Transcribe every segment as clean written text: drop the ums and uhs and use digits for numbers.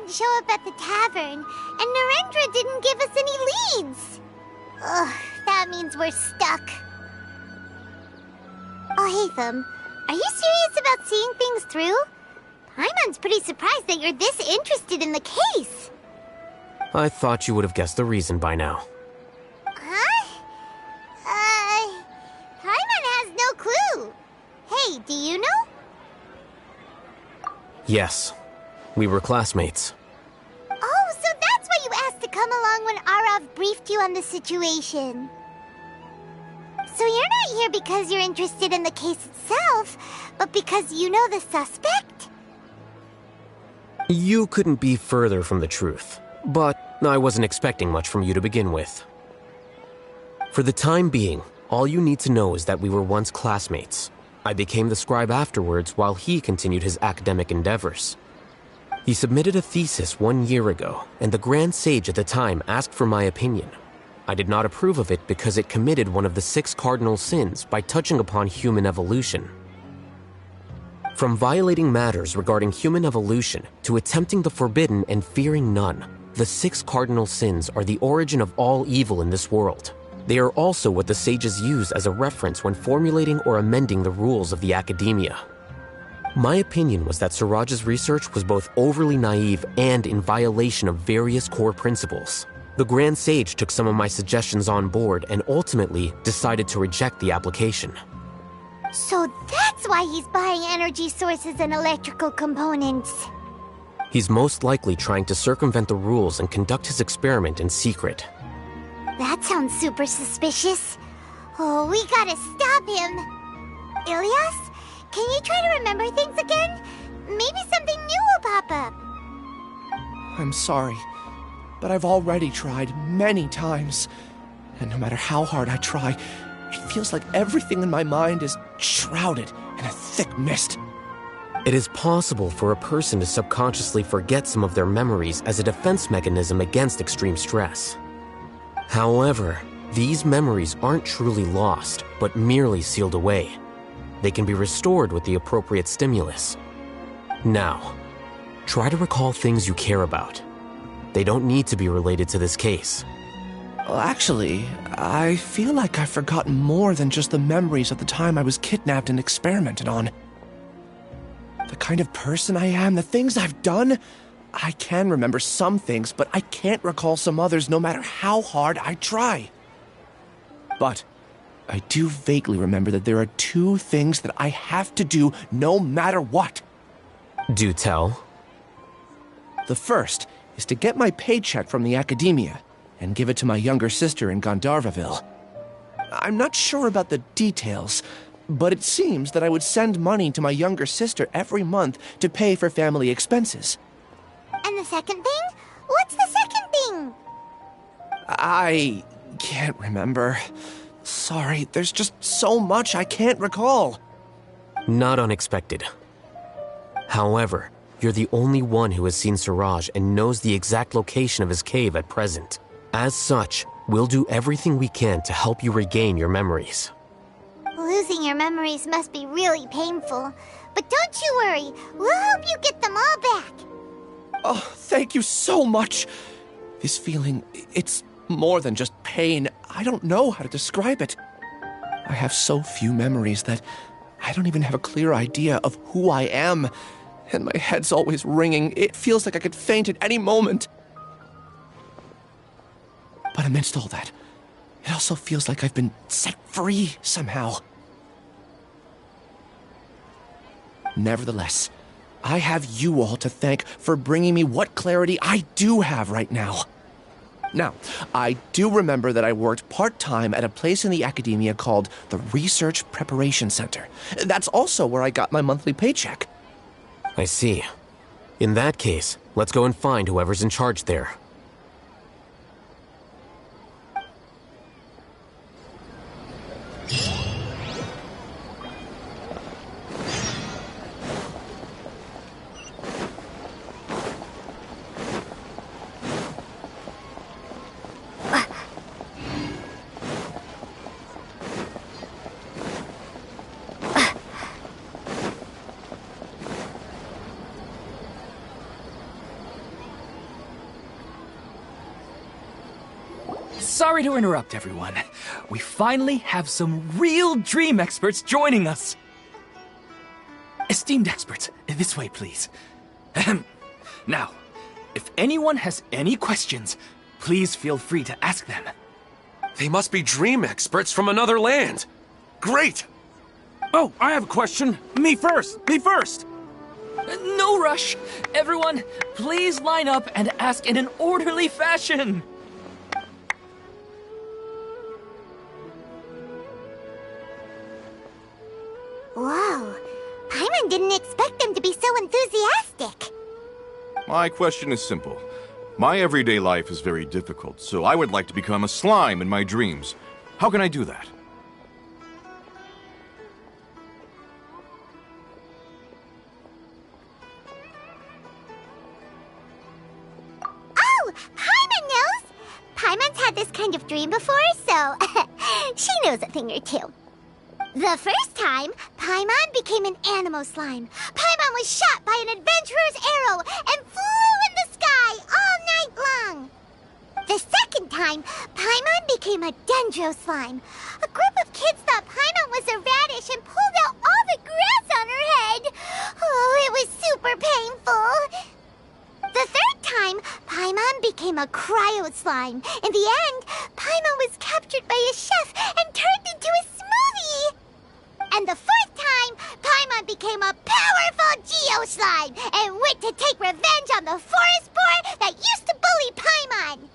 didn't show up at the tavern, and Narendra didn't give us any leads. Ugh, that means we're stuck. Oh, Hatham, are you serious about seeing things through? Paimon's pretty surprised that you're this interested in the case. I thought you would have guessed the reason by now. Huh? Paimon has no clue. Hey, do you know? Yes. We were classmates. Oh, so that's why you asked to come along when Arav briefed you on the situation. So you're not here because you're interested in the case itself, but because you know the suspect? You couldn't be further from the truth, but I wasn't expecting much from you to begin with. For the time being, all you need to know is that we were once classmates. I became the scribe afterwards while he continued his academic endeavors. He submitted a thesis 1 year ago, and the Grand Sage at the time asked for my opinion. I did not approve of it because it committed one of the 6 cardinal sins by touching upon human evolution. From violating matters regarding human evolution to attempting the forbidden and fearing none, the 6 cardinal sins are the origin of all evil in this world. They are also what the sages use as a reference when formulating or amending the rules of the academia. My opinion was that Suraj's research was both overly naive and in violation of various core principles. The Grand Sage took some of my suggestions on board and ultimately decided to reject the application. So that's why he's buying energy sources and electrical components. He's most likely trying to circumvent the rules and conduct his experiment in secret. That sounds super suspicious. Oh, we gotta stop him. Ilyas, can you try to remember things again? Maybe something new will pop up. I'm sorry, but I've already tried many times. And no matter how hard I try, it feels like everything in my mind is shrouded in a thick mist. It is possible for a person to subconsciously forget some of their memories as a defense mechanism against extreme stress. However, these memories aren't truly lost, but merely sealed away. They can be restored with the appropriate stimulus. Now, try to recall things you care about. They don't need to be related to this case. Well, actually, I feel like I've forgotten more than just the memories of the time I was kidnapped and experimented on. The kind of person I am, the things I've done, I can remember some things, but I can't recall some others no matter how hard I try. But I do vaguely remember that there are 2 things that I have to do no matter what. Do tell. The first is to get my paycheck from the academia and give it to my younger sister in Gandharvaville. I'm not sure about the details, but it seems that I would send money to my younger sister every month to pay for family expenses. And the second thing? What's the second thing? I can't remember. Sorry, there's just so much I can't recall. Not unexpected. However, you're the only one who has seen Suraj and knows the exact location of his cave at present. As such, we'll do everything we can to help you regain your memories. Losing your memories must be really painful. But don't you worry, we'll help you get them all back. Oh, thank you so much. This feeling, it's more than just pain. I don't know how to describe it. I have so few memories that I don't even have a clear idea of who I am. And my head's always ringing. It feels like I could faint at any moment. But amidst all that, it also feels like I've been set free somehow. Nevertheless, I have you all to thank for bringing me what clarity I do have right now. Now, I do remember that I worked part-time at a place in the academia called the Research Preparation Center. That's also where I got my monthly paycheck. I see. In that case, let's go and find whoever's in charge there. Sorry to interrupt, everyone. We finally have some real dream experts joining us. Esteemed experts, this way, please. Ahem. Now, if anyone has any questions, please feel free to ask them. They must be dream experts from another land. Great! Oh, I have a question. Me first! Me first! No rush. Everyone, please line up and ask in an orderly fashion. Whoa. Paimon didn't expect them to be so enthusiastic. My question is simple. My everyday life is very difficult, so I would like to become a slime in my dreams. How can I do that? Oh, Paimon knows! Paimon's had this kind of dream before, so she knows a thing or two. The first time, Paimon became an animal slime. Paimon was shot by an adventurer's arrow and flew in the sky all night long. The second time, Paimon became a dendro slime. A group of kids thought Paimon was a radish and pulled out all the grass on her head. Oh, it was super painful. The third time, Paimon became a cryo slime. In the end, Paimon was captured by a chef and turned into a smoothie. And the fourth time, Paimon became a powerful Geo slime and went to take revenge on the forest boar that used to bully Paimon.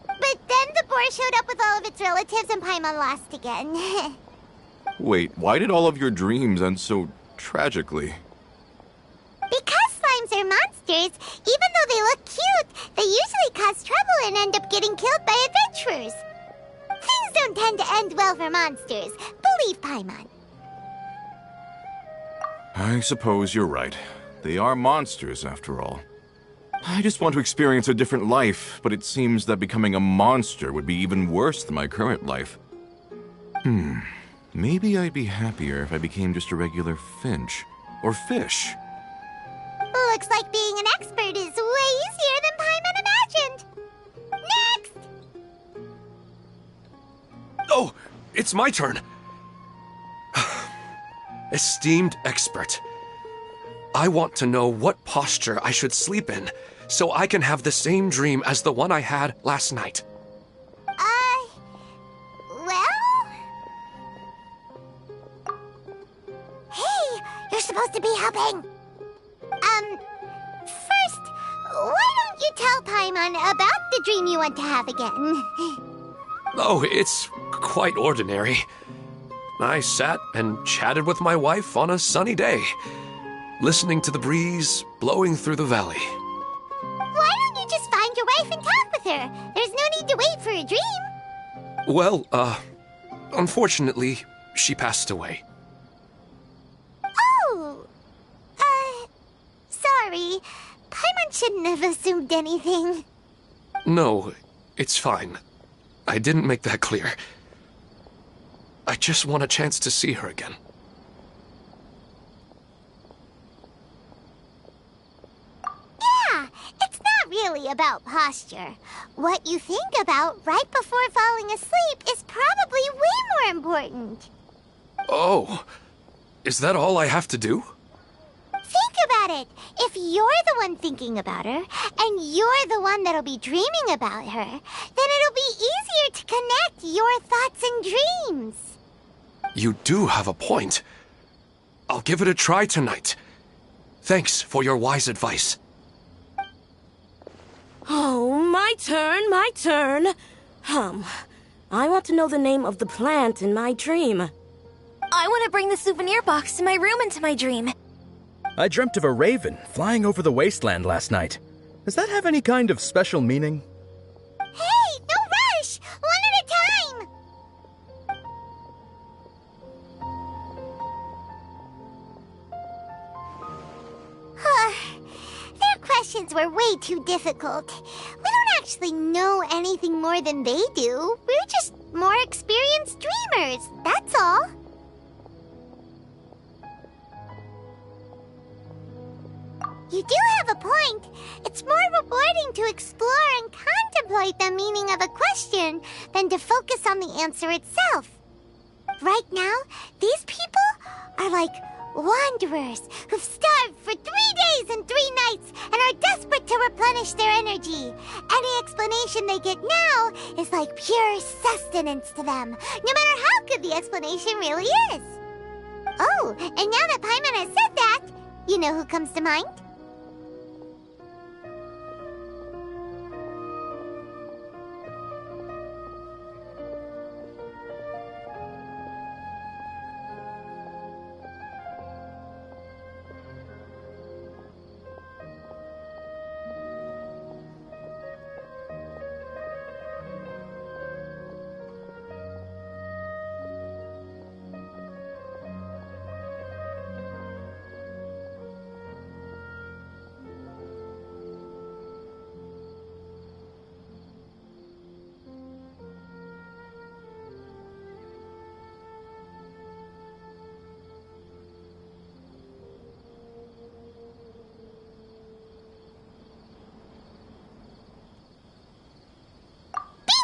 But then the boar showed up with all of its relatives and Paimon lost again. Wait, why did all of your dreams end so tragically? Because slimes are monsters, even though they look cute, they usually cause trouble and end up getting killed by adventurers. Things don't tend to end well for monsters. Believe Paimon. I suppose you're right. They are monsters, after all. I just want to experience a different life, but it seems that becoming a monster would be even worse than my current life. Maybe I'd be happier if I became just a regular finch. Or fish. Looks like being an expert is way easier than Paimon imagined. Next! Oh, it's my turn. Esteemed expert, I want to know what posture I should sleep in so I can have the same dream as the one I had last night. Well? Hey, you're supposed to be helping. First, why don't you tell Paimon about the dream you want to have again? Oh, it's quite ordinary. I sat and chatted with my wife on a sunny day, listening to the breeze blowing through the valley. Why don't you just find your wife and talk with her? There's no need to wait for a dream. Well, unfortunately, she passed away. Oh, sorry. Paimon shouldn't have assumed anything. No, it's fine. I didn't make that clear. I just want a chance to see her again. Yeah, it's not really about posture. What you think about right before falling asleep is probably way more important. Oh, is that all I have to do? Think about it. If you're the one thinking about her, and you're the one that'll be dreaming about her, then it'll be easier to connect your thoughts and dreams. You do have a point. I'll give it a try tonight. Thanks for your wise advice. Oh, my turn. I want to know the name of the plant in my dream. I want to bring the souvenir box to my room into my dream. I dreamt of a raven flying over the wasteland last night. Does that have any kind of special meaning? Hey, no rush! One at a time! Their questions were way too difficult. We don't actually know anything more than they do. We're just more experienced dreamers, that's all. You do have a point. It's more rewarding to explore and contemplate contemplate the meaning of a question than to focus on the answer itself. Right now, these people are like wanderers who've starved for 3 days and 3 nights and are desperate to replenish their energy. Any explanation they get now is like pure sustenance to them, no matter how good the explanation really is. Oh, and now that Paimon has said that, you know who comes to mind?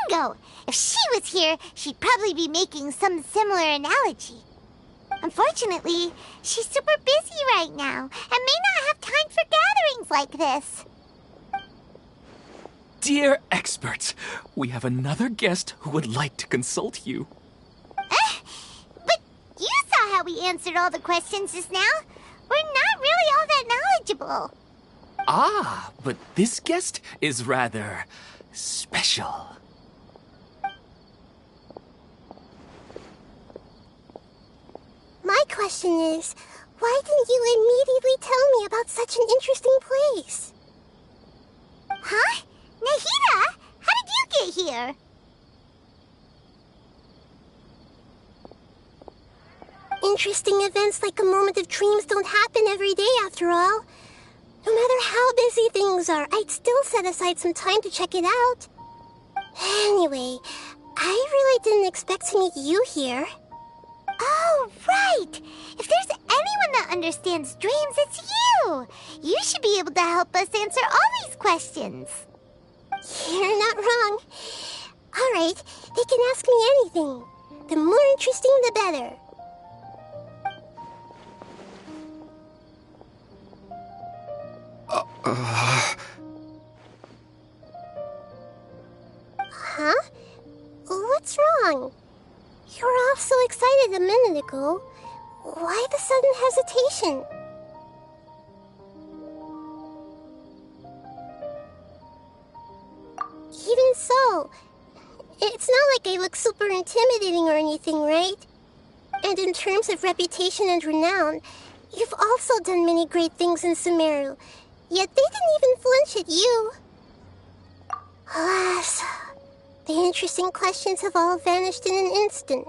Bingo! If she was here, she'd probably be making some similar analogy. Unfortunately, she's super busy right now and may not have time for gatherings like this. Dear experts, we have another guest who would like to consult you. But you saw how we answered all the questions just now. We're not really all that knowledgeable. Ah, but this guest is rather special. My question is, why didn't you immediately tell me about such an interesting place? Huh? Nahida, how did you get here? Interesting events like a moment of dreams don't happen every day after all. No matter how busy things are, I'd still set aside some time to check it out. Anyway, I really didn't expect to meet you here. Oh, right! If there's anyone that understands dreams, it's you! You should be able to help us answer all these questions. You're not wrong. All right, they can ask me anything. The more interesting, the better. Huh? What's wrong? You were all so excited a minute ago. Why the sudden hesitation? Even so, it's not like I look super intimidating or anything, right? And in terms of reputation and renown, you've also done many great things in Sumeru, yet they didn't even flinch at you. Alas, the interesting questions have all vanished in an instant.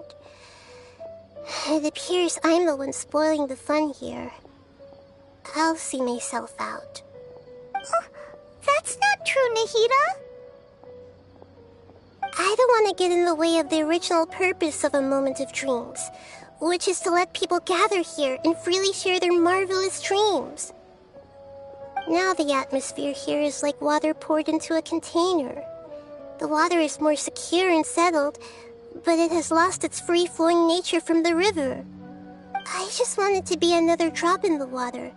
It appears I'm the one spoiling the fun here. I'll see myself out. That's not true, Nahida. I don't want to get in the way of the original purpose of a moment of dreams, which is to let people gather here and freely share their marvelous dreams. Now the atmosphere here is like water poured into a container. The water is more secure and settled, but it has lost its free-flowing nature from the river. I just want it to be another drop in the water,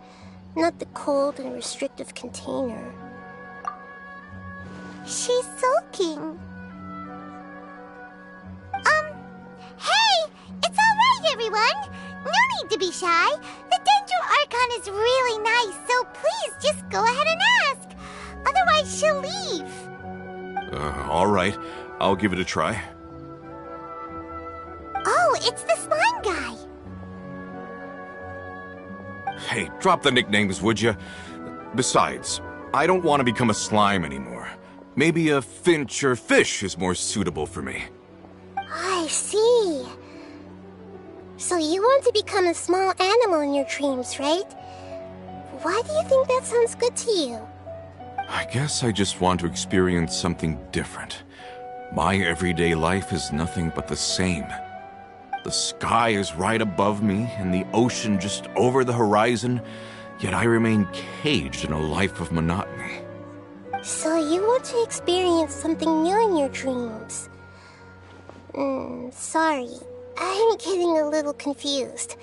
not the cold and restrictive container. She's sulking. Hey! It's alright, everyone! No need to be shy. The Dendro Archon is really nice, so please just go ahead and ask. Otherwise, she'll leave. All right. I'll give it a try. Oh, it's the slime guy. Hey, drop the nicknames, would you? Besides, I don't want to become a slime anymore. Maybe a finch or fish is more suitable for me. I see. So you want to become a small animal in your dreams, right? Why do you think that sounds good to you? I guess I just want to experience something different. My everyday life is nothing but the same. The sky is right above me and the ocean just over the horizon, yet I remain caged in a life of monotony. So you want to experience something new in your dreams? Sorry. I'm getting a little confused.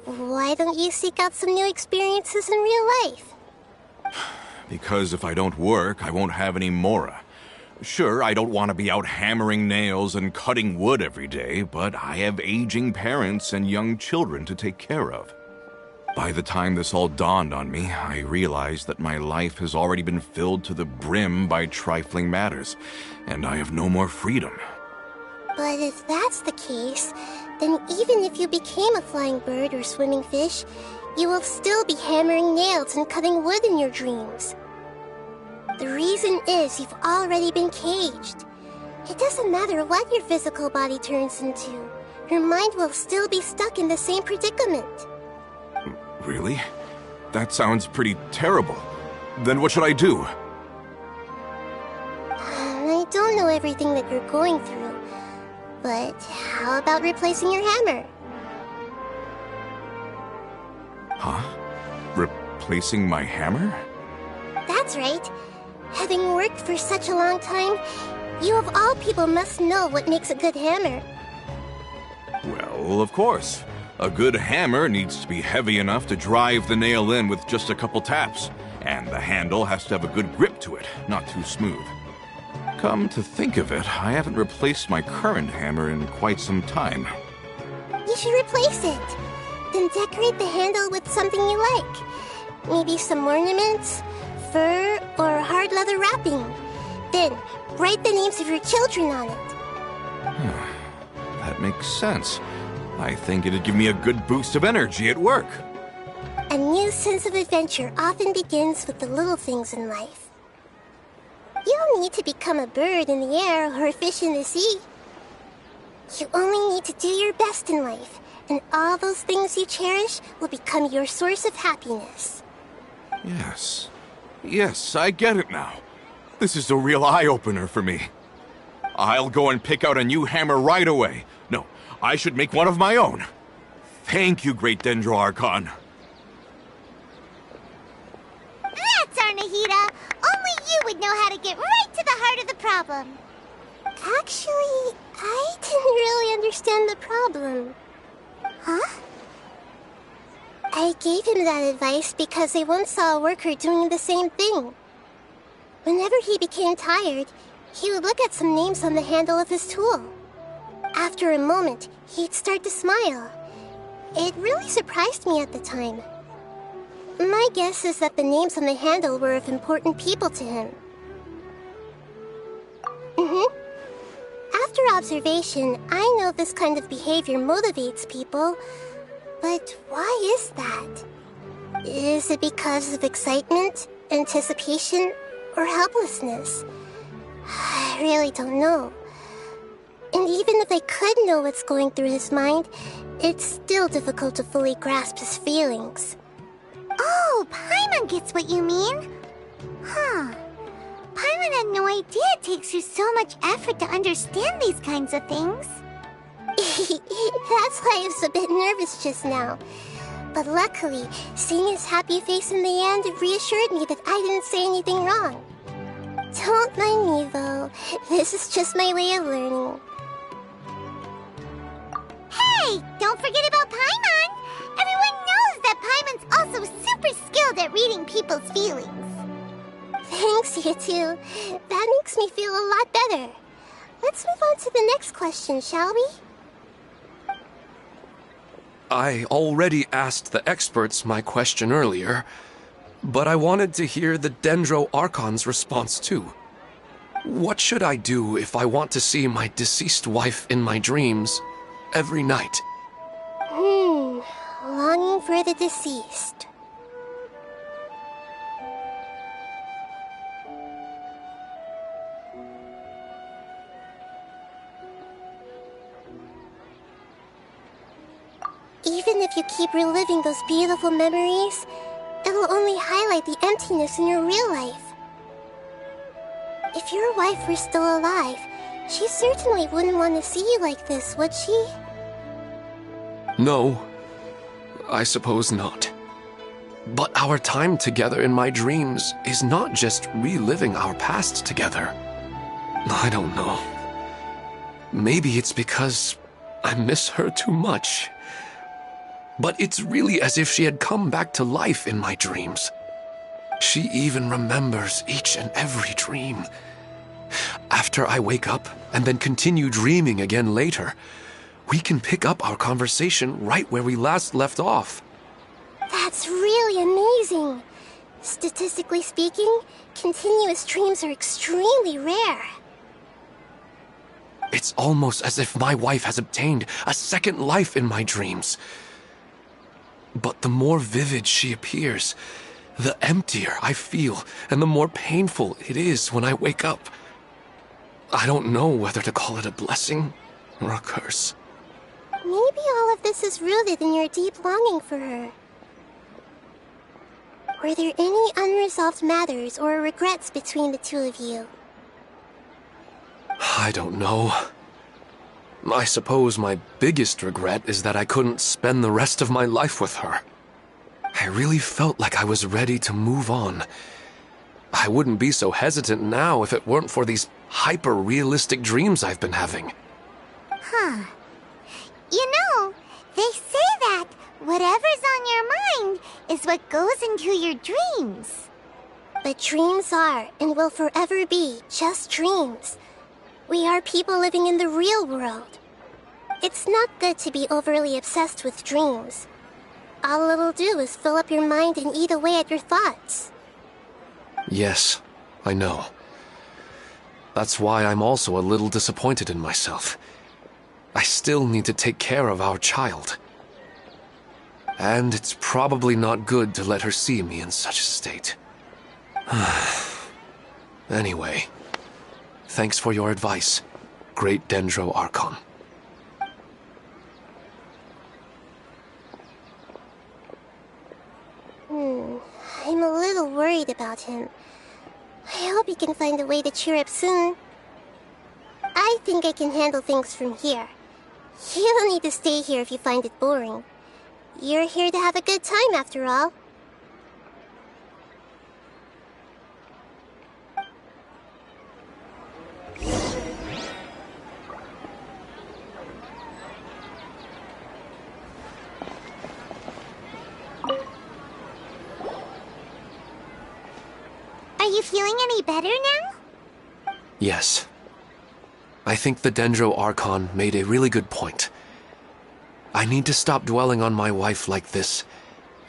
Why don't you seek out some new experiences in real life? Because if I don't work, I won't have any mora. Sure, I don't want to be out hammering nails and cutting wood every day, but I have aging parents and young children to take care of. By the time this all dawned on me, I realized that my life has already been filled to the brim by trifling matters, and I have no more freedom. But if that's the case, then even if you became a flying bird or swimming fish, you will still be hammering nails and cutting wood in your dreams. The reason is you've already been caged. It doesn't matter what your physical body turns into. Your mind will still be stuck in the same predicament. Really? That sounds pretty terrible. Then what should I do? I don't know everything that you're going through, but how about replacing your hammer? Huh? Replacing my hammer? That's right. Having worked for such a long time, you of all people must know what makes a good hammer. Well, of course. A good hammer needs to be heavy enough to drive the nail in with just a couple taps, and the handle has to have a good grip to it, not too smooth. Come to think of it, I haven't replaced my current hammer in quite some time. You should replace it. Then decorate the handle with something you like. Maybe some ornaments, fur, or hard leather wrapping. Then, write the names of your children on it. That makes sense. I think it'd give me a good boost of energy at work. A new sense of adventure often begins with the little things in life. You don't need to become a bird in the air or a fish in the sea. You only need to do your best in life, and all those things you cherish will become your source of happiness. Yes. Yes, I get it now. This is a real eye-opener for me. I'll go and pick out a new hammer right away. No, I should make one of my own. Thank you, Great Dendro Archon. That's our Nahida. Only you would know how to get right to the heart of the problem. Actually, I didn't really understand the problem. Huh? I gave him that advice because I once saw a worker doing the same thing. Whenever he became tired, he would look at some names on the handle of his tool. After a moment, he'd start to smile. It really surprised me at the time. My guess is that the names on the handle were of important people to him. After observation, I know this kind of behavior motivates people, but why is that? Is it because of excitement, anticipation, or helplessness? I really don't know. And even if I could know what's going through his mind, it's still difficult to fully grasp his feelings. Oh, Paimon gets what you mean. Huh. Paimon had no idea it takes you so much effort to understand these kinds of things. That's why I was a bit nervous just now. But luckily, seeing his happy face in the end reassured me that I didn't say anything wrong. Don't mind me, though. This is just my way of learning. Hey, don't forget about Paimon! Everyone knows that Paimon's also super skilled at reading people's feelings. Thanks, you two. That makes me feel a lot better. Let's move on to the next question, shall we? I already asked the experts my question earlier, but I wanted to hear the Dendro Archon's response too. What should I do if I want to see my deceased wife in my dreams every night? Longing for the deceased. Even if you keep reliving those beautiful memories, it'll only highlight the emptiness in your real life. If your wife were still alive, she certainly wouldn't want to see you like this, would she? No, I suppose not. But our time together in my dreams is not just reliving our past together. I don't know. Maybe it's because I miss her too much. But it's really as if she had come back to life in my dreams. She even remembers each and every dream. After I wake up and then continue dreaming again later, we can pick up our conversation right where we last left off. That's really amazing. Statistically speaking, continuous dreams are extremely rare. It's almost as if my wife has obtained a second life in my dreams. But the more vivid she appears, the emptier I feel, and the more painful it is when I wake up. I don't know whether to call it a blessing or a curse. Maybe all of this is rooted in your deep longing for her. Were there any unresolved matters or regrets between the two of you? I don't know. I suppose my biggest regret is that I couldn't spend the rest of my life with her. I really felt like I was ready to move on. I wouldn't be so hesitant now if it weren't for these hyper-realistic dreams I've been having. Huh. You know, they say that whatever's on your mind is what goes into your dreams. But dreams are, and will forever be, just dreams. We are people living in the real world. It's not good to be overly obsessed with dreams. All it'll do is fill up your mind and eat away at your thoughts. Yes, I know. That's why I'm also a little disappointed in myself. I still need to take care of our child. And it's probably not good to let her see me in such a state. Anyway, thanks for your advice, Great Dendro Archon. I'm a little worried about him. I hope he can find a way to cheer up soon. I think I can handle things from here. You don't need to stay here if you find it boring. You're here to have a good time, after all. Are you feeling any better now? Yes. I think the Dendro Archon made a really good point. I need to stop dwelling on my wife like this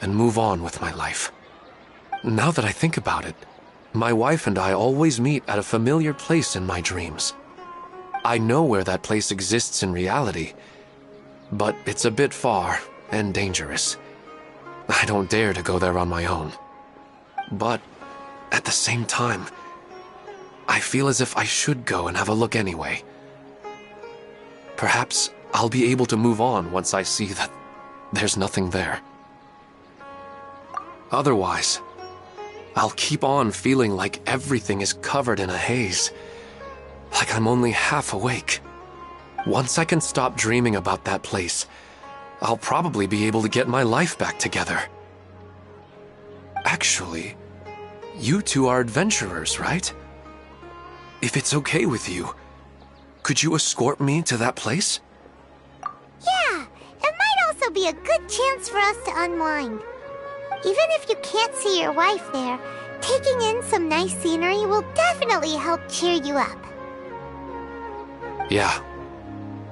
and move on with my life. Now that I think about it, my wife and I always meet at a familiar place in my dreams. I know where that place exists in reality, but it's a bit far and dangerous. I don't dare to go there on my own. But at the same time, I feel as if I should go and have a look anyway. Perhaps I'll be able to move on once I see that there's nothing there. Otherwise, I'll keep on feeling like everything is covered in a haze, like I'm only half awake. Once I can stop dreaming about that place, I'll probably be able to get my life back together. Actually, you two are adventurers, right? If it's okay with you, could you escort me to that place? Yeah, it might also be a good chance for us to unwind. Even if you can't see your wife there, taking in some nice scenery will definitely help cheer you up. Yeah,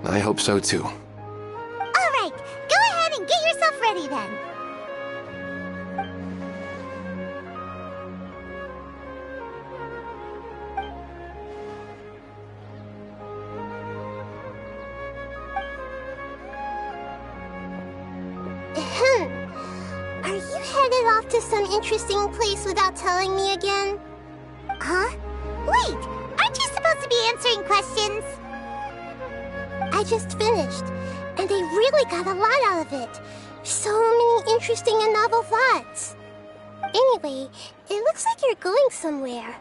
I hope so too. All right, go ahead and get yourself ready then. Are you headed off to some interesting place without telling me again? Huh? Wait, aren't you supposed to be answering questions? I just finished, and I really got a lot out of it. So many interesting and novel thoughts. Anyway, it looks like you're going somewhere.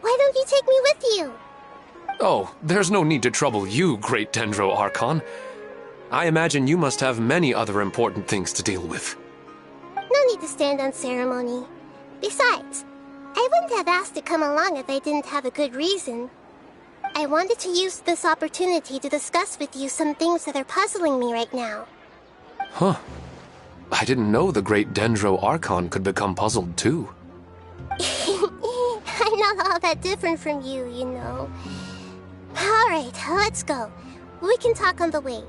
Why don't you take me with you? Oh, there's no need to trouble you, Great Dendro Archon. I imagine you must have many other important things to deal with. No need to stand on ceremony. Besides, I wouldn't have asked to come along if I didn't have a good reason. I wanted to use this opportunity to discuss with you some things that are puzzling me right now. Huh. I didn't know the great Dendro Archon could become puzzled too. I'm not all that different from you, you know. Alright, let's go. We can talk on the way.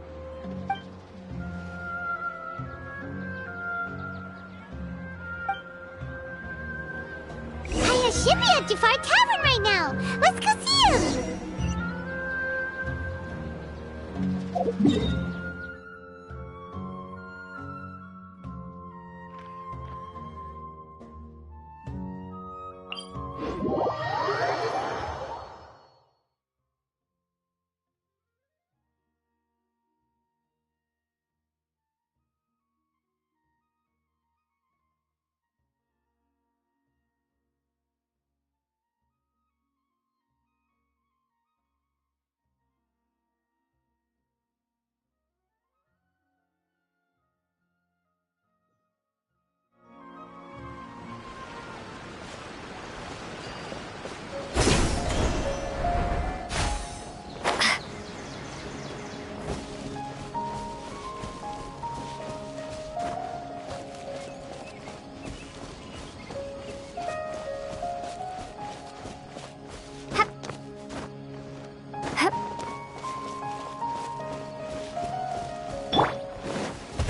I should be at Jafar Tavern right now. Let's go see him.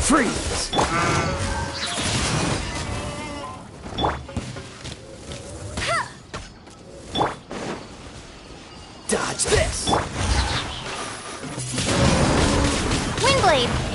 Freeze! Dodge this! Windblade!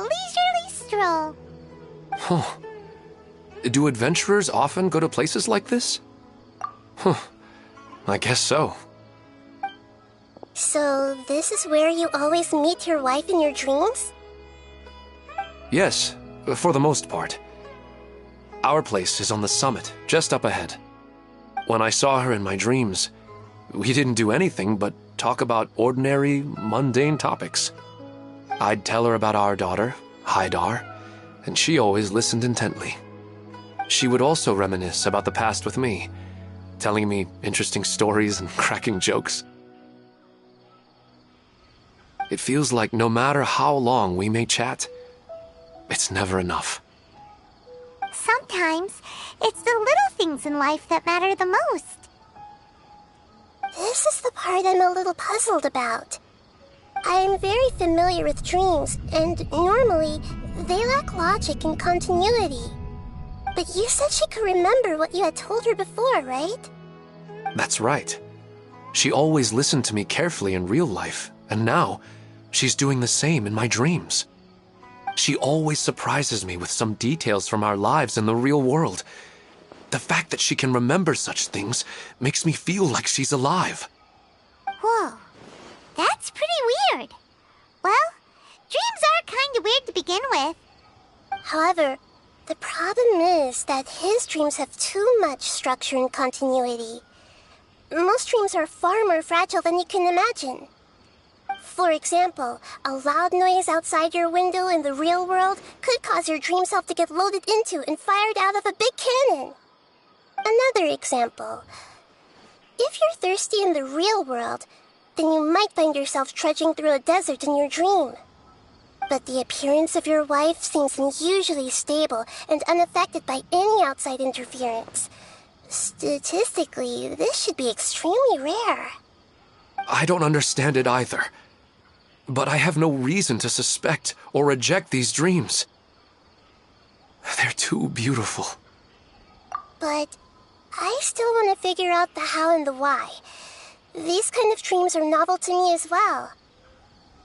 leisurely stroll. Huh. Do adventurers often go to places like this? Huh. I guess so. So, this is where you always meet your wife in your dreams? Yes, for the most part. Our place is on the summit, just up ahead. When I saw her in my dreams, we didn't do anything but talk about ordinary, mundane topics. I'd tell her about our daughter, Haidar, and she always listened intently. She would also reminisce about the past with me, telling me interesting stories and cracking jokes. It feels like no matter how long we may chat, it's never enough. Sometimes, it's the little things in life that matter the most. This is the part I'm a little puzzled about. I'm very familiar with dreams, and normally, they lack logic and continuity. But you said she could remember what you had told her before, right? That's right. She always listened to me carefully in real life, and now, she's doing the same in my dreams. She always surprises me with some details from our lives in the real world. The fact that she can remember such things makes me feel like she's alive. Whoa, that's pretty weird. Well, dreams are kind of weird to begin with. However, the problem is that his dreams have too much structure and continuity. Most dreams are far more fragile than you can imagine. For example, a loud noise outside your window in the real world could cause your dream self to get loaded into and fired out of a big cannon. Another example. If you're thirsty in the real world, then you might find yourself trudging through a desert in your dream. But the appearance of your wife seems unusually stable and unaffected by any outside interference. Statistically, this should be extremely rare. I don't understand it either. But I have no reason to suspect or reject these dreams. They're too beautiful. But I still want to figure out the how and the why. These kind of dreams are novel to me as well.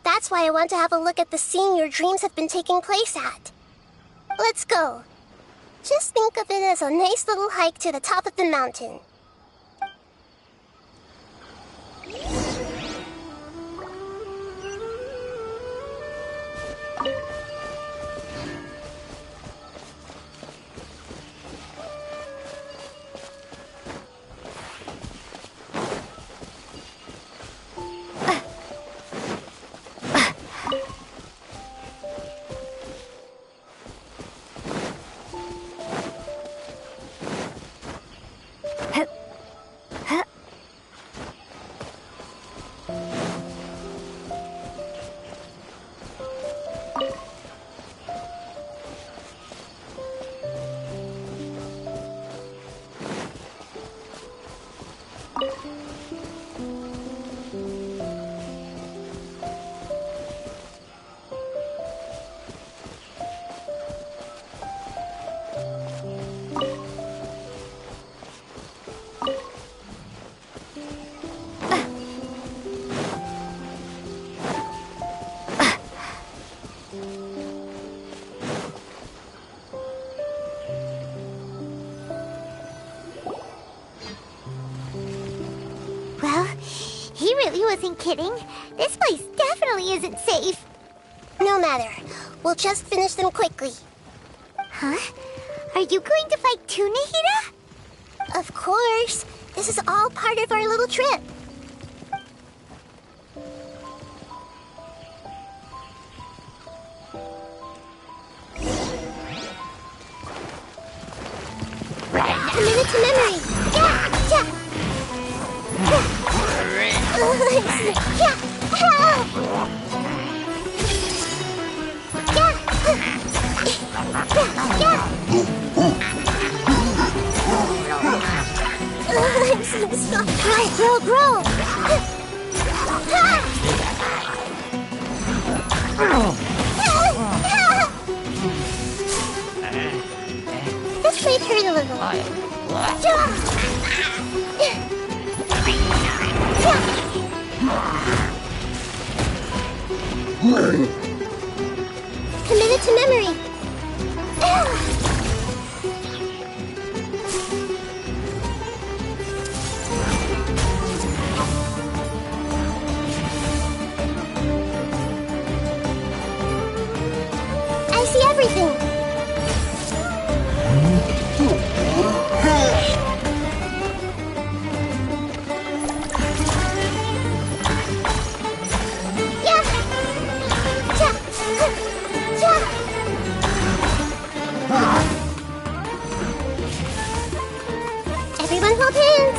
That's why I want to have a look at the scene your dreams have been taking place at. Let's go. Just think of it as a nice little hike to the top of the mountain. Wasn't kidding. This place definitely isn't safe. No matter. We'll just finish them quickly. Huh? Are you going to fight too, Nahida? Of course. This is all part of our little trip. Commit to memory. Yeah, yeah. Grow. This might hurt a little. committed to memory. I see everything. Everyone hold hands.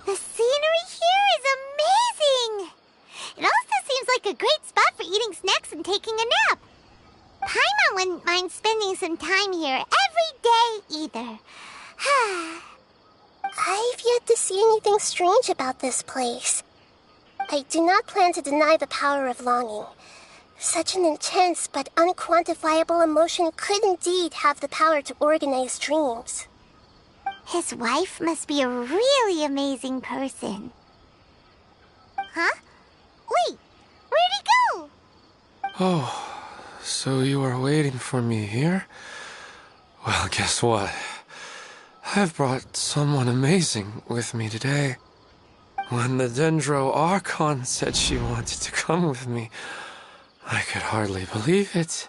The scenery here is amazing! It also seems like a great spot for eating snacks and taking a nap. Paimon wouldn't mind spending some time here every day either. I've yet to see anything strange about this place. I do not plan to deny the power of longing. Such an intense but unquantifiable emotion could indeed have the power to organize dreams. His wife must be a really amazing person. Huh? Wait, where'd he go? Oh, so you were waiting for me here? Well, guess what? I've brought someone amazing with me today. When the Dendro Archon said she wanted to come with me, I could hardly believe it.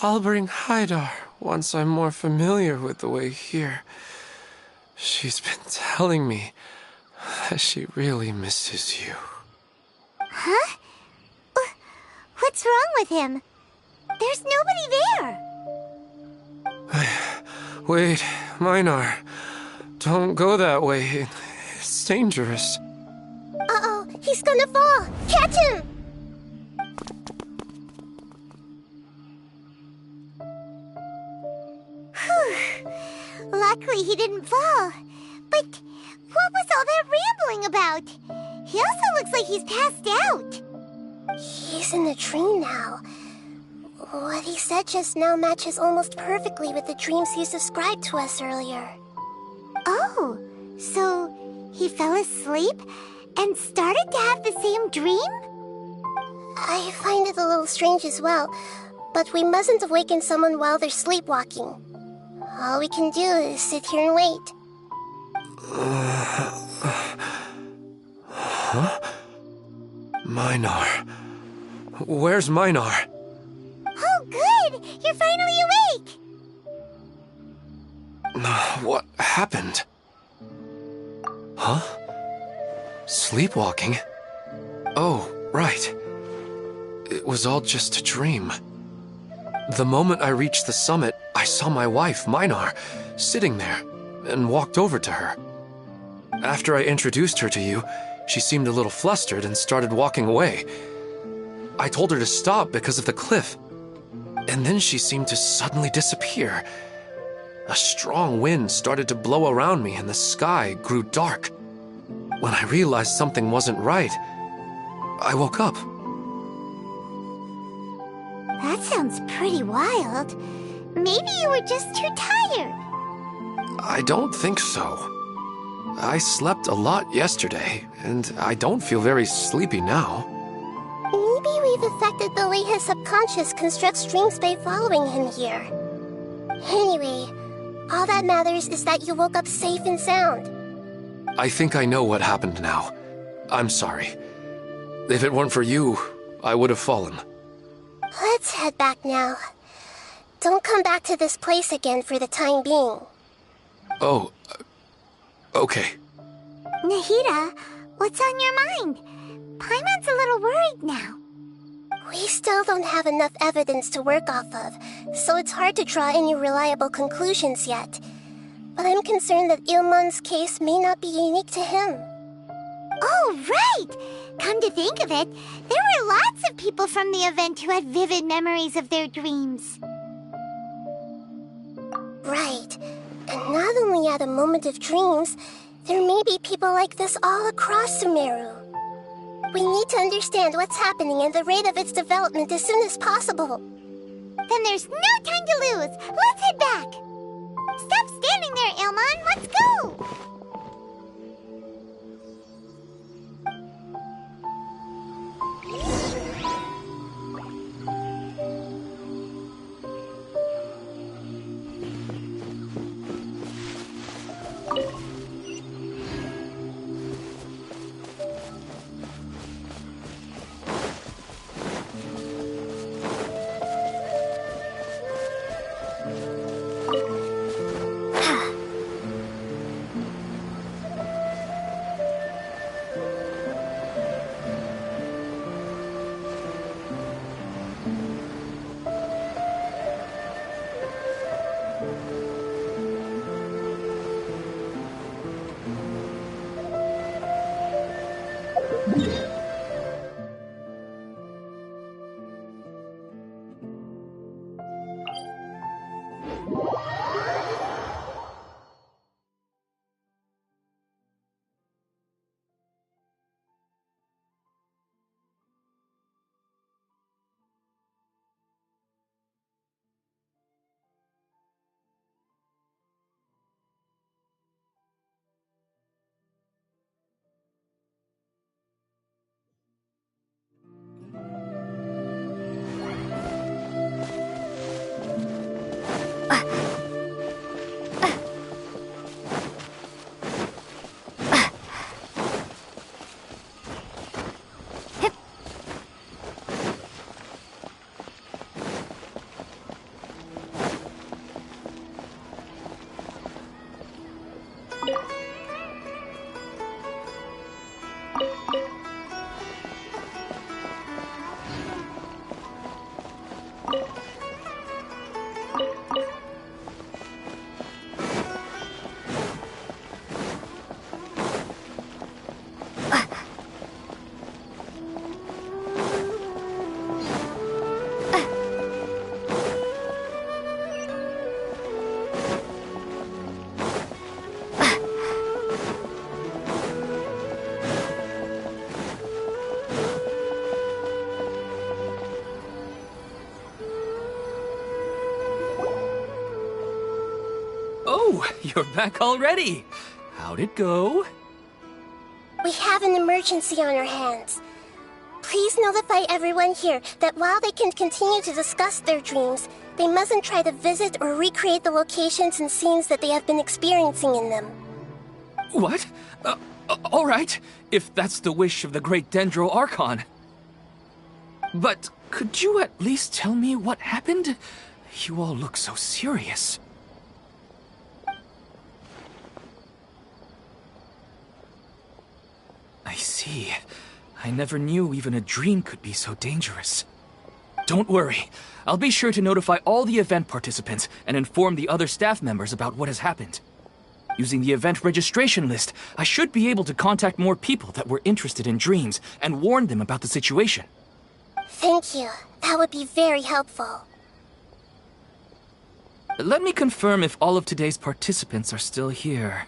I'll bring Haidar once I'm more familiar with the way here. She's been telling me that she really misses you. Huh? What's wrong with him? There's nobody there. Wait, Minar. Don't go that way. It's dangerous. Uh-oh, he's gonna fall! Catch him! Luckily he didn't fall. But what was all that rambling about? He also looks like he's passed out. He's in a dream now. What he said just now matches almost perfectly with the dreams he's described to us earlier. Oh, so he fell asleep and started to have the same dream? I find it a little strange as well, but we mustn't awaken someone while they're sleepwalking. All we can do is sit here and wait. Huh? Minar. Where's Minar? Oh, good! You're finally awake! What happened? Huh? Sleepwalking? Oh, right. It was all just a dream. The moment I reached the summit, I saw my wife, Minar, sitting there, and walked over to her. After I introduced her to you, she seemed a little flustered and started walking away. I told her to stop because of the cliff, and then she seemed to suddenly disappear. A strong wind started to blow around me and the sky grew dark. When I realized something wasn't right, I woke up. That sounds pretty wild. Maybe you were just too tired. I don't think so. I slept a lot yesterday, and I don't feel very sleepy now. Maybe we've affected the way his subconscious constructs dreams by following him here. Anyway, all that matters is that you woke up safe and sound. I think I know what happened now. I'm sorry. If it weren't for you, I would have fallen. Let's head back now. Don't come back to this place again for the time being. Oh, okay. Nahida, what's on your mind? Paimon's a little worried now. We still don't have enough evidence to work off of, so it's hard to draw any reliable conclusions yet. But I'm concerned that Ilmon's case may not be unique to him. Oh, right! Come to think of it, there were lots of people from the event who had vivid memories of their dreams. Right. And not only at a moment of dreams, there may be people like this all across Sumeru. We need to understand what's happening and the rate of its development as soon as possible. Then there's no time to lose. Let's head back. Stop standing there, Ailmon. Let's go. You're back already. How'd it go? We have an emergency on our hands. Please notify everyone here that while they can continue to discuss their dreams, they mustn't try to visit or recreate the locations and scenes that they have been experiencing in them. What? All right, if that's the wish of the great Dendro Archon. But could you at least tell me what happened? You all look so serious. I see. I never knew even a dream could be so dangerous. Don't worry. I'll be sure to notify all the event participants and inform the other staff members about what has happened. Using the event registration list, I should be able to contact more people that were interested in dreams and warn them about the situation. Thank you. That would be very helpful. Let me confirm if all of today's participants are still here.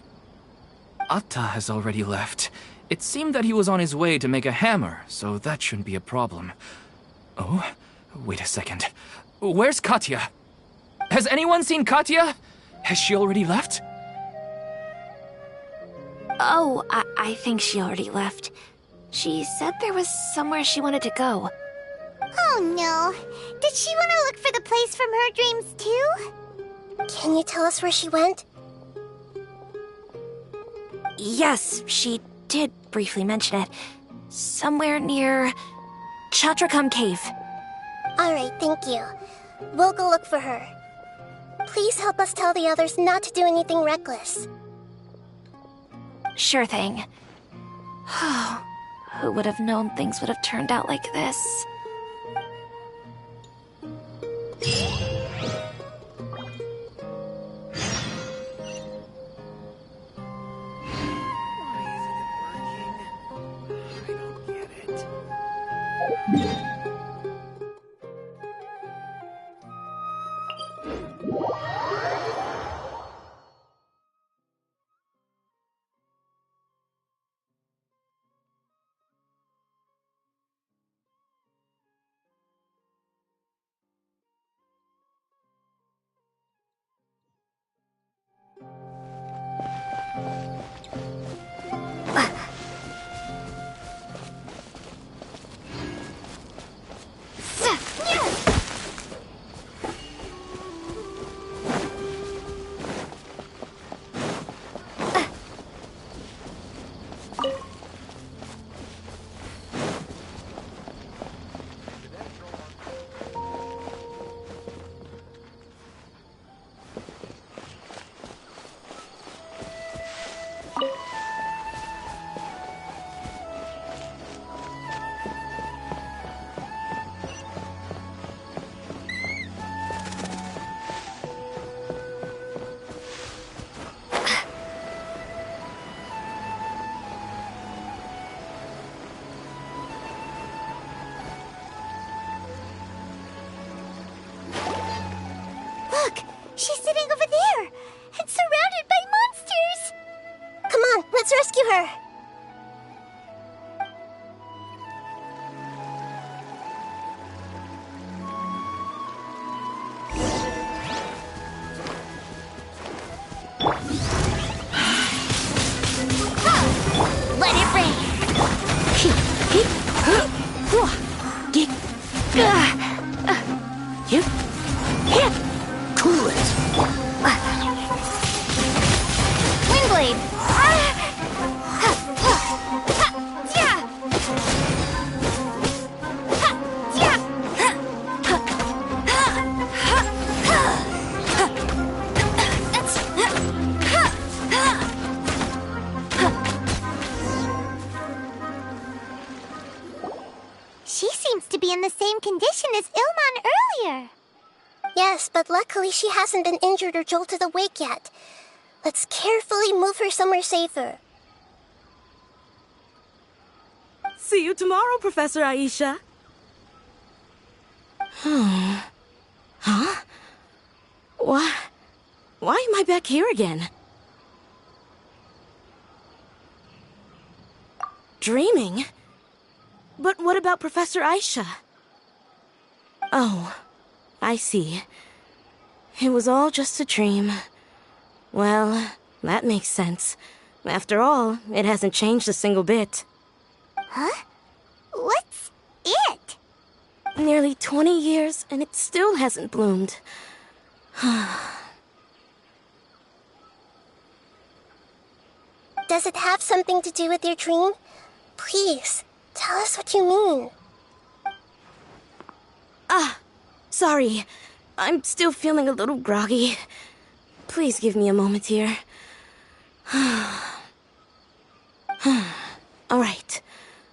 Atta has already left. It seemed that he was on his way to make a hammer, so that shouldn't be a problem. Oh, wait a second. Where's Katya? Has anyone seen Katya? Has she already left? Oh, I think she already left. She said there was somewhere she wanted to go. Oh no. Did she want to look for the place from her dreams too? Can you tell us where she went? Yes, she did briefly mention it. Somewhere near Chatrakam Cave. Alright, thank you. We'll go look for her. Please help us tell the others not to do anything reckless. Sure thing. Who would have known things would have turned out like this? You? Yeah. Cool it! Windblade! She seems to be in the same condition as Ilman earlier. Yes, but luckily she hasn't been injured or jolted awake yet. Let's carefully move her somewhere safer. See you tomorrow, Professor Aisha. Huh? Why am I back here again? Dreaming? But what about Professor Aisha? Oh, I see. It was all just a dream. Well, that makes sense. After all, it hasn't changed a single bit. Huh? What's it? Nearly 20 years, and it still hasn't bloomed. Does it have something to do with your dream? Please, tell us what you mean. Sorry. I'm still feeling a little groggy. Please give me a moment here. Alright.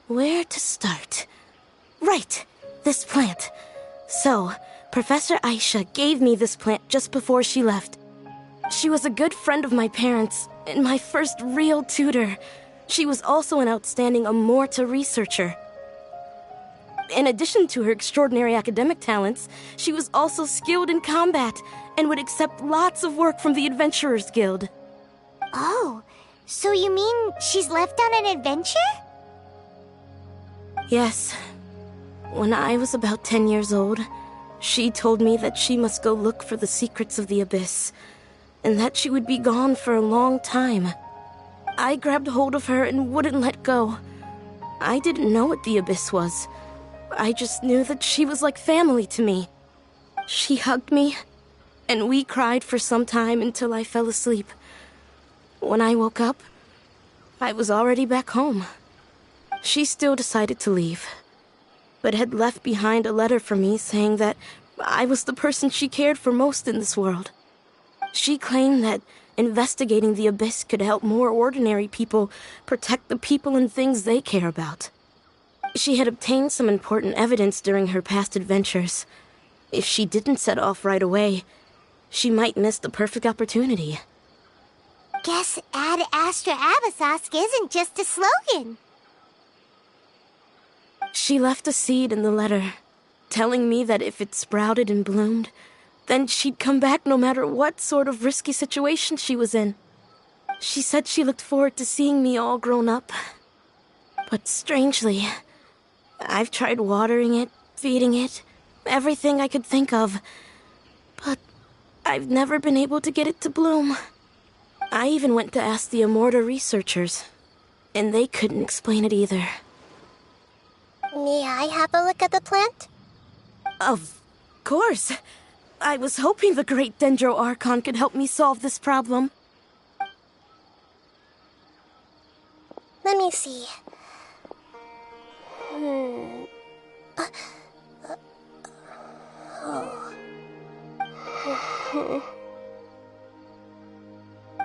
Where to start? Right! This plant. So, Professor Aisha gave me this plant just before she left. She was a good friend of my parents, and my first real tutor. She was also an outstanding Amorta researcher. In addition to her extraordinary academic talents, she was also skilled in combat and would accept lots of work from the Adventurers Guild. Oh, so you mean she's left on an adventure? Yes. When I was about 10 years old, she told me that she must go look for the secrets of the Abyss, and that she would be gone for a long time. I grabbed hold of her and wouldn't let go. I didn't know what the Abyss was. I just knew that she was like family to me. She hugged me, and we cried for some time until I fell asleep. When I woke up, I was already back home. She still decided to leave, but had left behind a letter for me saying that I was the person she cared for most in this world. She claimed that investigating the Abyss could help more ordinary people protect the people and things they care about. She had obtained some important evidence during her past adventures. If she didn't set off right away, she might miss the perfect opportunity. Guess Ad Astra Abyssosque isn't just a slogan. She left a seed in the letter, telling me that if it sprouted and bloomed, then she'd come back no matter what sort of risky situation she was in. She said she looked forward to seeing me all grown up. But strangely, I've tried watering it, feeding it, everything I could think of. But I've never been able to get it to bloom. I even went to ask the Amorta researchers, and they couldn't explain it either. May I have a look at the plant? Of course. I was hoping the great Dendro Archon could help me solve this problem. Let me see.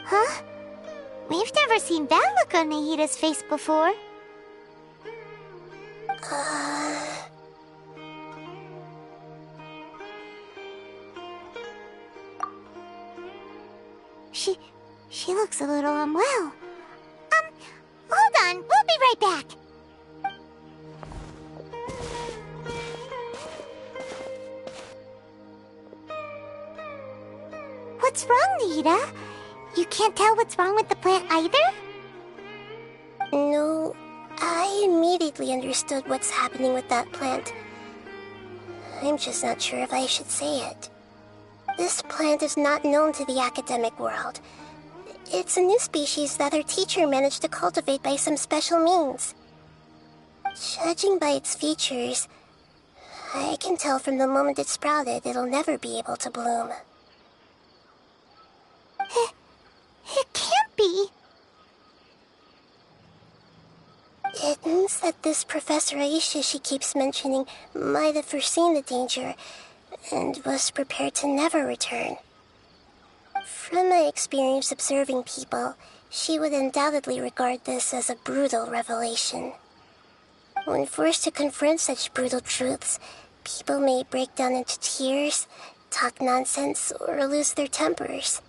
Huh? We've never seen that look on Nahida's face before. She looks a little unwell. Hold on, we'll be right back. What's wrong, Nahida? You can't tell what's wrong with the plant either? No, I immediately understood what's happening with that plant. I'm just not sure if I should say it. This plant is not known to the academic world. It's a new species that our teacher managed to cultivate by some special means. Judging by its features, I can tell from the moment it sprouted, it'll never be able to bloom. It can't be. It means that this Professor Aisha she keeps mentioning might have foreseen the danger and was prepared to never return. From my experience observing people, she would undoubtedly regard this as a brutal revelation. When forced to confront such brutal truths, people may break down into tears, talk nonsense, or lose their tempers.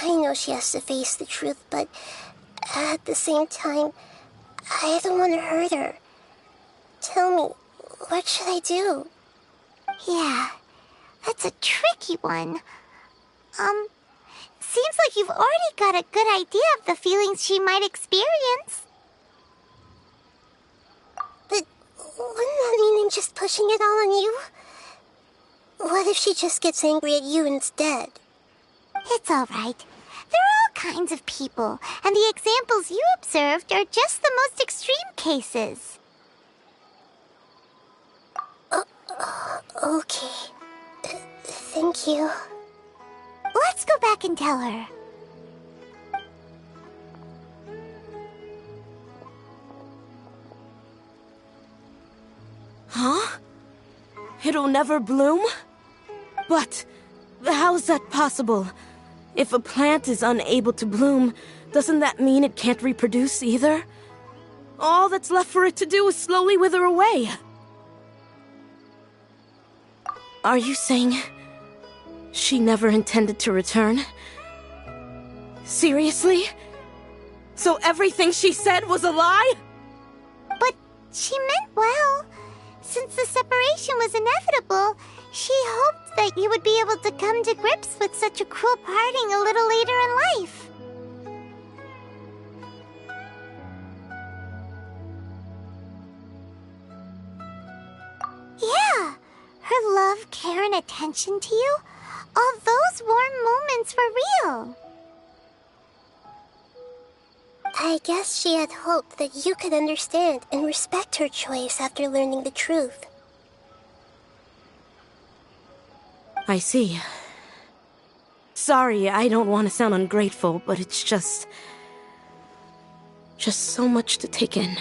I know she has to face the truth, but at the same time, I don't want to hurt her. Tell me, what should I do? Yeah, that's a tricky one. Seems like you've already got a good idea of the feelings she might experience. But wouldn't that mean I'm just pushing it all on you? What if she just gets angry at you instead? It's all right. There are all kinds of people, and the examples you observed are just the most extreme cases. Okay. Thank you. Let's go back and tell her. Huh? It'll never bloom? But how's that possible? If a plant is unable to bloom, doesn't that mean it can't reproduce either? All that's left for it to do is slowly wither away. Are you saying she never intended to return? Seriously? So everything she said was a lie? But she meant well. Since the separation was inevitable, she hoped that you would be able to come to grips with such a cruel parting a little later in life. Yeah, her love, care, and attention to you, all those warm moments were real. I guess she had hoped that you could understand and respect her choice after learning the truth. I see. Sorry, I don't want to sound ungrateful, but it's just so much to take in.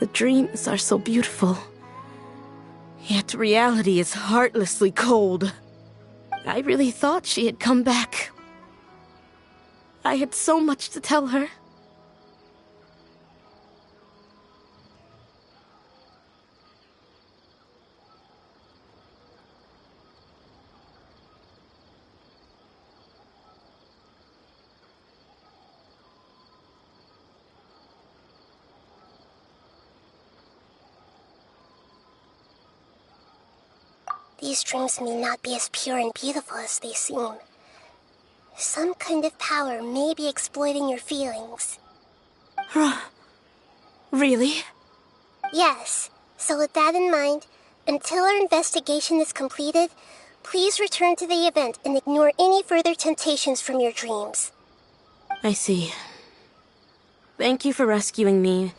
The dreams are so beautiful, yet reality is heartlessly cold. I really thought she had come back. I had so much to tell her. These dreams may not be as pure and beautiful as they seem. Some kind of power may be exploiting your feelings. Really? Yes. So with that in mind, until our investigation is completed, please return to the event and ignore any further temptations from your dreams. I see. Thank you for rescuing me,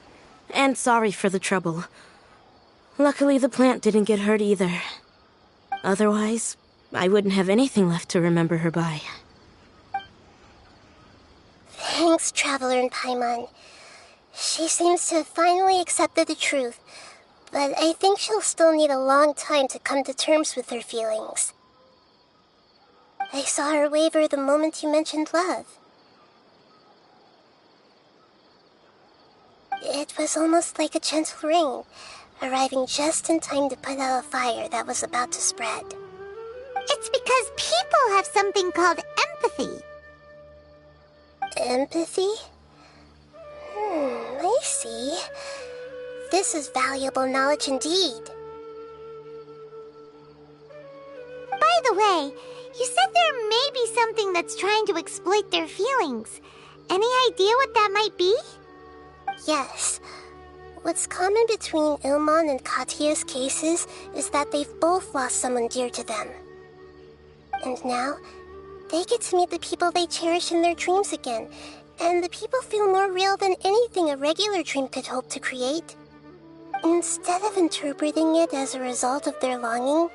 and sorry for the trouble. Luckily, the plant didn't get hurt either. Otherwise, I wouldn't have anything left to remember her by. Thanks, Traveler in Paimon. She seems to have finally accepted the truth, but I think she'll still need a long time to come to terms with her feelings. I saw her waver the moment you mentioned love. It was almost like a gentle rain, arriving just in time to put out a fire that was about to spread. It's because people have something called empathy. Empathy? I see. This is valuable knowledge indeed. By the way, you said there may be something that's trying to exploit their feelings. Any idea what that might be? Yes. What's common between Ilmon and Katya's cases is that they've both lost someone dear to them. And now, they get to meet the people they cherish in their dreams again, and the people feel more real than anything a regular dream could hope to create. Instead of interpreting it as a result of their longing,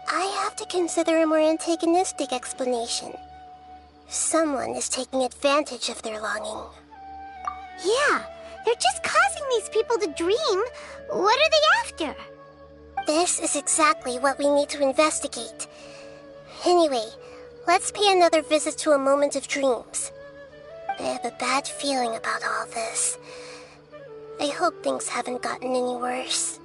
I have to consider a more antagonistic explanation. Someone is taking advantage of their longing. Yeah, they're just causing these people to dream. What are they after? This is exactly what we need to investigate. Anyway, let's pay another visit to a moment of dreams. I have a bad feeling about all this. I hope things haven't gotten any worse.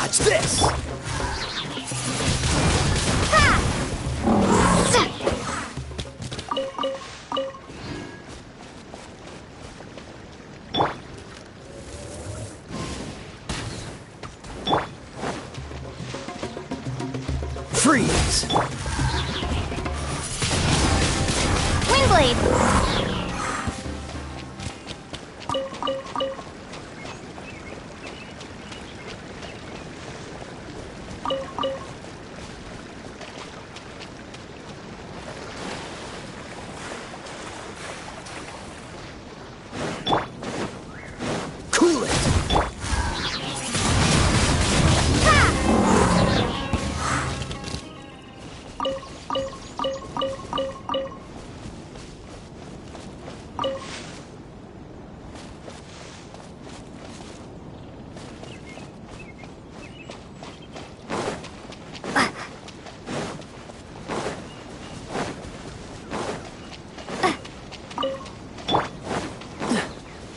Dodge this! Freeze! Windblade! Cool it!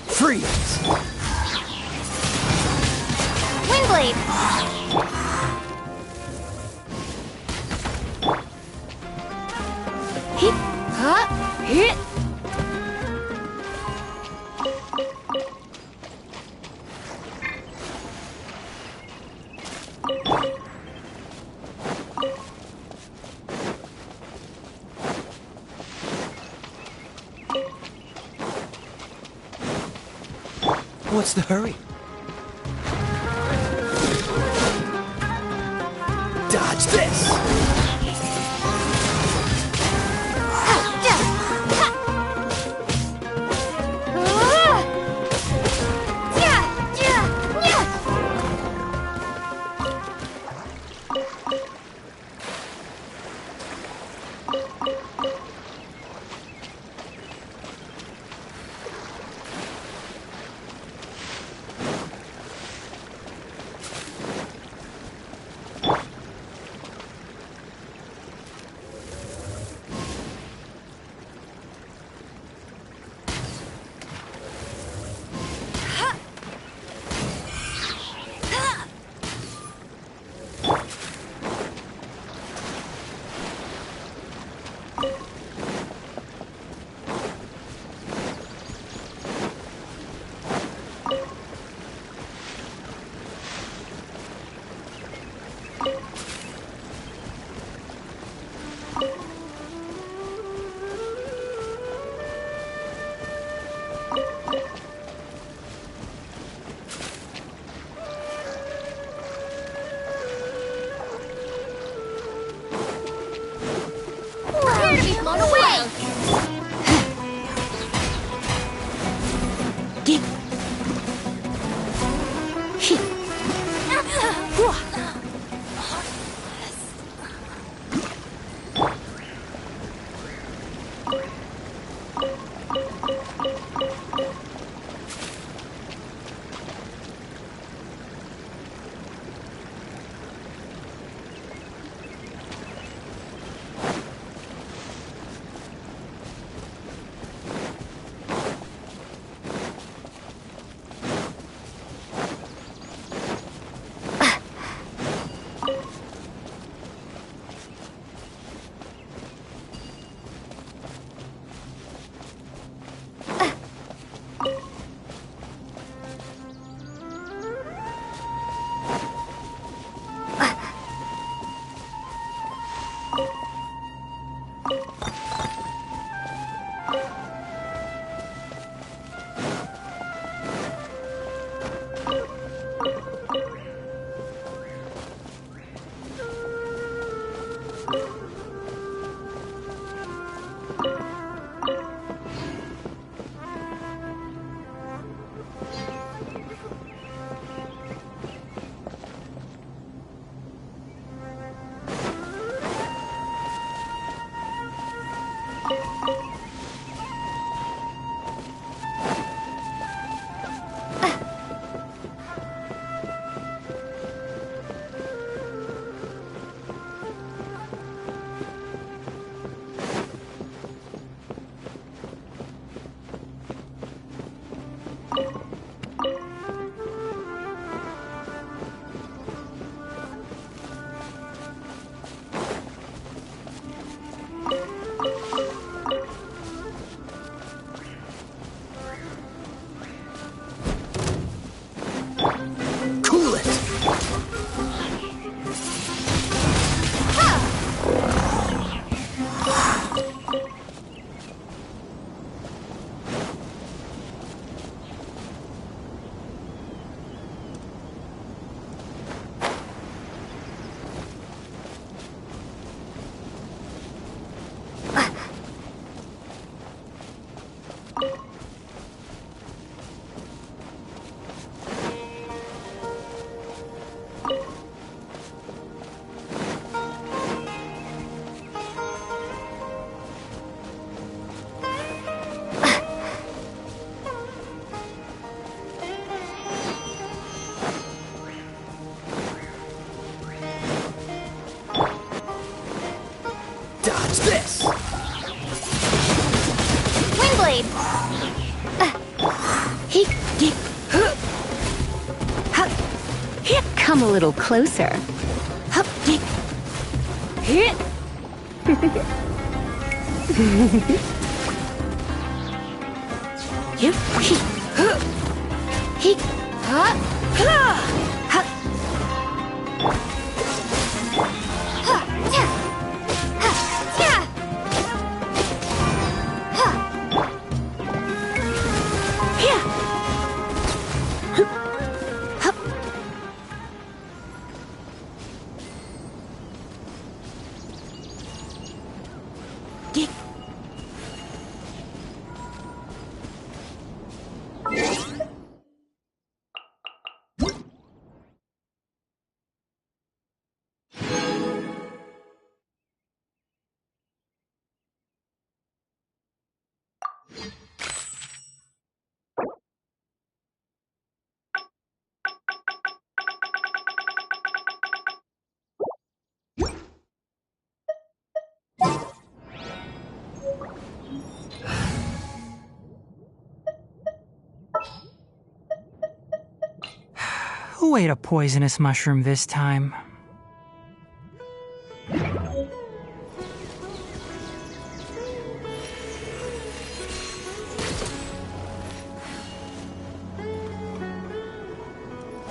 Freeze! Windblade! Hit. Huh? Hit. What's the hurry? Dodge this! Dodge this! Windblade! Come a little closer. Who ate a poisonous mushroom this time?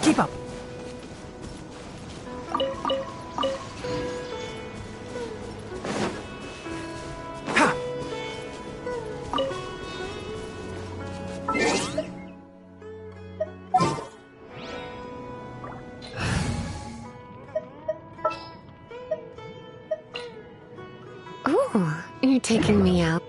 Keep up. Ha! Ooh, you're taking me out.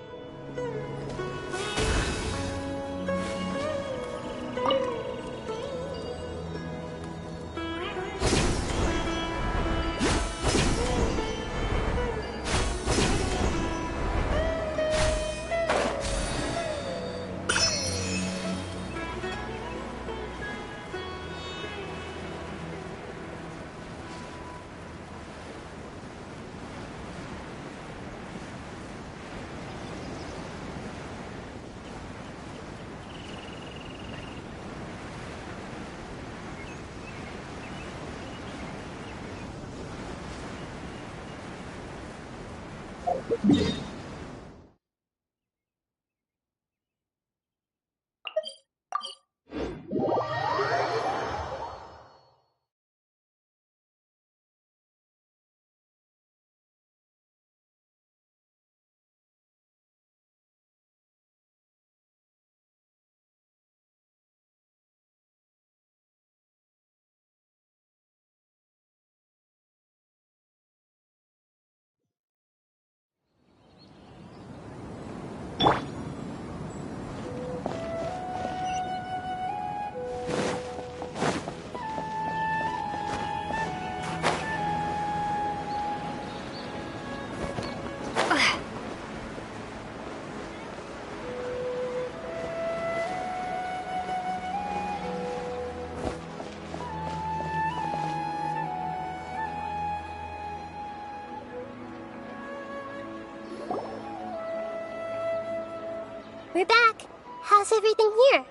We're back. How's everything here?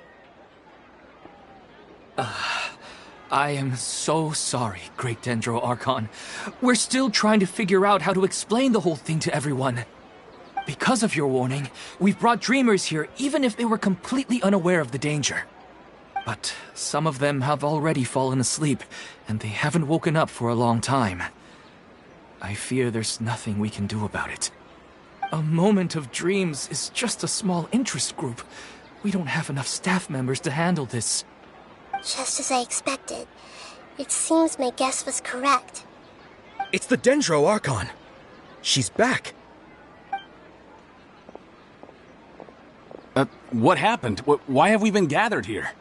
I am so sorry, Great Dendro Archon. We're still trying to figure out how to explain the whole thing to everyone. Because of your warning, we've brought dreamers here even if they were completely unaware of the danger. But some of them have already fallen asleep, and they haven't woken up for a long time. I fear there's nothing we can do about it. A moment of dreams is just a small interest group. We don't have enough staff members to handle this. Just as I expected. It seems my guess was correct. It's the Dendro Archon. She's back. What happened? Why have we been gathered here?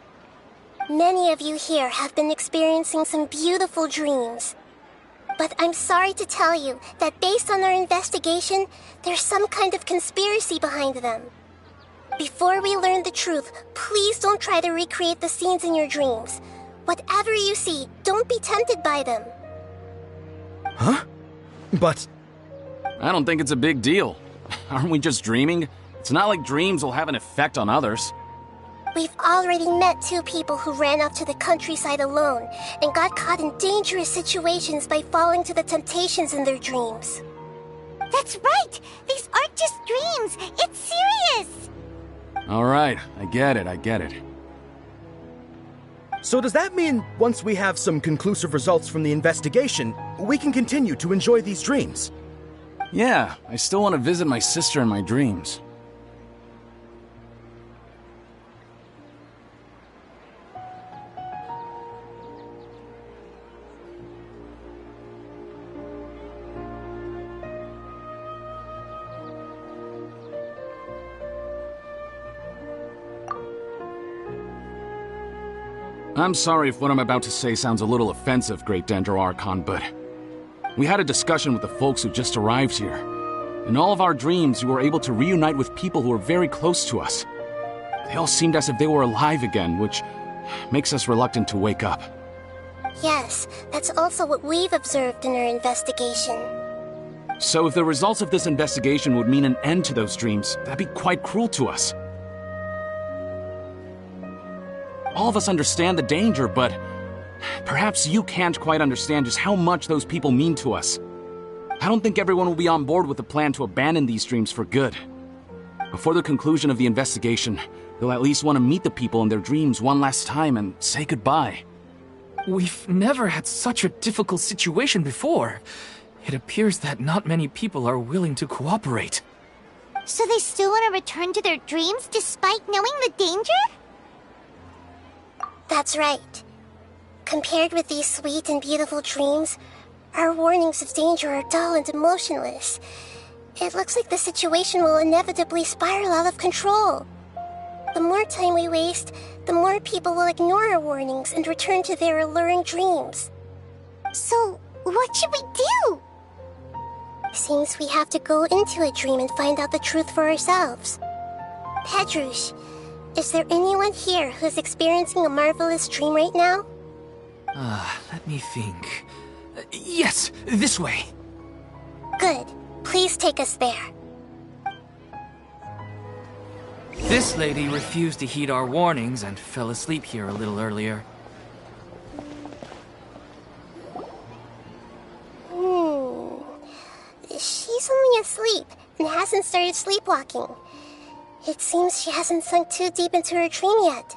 Many of you here have been experiencing some beautiful dreams. But I'm sorry to tell you that based on our investigation, there's some kind of conspiracy behind them. Before we learn the truth, please don't try to recreate the scenes in your dreams. Whatever you see, don't be tempted by them. Huh? But... I don't think it's a big deal. Aren't we just dreaming? It's not like dreams will have an effect on others. We've already met 2 people who ran off to the countryside alone and got caught in dangerous situations by falling to the temptations in their dreams. That's right! These aren't just dreams! It's serious! Alright, I get it. So does that mean once we have some conclusive results from the investigation, we can continue to enjoy these dreams? Yeah, I still want to visit my sister in my dreams. I'm sorry if what I'm about to say sounds a little offensive, Great Dendro Archon, but we had a discussion with the folks who just arrived here. In all of our dreams, we were able to reunite with people who were very close to us. They all seemed as if they were alive again, which makes us reluctant to wake up. Yes, that's also what we've observed in our investigation. So if the results of this investigation would mean an end to those dreams, that'd be quite cruel to us. All of us understand the danger, but perhaps you can't quite understand just how much those people mean to us. I don't think everyone will be on board with the plan to abandon these dreams for good. Before the conclusion of the investigation, they'll at least want to meet the people in their dreams one last time and say goodbye. We've never had such a difficult situation before. It appears that not many people are willing to cooperate. So they still want to return to their dreams despite knowing the danger? That's right. Compared with these sweet and beautiful dreams, our warnings of danger are dull and emotionless. It looks like the situation will inevitably spiral out of control. The more time we waste, the more people will ignore our warnings and return to their alluring dreams. So, what should we do? Seems we have to go into a dream and find out the truth for ourselves. Pedrush, is there anyone here who's experiencing a marvelous dream right now? Let me think. Yes, this way. Good. Please take us there. This lady refused to heed our warnings and fell asleep here a little earlier. She's only asleep and hasn't started sleepwalking. It seems she hasn't sunk too deep into her dream yet.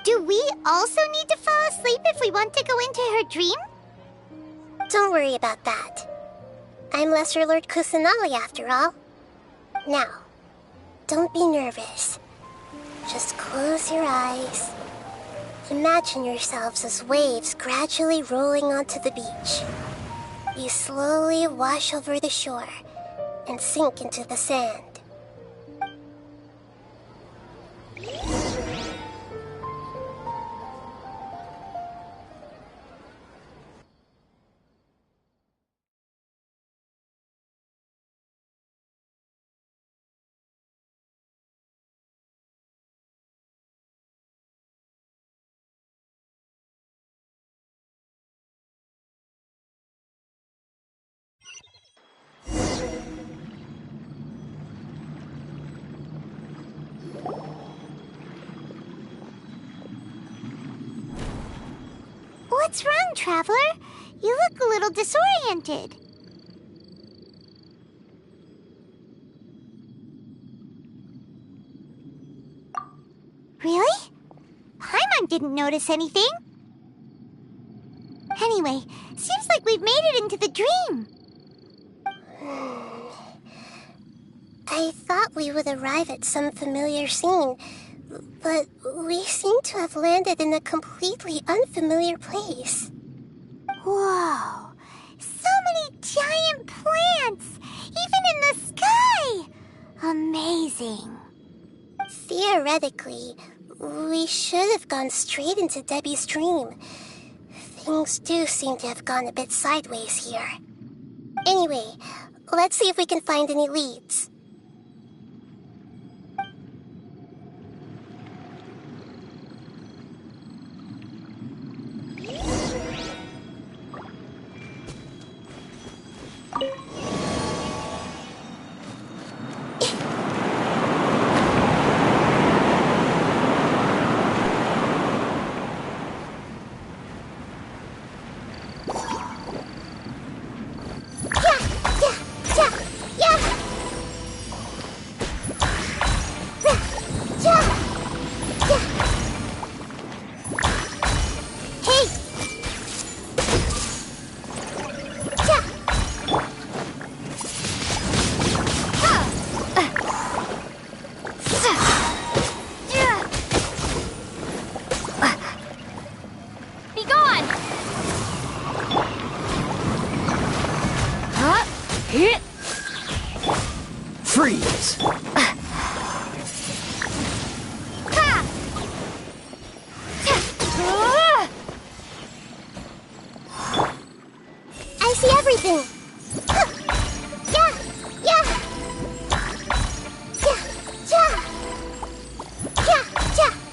Do we also need to fall asleep if we want to go into her dream? Don't worry about that. I'm Lesser Lord Kusanali after all. Now, don't be nervous. Just close your eyes. Imagine yourselves as waves gradually rolling onto the beach. You slowly wash over the shore and sink into the sand. What's wrong, Traveler? You look a little disoriented. Really? Paimon didn't notice anything. Anyway, seems like we've made it into the dream. I thought we would arrive at some familiar scene, but we seem to have landed in a completely unfamiliar place. Whoa! So many giant plants! Even in the sky! Amazing. Theoretically, we should have gone straight into Debbie's dream. Things do seem to have gone a bit sideways here. Anyway, let's see if we can find any leads. Freeze! I see everything! Yeah! Yeah! Yeah! Yeah! Yeah! Yeah!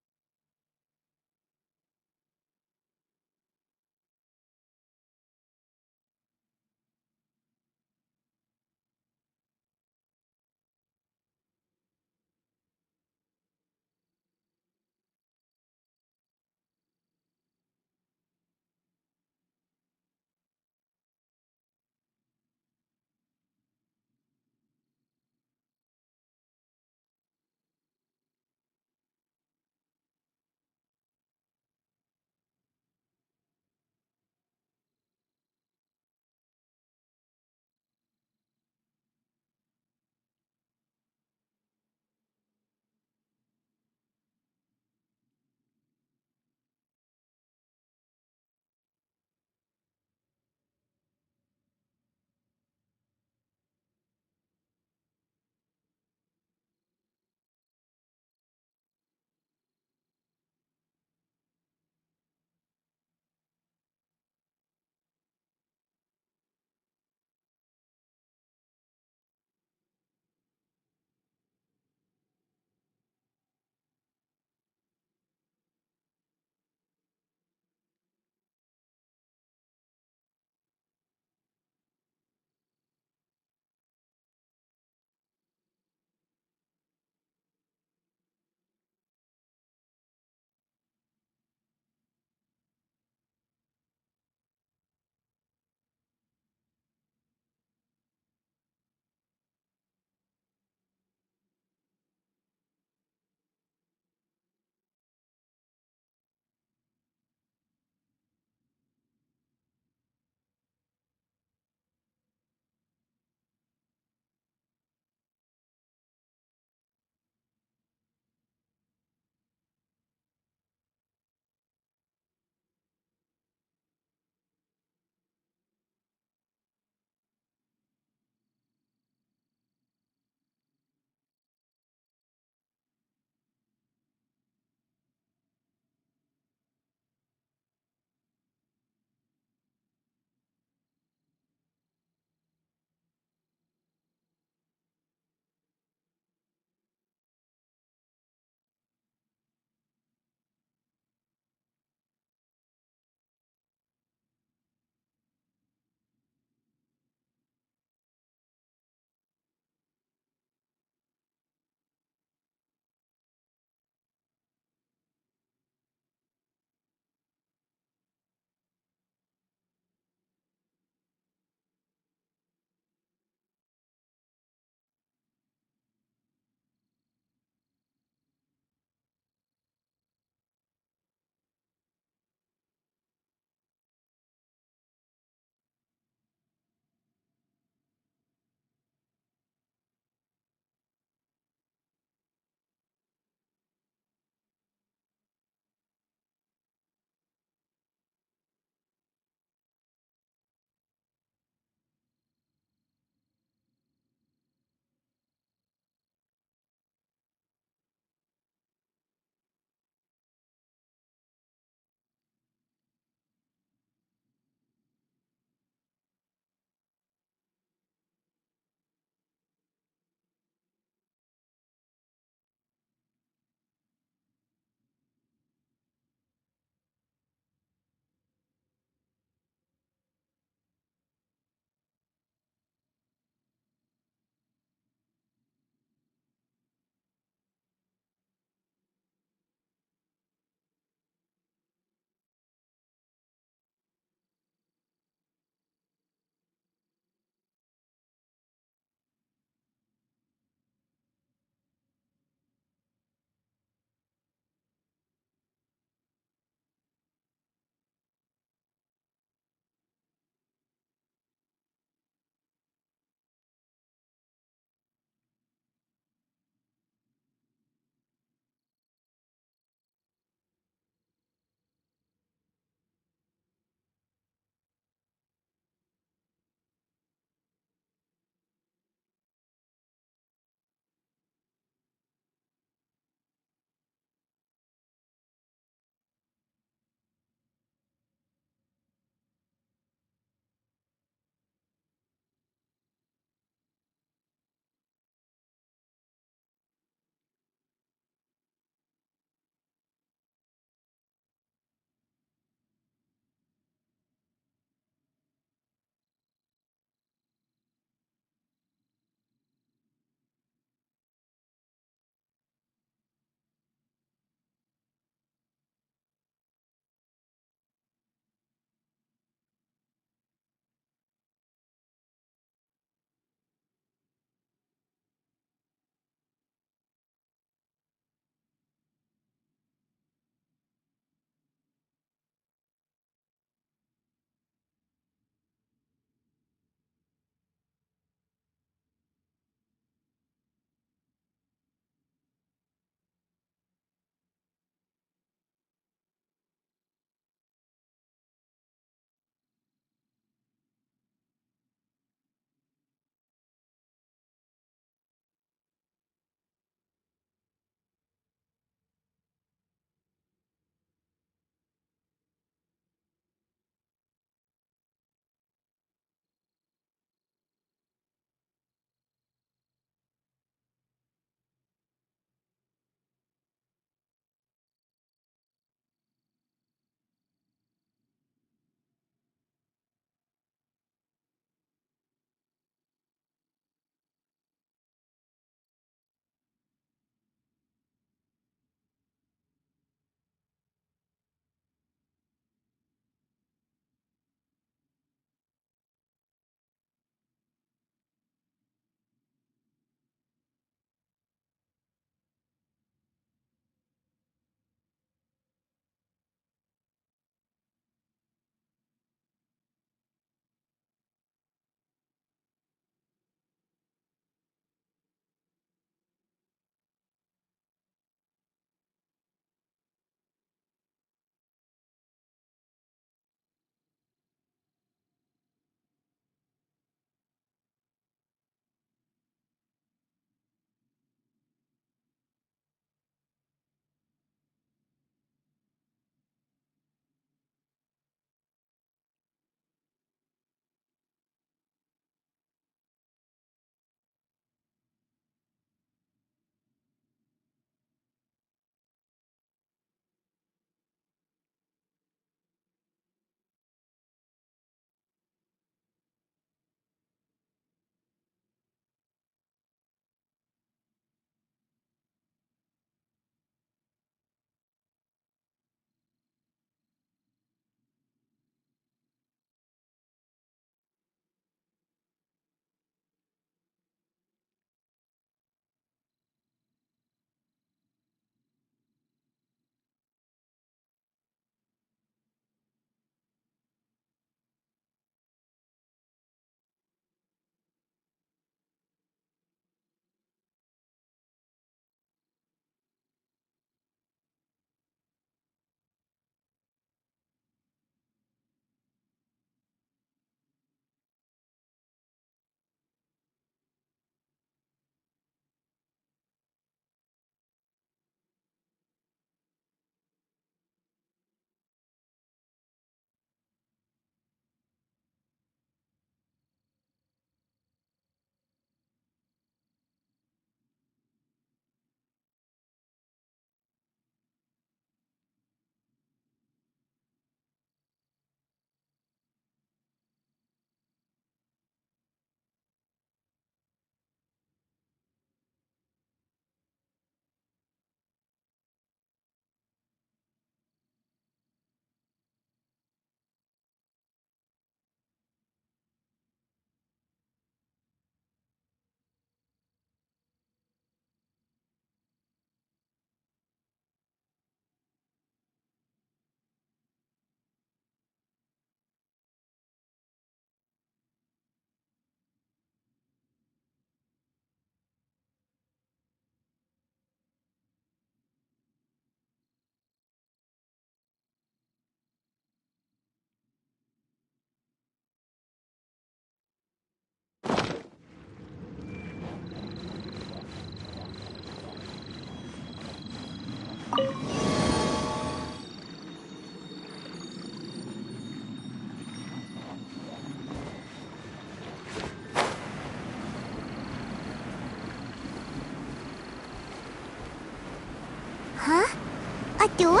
A door?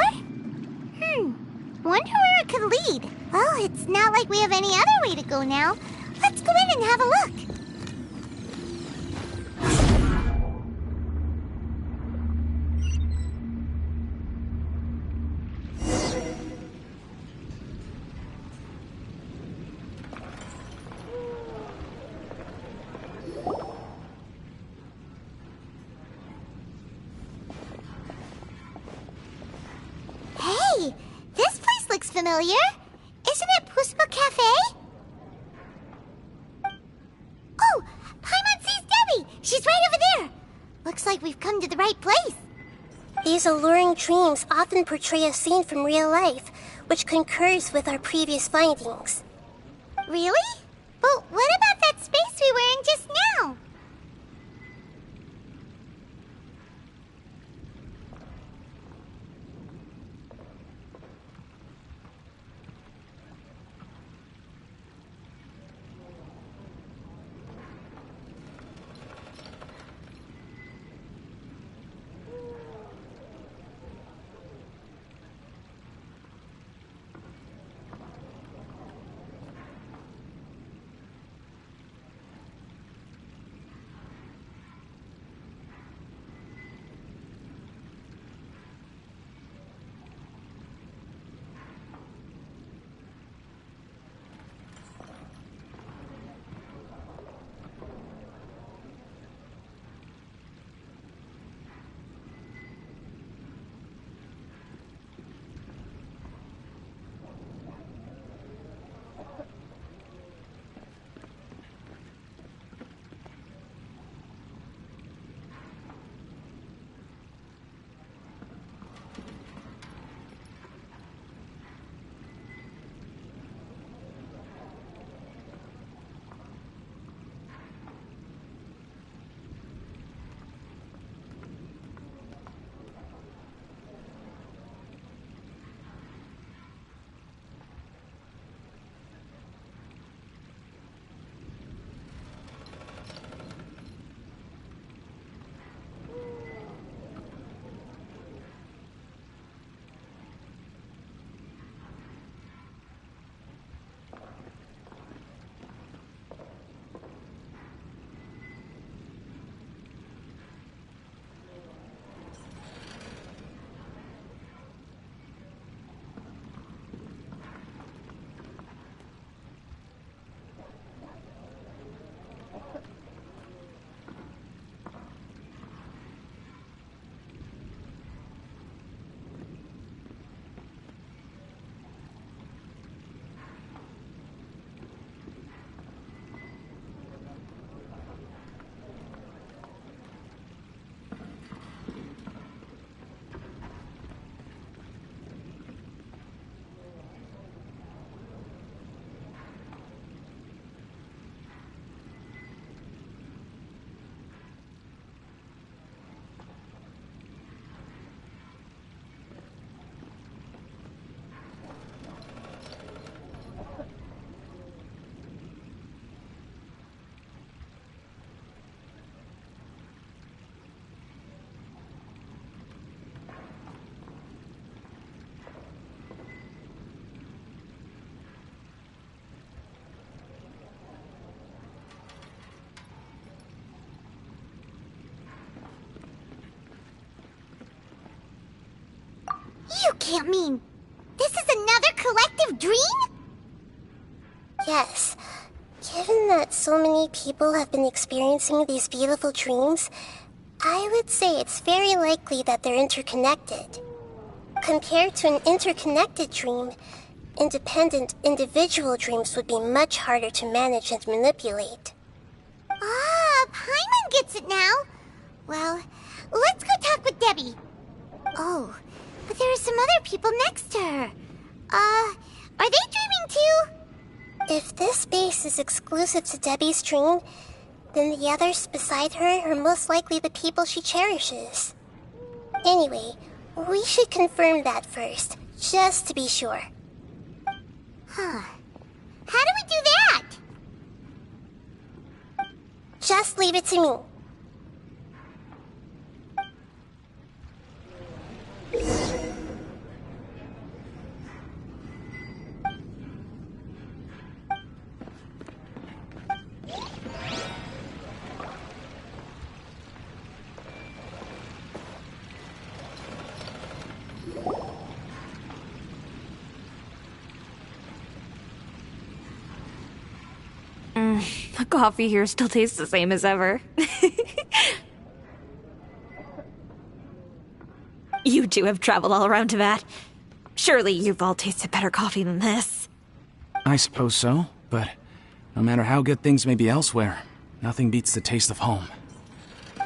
Wonder where it could lead. Well, it's not like we have any other way to go now. Let's go in and have a look. Hey, this place looks familiar. Isn't it Puspa Cafe? Oh, Paimon sees Debbie. She's right over there. Looks like we've come to the right place. These alluring dreams often portray a scene from real life, which concurs with our previous findings. Really? But what about that space we were in just now? You can't mean this is another collective dream? Yes. Given that so many people have been experiencing these beautiful dreams, I would say it's very likely that they're interconnected. Compared to an interconnected dream, independent individual dreams would be much harder to manage and manipulate. Ah, Paimon gets it now. Well, let's go talk with Debbie. Oh, but there are some other people next to her. Are they dreaming too? If this space is exclusive to Debbie's dream, then the others beside her are most likely the people she cherishes. Anyway, we should confirm that first, just to be sure. Huh. How do we do that? Just leave it to me. The coffee here still tastes the same as ever. You two have traveled all around Tibet. Surely you've all tasted better coffee than this. I suppose so, but no matter how good things may be elsewhere, nothing beats the taste of home.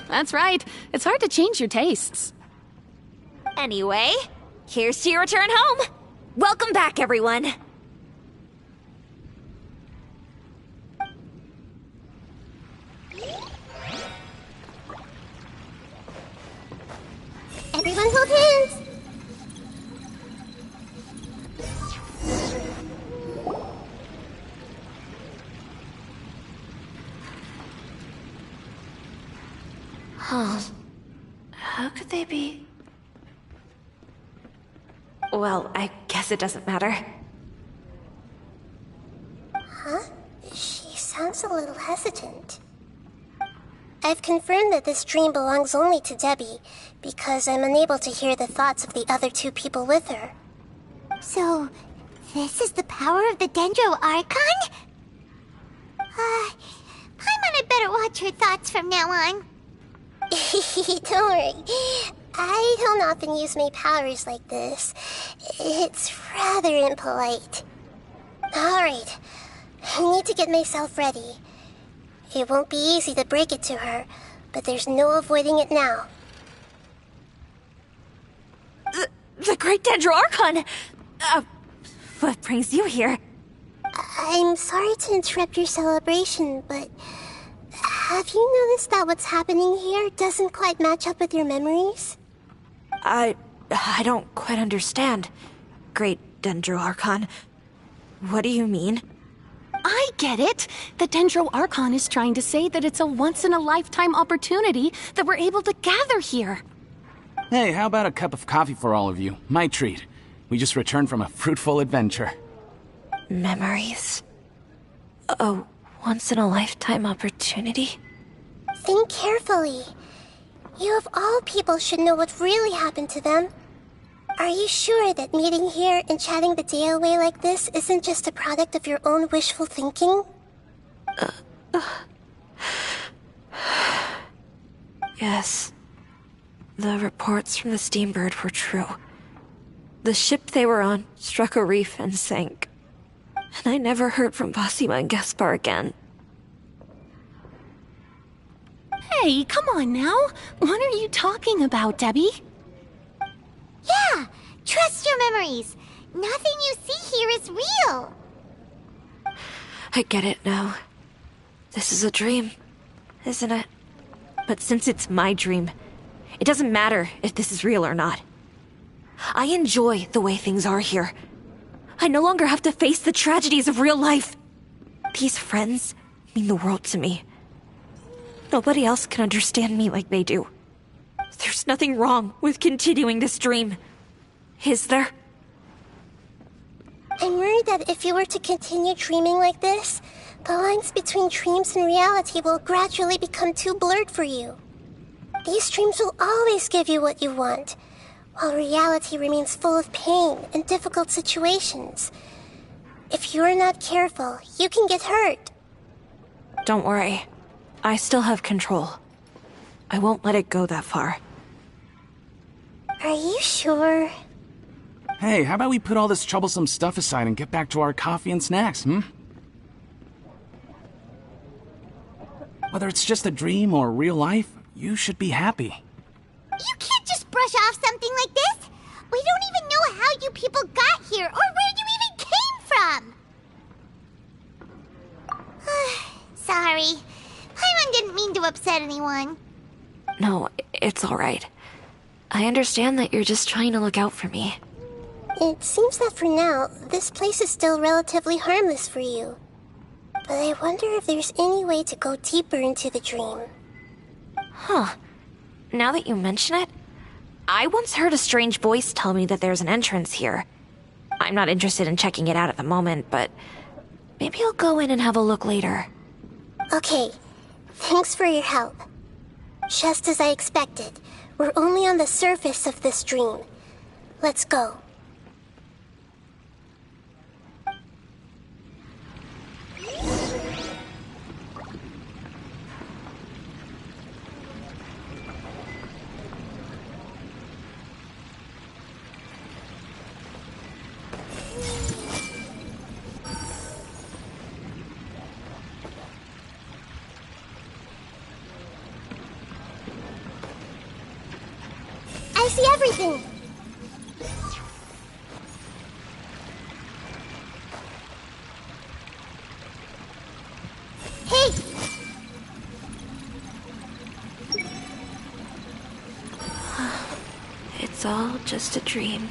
That's right. It's hard to change your tastes. Anyway, here's to your return home. Welcome back, everyone. Everyone hold hands! Huh. How could they be? Well, I guess it doesn't matter. Huh? She sounds a little hesitant. I've confirmed that this dream belongs only to Debbie, because I'm unable to hear the thoughts of the other two people with her. So, this is the power of the Dendro Archon? Paimon, I better watch her thoughts from now on. Don't worry. I don't often use my powers like this. It's rather impolite. Alright, I need to get myself ready. It won't be easy to break it to her, but there's no avoiding it now. The Great Dendro Archon! What brings you here? I'm sorry to interrupt your celebration, but have you noticed that what's happening here doesn't quite match up with your memories? I don't quite understand. Great Dendro Archon. What do you mean? I get it. The Dendro Archon is trying to say that it's a once-in-a-lifetime opportunity that we're able to gather here. Hey, how about a cup of coffee for all of you? My treat. We just returned from a fruitful adventure. Memories? A once-in-a-lifetime opportunity? Think carefully. You of all people should know what really happened to them. Are you sure that meeting here and chatting the day away like this isn't just a product of your own wishful thinking? Yes. The reports from the Steambird were true. The ship they were on struck a reef and sank. And I never heard from Basima and Gaspar again. Hey, come on now. What are you talking about, Debbie? Yeah, trust your memories. Nothing you see here is real. I get it now. This is a dream, isn't it? But since it's my dream, it doesn't matter if this is real or not. I enjoy the way things are here. I no longer have to face the tragedies of real life. These friends mean the world to me. Nobody else can understand me like they do. There's nothing wrong with continuing this dream. Is there? I'm worried that if you were to continue dreaming like this, the lines between dreams and reality will gradually become too blurred for you. These dreams will always give you what you want, while reality remains full of pain and difficult situations. If you're not careful, you can get hurt. Don't worry. I still have control. I won't let it go that far. Are you sure? Hey, how about we put all this troublesome stuff aside and get back to our coffee and snacks, Whether it's just a dream or real life, you should be happy. You can't just brush off something like this. We don't even know how you people got here or where you even came from. Sorry. Paimon didn't mean to upset anyone. No, it's all right. I understand that you're just trying to look out for me. It seems that for now, this place is still relatively harmless for you. But I wonder if there's any way to go deeper into the dream. Huh. Now that you mention it, I once heard a strange voice tell me that there's an entrance here. I'm not interested in checking it out at the moment, but maybe I'll go in and have a look later. Okay, thanks for your help. Just as I expected, we're only on the surface of this dream. Let's go. I see everything! Hey! It's all just a dream.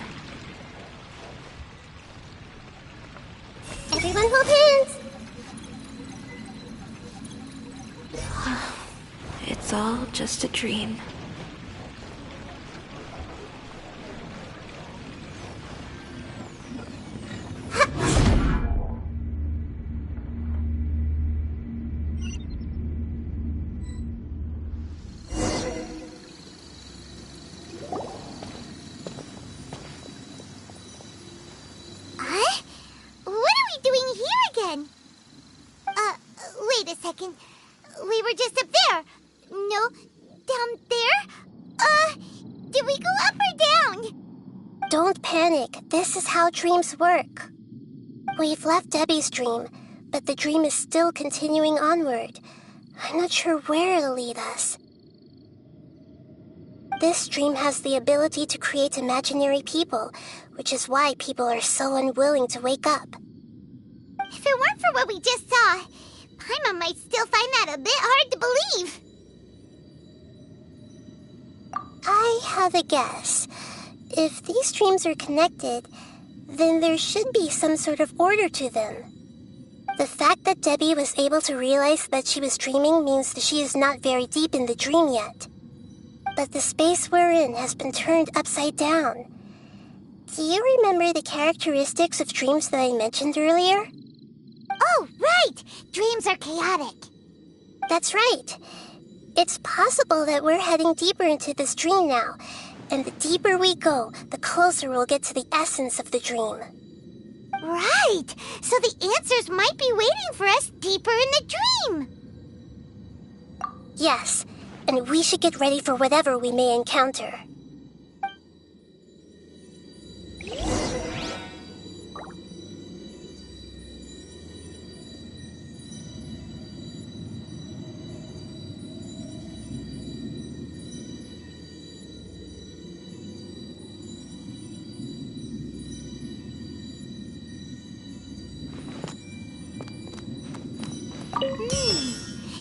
Everyone hold hands! It's all just a dream. Wait a second. We were just up there. No, down there? Did we go up or down? Don't panic. This is how dreams work. We've left Debbie's dream, but the dream is still continuing onward. I'm not sure where it'll lead us. This dream has the ability to create imaginary people, which is why people are so unwilling to wake up. If it weren't for what we just saw, Paimon might still find that a bit hard to believe. I have a guess. If these dreams are connected, then there should be some sort of order to them. The fact that Debbie was able to realize that she was dreaming means that she is not very deep in the dream yet. But the space we're in has been turned upside down. Do you remember the characteristics of dreams that I mentioned earlier? Oh, right! Dreams are chaotic. That's right. It's possible that we're heading deeper into this dream now, and the deeper we go, the closer we'll get to the essence of the dream. Right! So the answers might be waiting for us deeper in the dream! Yes, and we should get ready for whatever we may encounter.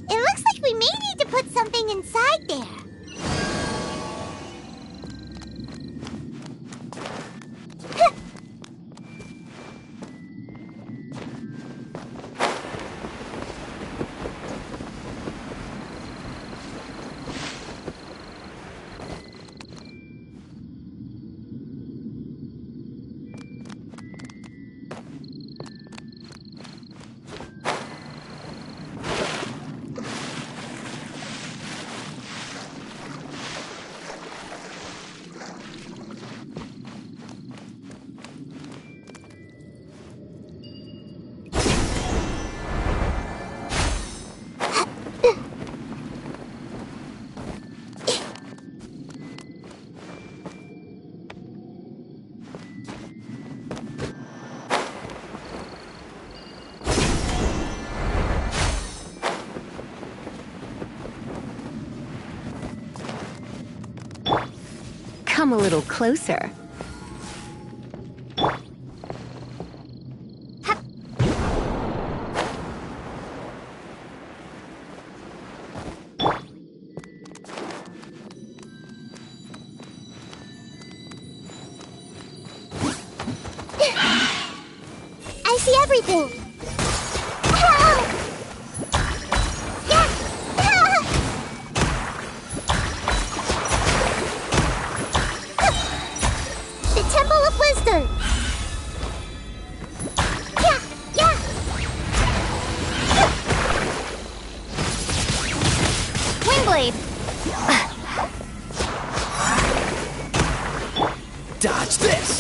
It looks like we may need to put something inside there. Come a little closer. I see everything! The Temple of Wisdom! Windblade! Dodge this!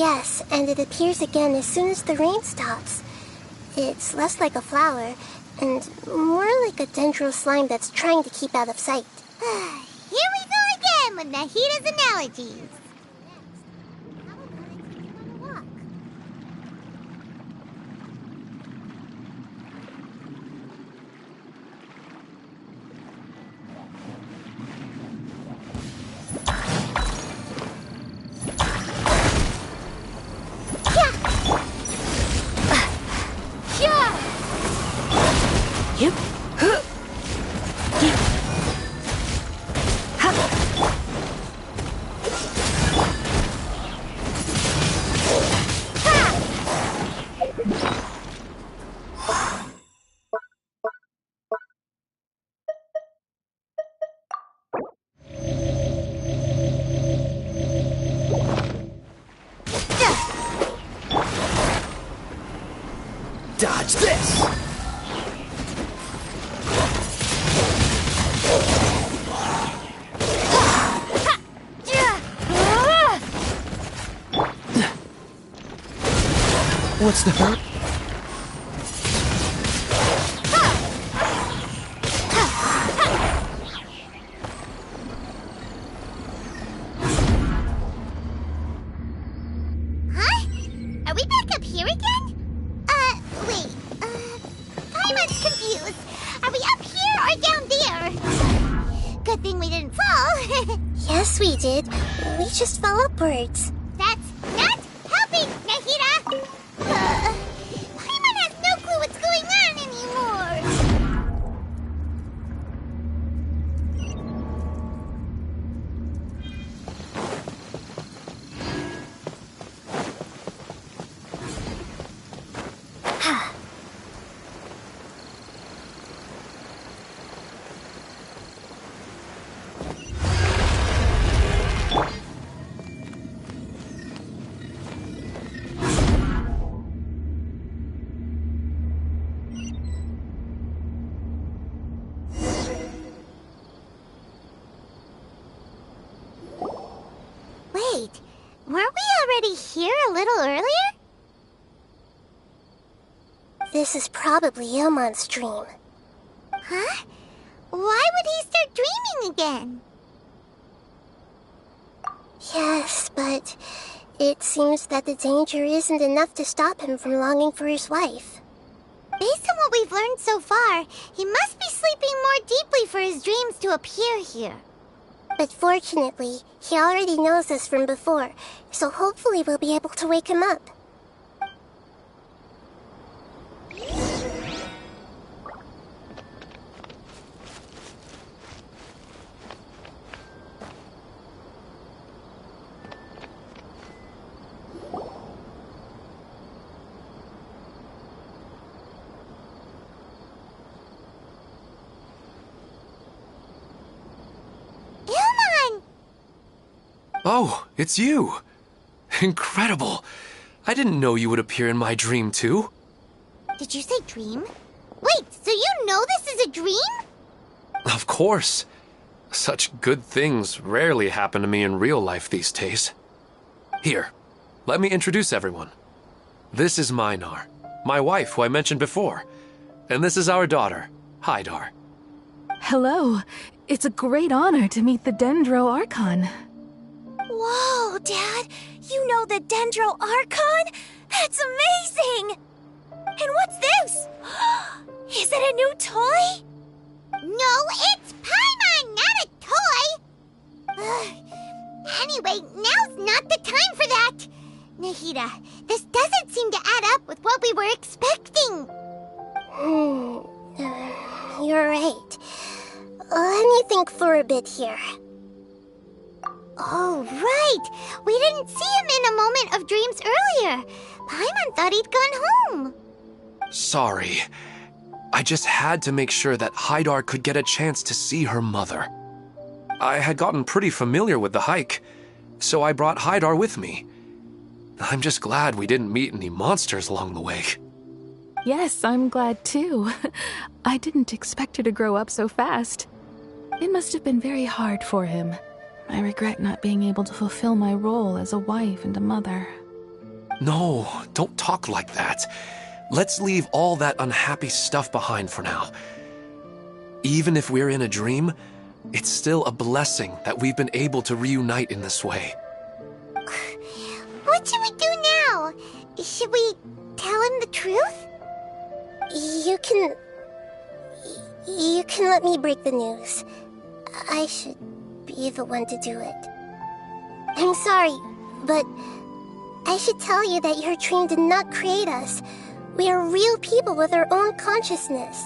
Yes, and it appears again as soon as the rain stops. It's less like a flower, and more like a dendro slime that's trying to keep out of sight. Here we go again with Nahida's analogies. Yep. Dodge this! What's the hurt? Huh? Are we back up here again? Wait. I'm confused. Are we up here or down there? Good thing we didn't fall. Yes, we did. We just fell upwards. That's not helping, Nahida! Paimon has no clue what's going on anymore! Wait, weren't we already here a little earlier? This is probably Ilmon's dream. Huh? Why would he start dreaming again? Yes, but it seems that the danger isn't enough to stop him from longing for his wife. Based on what we've learned so far, he must be sleeping more deeply for his dreams to appear here. But fortunately, he already knows us from before, so hopefully we'll be able to wake him up. Oh, it's you! Incredible! I didn't know you would appear in my dream, too. Did you say dream? Wait, so you know this is a dream? Of course. Such good things rarely happen to me in real life these days. Here, let me introduce everyone. This is Minar, my wife who I mentioned before. And this is our daughter, Hydar. Hello. It's a great honor to meet the Dendro Archon. Whoa, Dad! You know the Dendro Archon? That's amazing! And what's this? Is it a new toy? No, it's Paimon, not a toy! Anyway, now's not the time for that! Nahida, this doesn't seem to add up with what we were expecting. You're right. Let me think for a bit here. Oh, right! We didn't see him in a moment of dreams earlier. Paimon thought he'd gone home. Sorry. I just had to make sure that Hydar could get a chance to see her mother. I had gotten pretty familiar with the hike, so I brought Hydar with me. I'm just glad we didn't meet any monsters along the way. Yes, I'm glad too. I didn't expect her to grow up so fast. It must have been very hard for him. I regret not being able to fulfill my role as a wife and a mother. No, don't talk like that. Let's leave all that unhappy stuff behind for now. Even if we're in a dream, it's still a blessing that we've been able to reunite in this way. What should we do now? Should we tell him the truth? You can let me break the news. I should be the one to do it. I'm sorry, but I should tell you that your dream did not create us. We are real people with our own consciousness.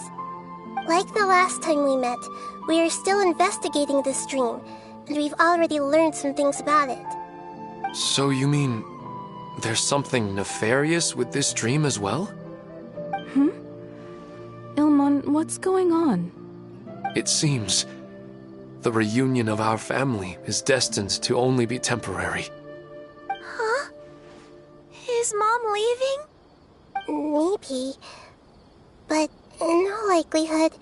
Like the last time we met, we are still investigating this dream, and we've already learned some things about it. So you mean there's something nefarious with this dream as well? Ilmon, what's going on? It seems the reunion of our family is destined to only be temporary. Huh? Is Mom leaving? Maybe. But in all likelihood,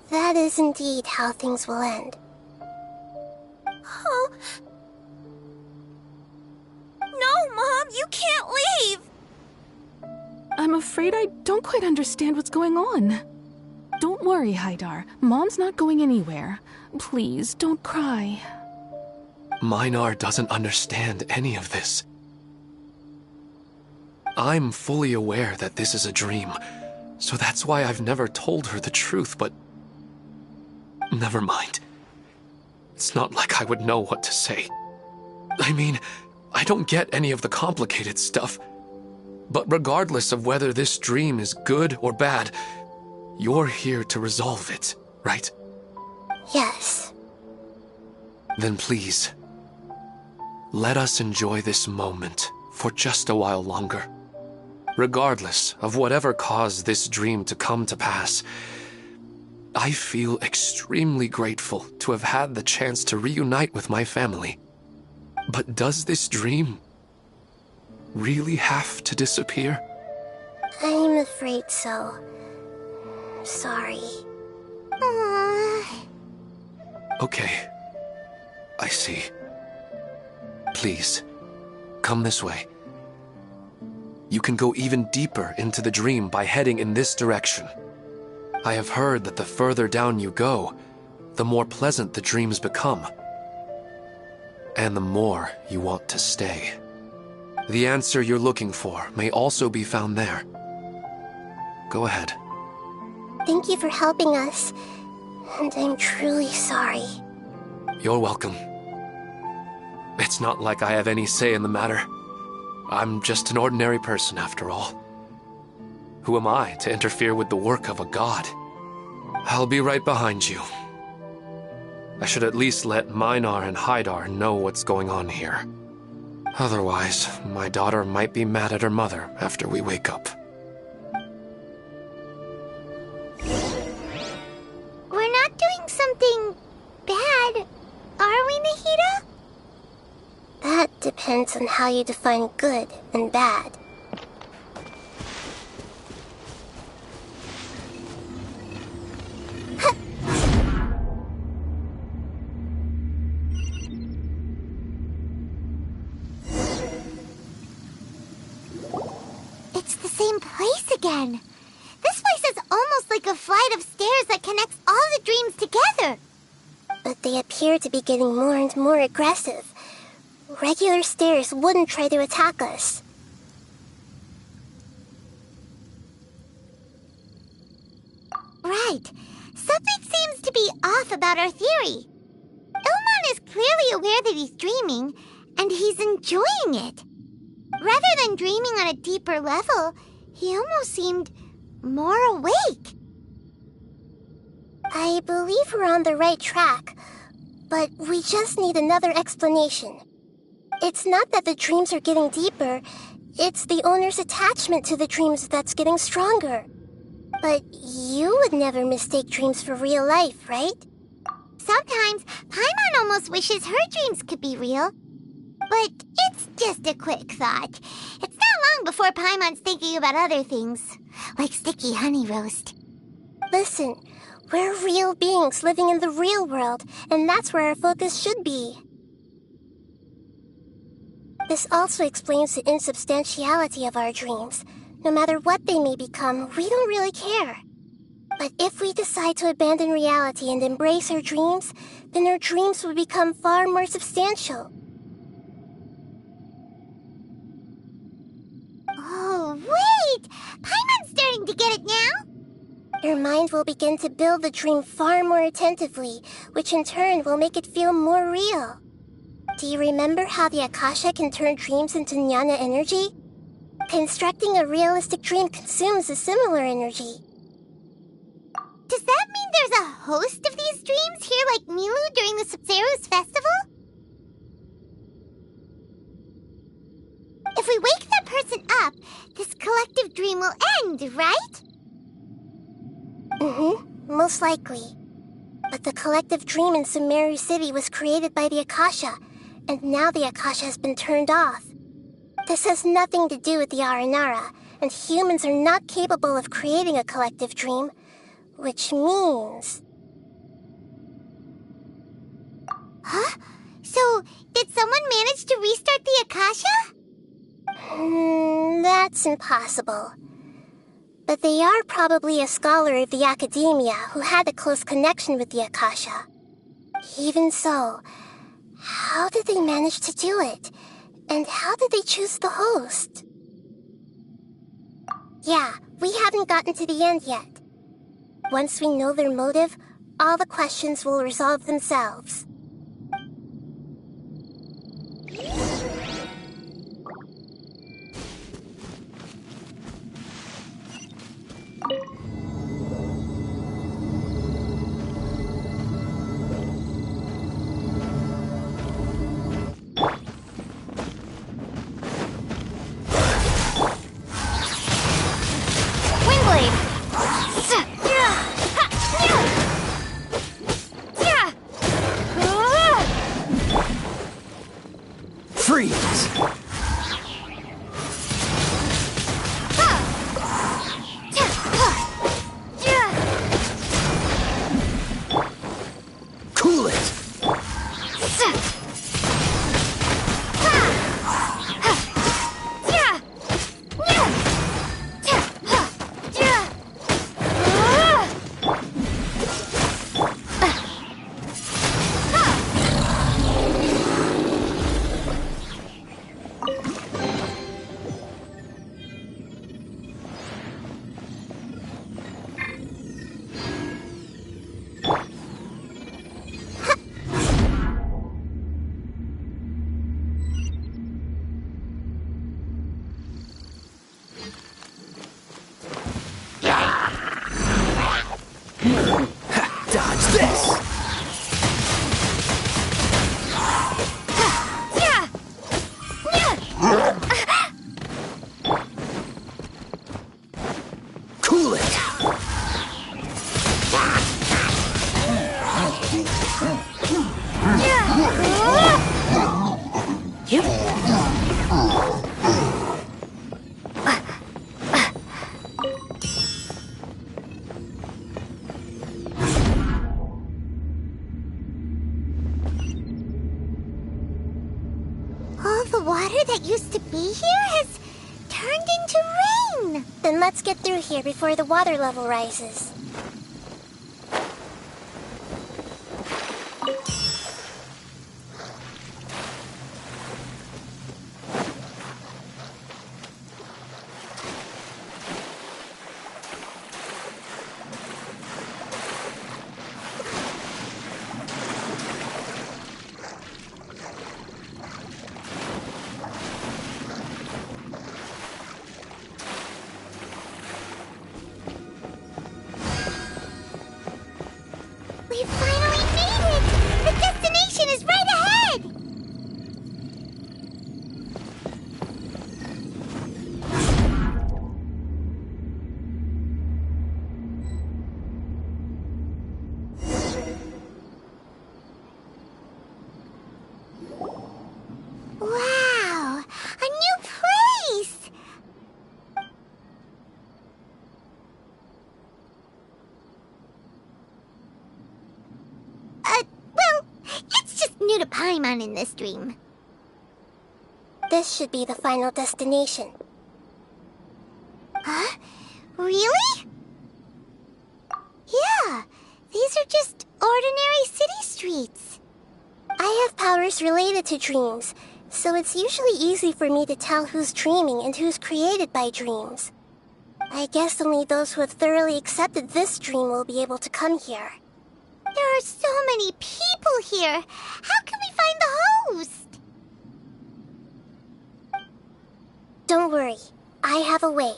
that is indeed how things will end. Oh. No, Mom, you can't leave! I'm afraid I don't quite understand what's going on. Don't worry, Haidar. Mom's not going anywhere. Please, don't cry. Minar doesn't understand any of this. I'm fully aware that this is a dream, so that's why I've never told her the truth, but... Never mind. It's not like I would know what to say. I mean, I don't get any of the complicated stuff. But regardless of whether this dream is good or bad, you're here to resolve it, right? Yes. Then please, let us enjoy this moment for just a while longer. Regardless of whatever caused this dream to come to pass, I feel extremely grateful to have had the chance to reunite with my family. But does this dream really have to disappear? I'm afraid so. Sorry. Okay. I see. Please, come this way. You can go even deeper into the dream by heading in this direction. I have heard that the further down you go, the more pleasant the dreams become. And the more you want to stay. The answer you're looking for may also be found there. Go ahead. Thank you for helping us, and I'm truly sorry. You're welcome. It's not like I have any say in the matter. I'm just an ordinary person, after all. Who am I to interfere with the work of a god? I'll be right behind you. I should at least let Minar and Haidar know what's going on here. Otherwise, my daughter might be mad at her mother after we wake up. We're not doing something bad, are we, Nahida? That depends on how you define good and bad. It's the same place again. This place is almost like a flight of stairs that connects all the dreams together. But they appear to be getting more and more aggressive. Regular stairs wouldn't try to attack us. Right. Something seems to be off about our theory. Ilmon is clearly aware that he's dreaming, and he's enjoying it. Rather than dreaming on a deeper level, he almost seemed more awake. I believe we're on the right track, but we just need another explanation. It's not that the dreams are getting deeper, it's the owner's attachment to the dreams that's getting stronger. But you would never mistake dreams for real life, right? Sometimes, Paimon almost wishes her dreams could be real. But it's just a quick thought. It's not long before Paimon's thinking about other things, like sticky honey roast. Listen, we're real beings living in the real world, and that's where our focus should be. This also explains the insubstantiality of our dreams. No matter what they may become, we don't really care. But if we decide to abandon reality and embrace our dreams, then our dreams will become far more substantial. Oh, wait! Paimon's starting to get it now! Your mind will begin to build the dream far more attentively, which in turn will make it feel more real. Do you remember how the Akasha can turn dreams into jnana energy? Constructing a realistic dream consumes a similar energy. Does that mean there's a host of these dreams here like Milu during the Sub-Zero's festival? If we wake that person up, this collective dream will end, right? Most likely. But the collective dream in Sumeru City was created by the Akasha, and now the Akasha has been turned off. This has nothing to do with the Aranara, and humans are not capable of creating a collective dream, which means... Huh? So, did someone manage to restart the Akasha? That's impossible. But they are probably a scholar of the academia who had a close connection with the Akasha. Even so, how did they manage to do it? And how did they choose the host? Yeah, we haven't gotten to the end yet. Once we know their motive, all the questions will resolve themselves. That used to be here has turned into rain. Then let's get through here before the water level rises. We finally made it! The destination is right ahead! Wow! A new place! Well, it's just new to Paimon in this dream. this should be the final destination. Huh? Really? Yeah, these are just ordinary city streets. I have powers related to dreams, so it's usually easy for me to tell who's dreaming and who's created by dreams. I guess only those who have thoroughly accepted this dream will be able to come here. There are so many people here. How can we find the host? Don't worry, I have a way.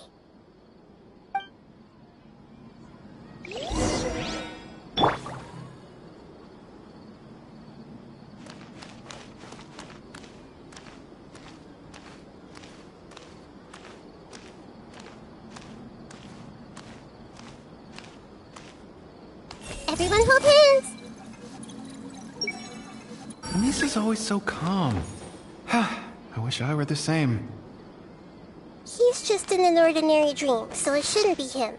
Everyone hold hands! Lisa's always so calm. I wish I were the same. He's just in an ordinary dream, so it shouldn't be him.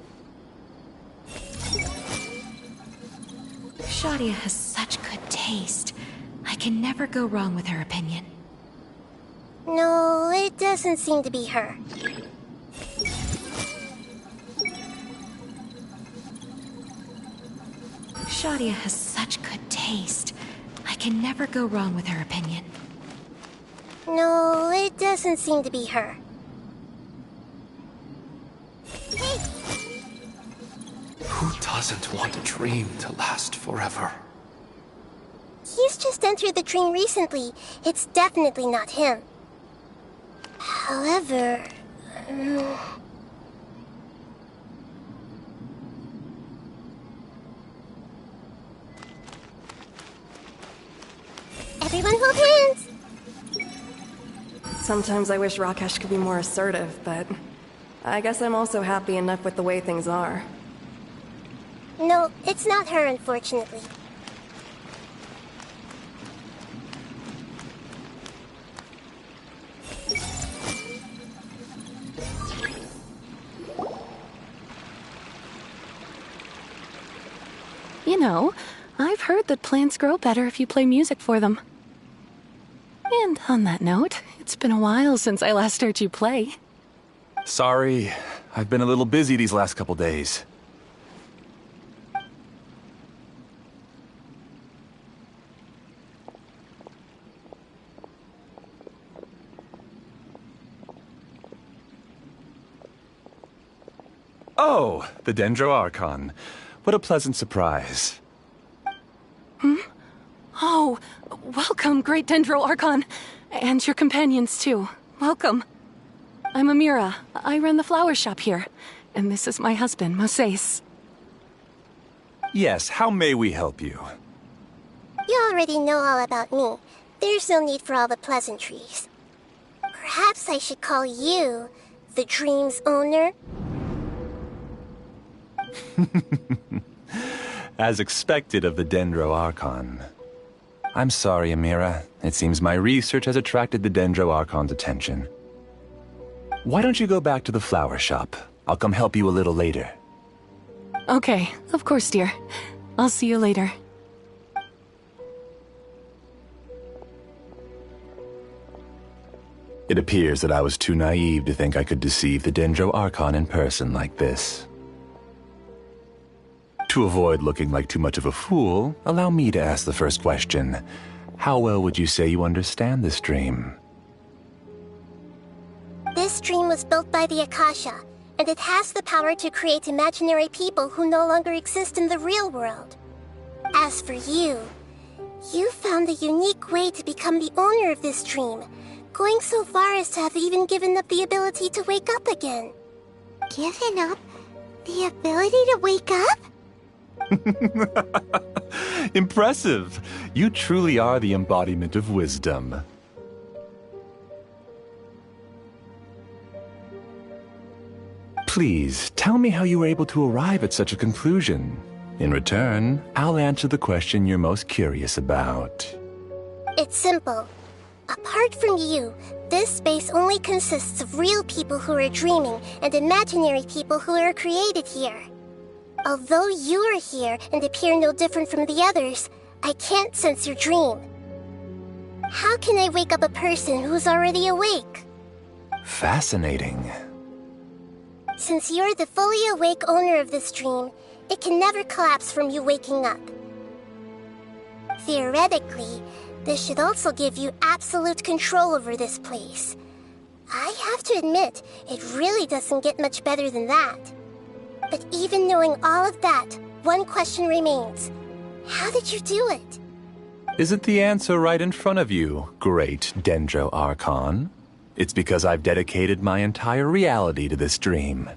Shadia has such good taste. I can never go wrong with her opinion. No, it doesn't seem to be her. Shadia has such good taste. I can never go wrong with her opinion. No, it doesn't seem to be her. Hey! Who doesn't want a dream to last forever? He's just entered the dream recently. It's definitely not him. However... Everyone hold hands! Sometimes I wish Rakesh could be more assertive, but I guess I'm also happy enough with the way things are. No, it's not her, unfortunately. You know, I've heard that plants grow better if you play music for them. And on that note, it's been a while since I last heard you play. Sorry, I've been a little busy these last couple days. Oh, the Dendro Archon. What a pleasant surprise. Oh, welcome, Great Dendro Archon. And your companions, too. Welcome. I'm Amira. I run the flower shop here. And this is my husband, Moses. Yes, how may we help you? You already know all about me. There's no need for all the pleasantries. Perhaps I should call you the dream's owner? As expected of the Dendro Archon. I'm sorry, Amira. It seems my research has attracted the Dendro Archon's attention. Why don't you go back to the flower shop? I'll come help you a little later. Okay, of course, dear. I'll see you later. It appears that I was too naive to think I could deceive the Dendro Archon in person like this. To avoid looking like too much of a fool, allow me to ask the first question. How well would you say you understand this dream? This dream was built by the Akasha, and it has the power to create imaginary people who no longer exist in the real world. As for you, you found a unique way to become the owner of this dream, going so far as to have even given up the ability to wake up again. Given up? The ability to wake up? Impressive! You truly are the embodiment of wisdom. Please, tell me how you were able to arrive at such a conclusion. In return, I'll answer the question you're most curious about. It's simple. Apart from you, this space only consists of real people who are dreaming and imaginary people who are created here. Although you are here and appear no different from the others, I can't sense your dream. How can I wake up a person who's already awake? Fascinating. Since you're the fully awake owner of this dream, it can never collapse from you waking up. Theoretically, this should also give you absolute control over this place. I have to admit, it really doesn't get much better than that. But even knowing all of that, one question remains. How did you do it? Isn't the answer right in front of you, great Dendro Archon? It's because I've dedicated my entire reality to this dream.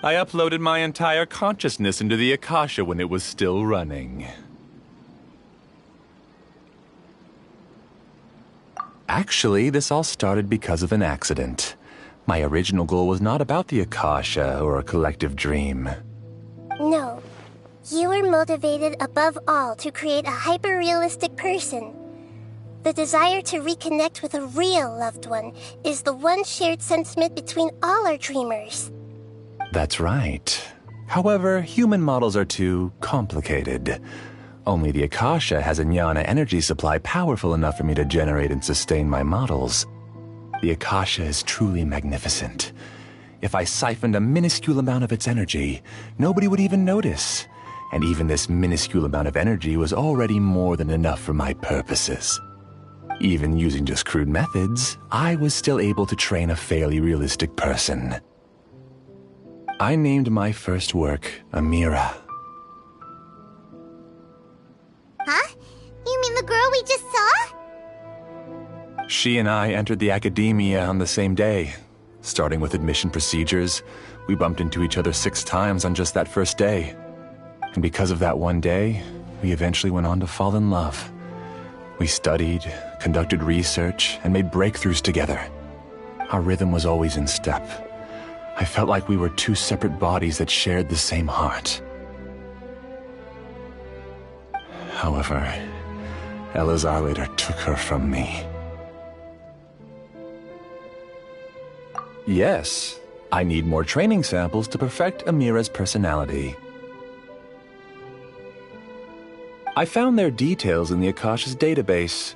I uploaded my entire consciousness into the Akasha when it was still running. Actually, this all started because of an accident. My original goal was not about the Akasha or a collective dream. No. You were motivated above all to create a hyper-realistic person. The desire to reconnect with a real loved one is the one shared sentiment between all our dreamers. That's right. However, human models are too complicated. Only the Akasha has a jnana energy supply powerful enough for me to generate and sustain my models. The Akasha is truly magnificent. If I siphoned a minuscule amount of its energy, nobody would even notice. And even this minuscule amount of energy was already more than enough for my purposes. Even using just crude methods, I was still able to train a fairly realistic person. I named my first work Amira. Huh? You mean the girl we just saw? She and I entered the academia on the same day. Starting with admission procedures, we bumped into each other 6 times on just that first day. And because of that one day, we eventually went on to fall in love. We studied, conducted research, and made breakthroughs together. Our rhythm was always in step. I felt like we were 2 separate bodies that shared the same heart. However, Elazar later took her from me. Yes, I need more training samples to perfect Amira's personality. I found their details in the Akasha's database.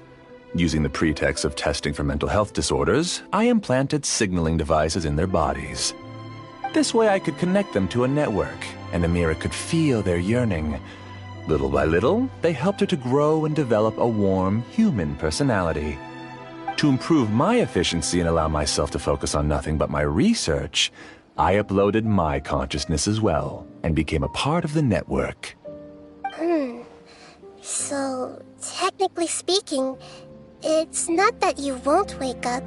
Using the pretext of testing for mental health disorders, I implanted signaling devices in their bodies. This way I could connect them to a network, and Amira could feel their yearning. Little by little, they helped her to grow and develop a warm, human personality. To improve my efficiency and allow myself to focus on nothing but my research, I uploaded my consciousness as well, and became a part of the network. So, technically speaking, it's not that you won't wake up,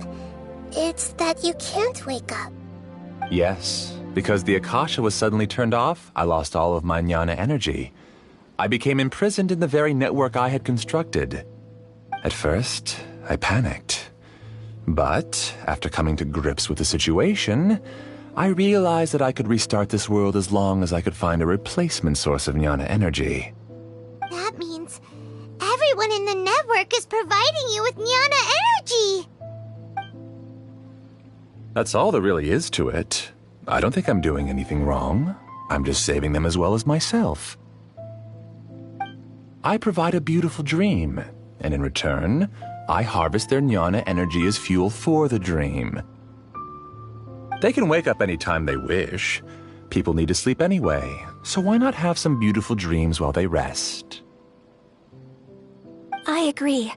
it's that you can't wake up. Yes, because the Akasha was suddenly turned off, I lost all of my jnana energy. I became imprisoned in the very network I had constructed. At first, I panicked. But, after coming to grips with the situation, I realized that I could restart this world as long as I could find a replacement source of jnana energy. That means everyone in the network is providing you with jnana energy! That's all there really is to it. I don't think I'm doing anything wrong. I'm just saving them as well as myself. I provide a beautiful dream, and in return, I harvest their jnana energy as fuel for the dream. They can wake up any time they wish. People need to sleep anyway, so why not have some beautiful dreams while they rest? I agree.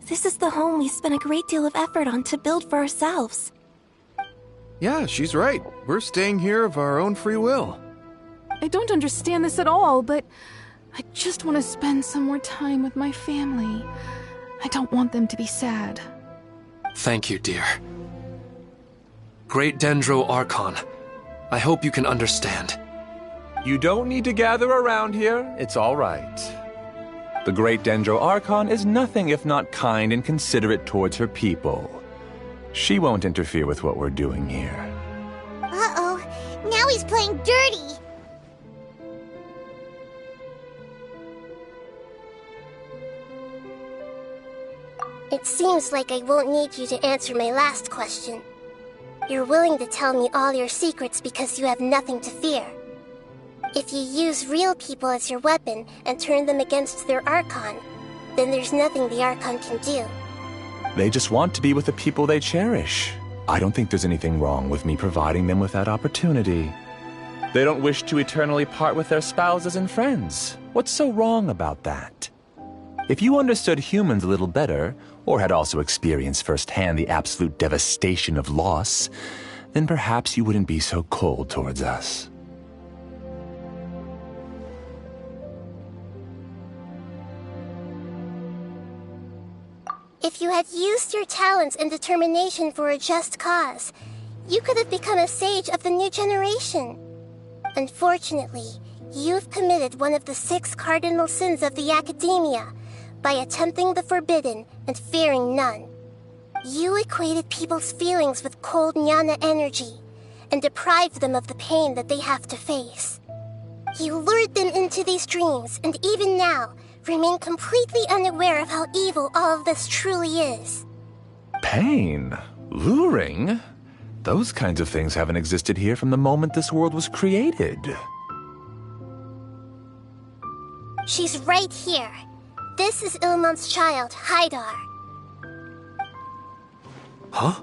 This is the home we spent a great deal of effort on to build for ourselves. Yeah, she's right. We're staying here of our own free will. I don't understand this at all, but I just want to spend some more time with my family. I don't want them to be sad. Thank you, dear. Great Dendro Archon, I hope you can understand. You don't need to gather around here. It's all right. The Great Dendro Archon is nothing if not kind and considerate towards her people. She won't interfere with what we're doing here. Uh-oh, now he's playing dirty. It seems like I won't need you to answer my last question. You're willing to tell me all your secrets because you have nothing to fear. If you use real people as your weapon and turn them against their Archon, then there's nothing the Archon can do. They just want to be with the people they cherish. I don't think there's anything wrong with me providing them with that opportunity. They don't wish to eternally part with their spouses and friends. What's so wrong about that? If you understood humans a little better, or had also experienced firsthand the absolute devastation of loss, then perhaps you wouldn't be so cold towards us. If you had used your talents and determination for a just cause, you could have become a sage of the new generation. Unfortunately, you've committed one of the 6 cardinal sins of the academia by attempting the forbidden and fearing none. You equated people's feelings with cold jnana energy and deprived them of the pain that they have to face. You lured them into these dreams, and even now, remain completely unaware of how evil all of this truly is. Pain? Luring? Those kinds of things haven't existed here from the moment this world was created. She's right here. This is Ilmon's child, Haidar. Huh?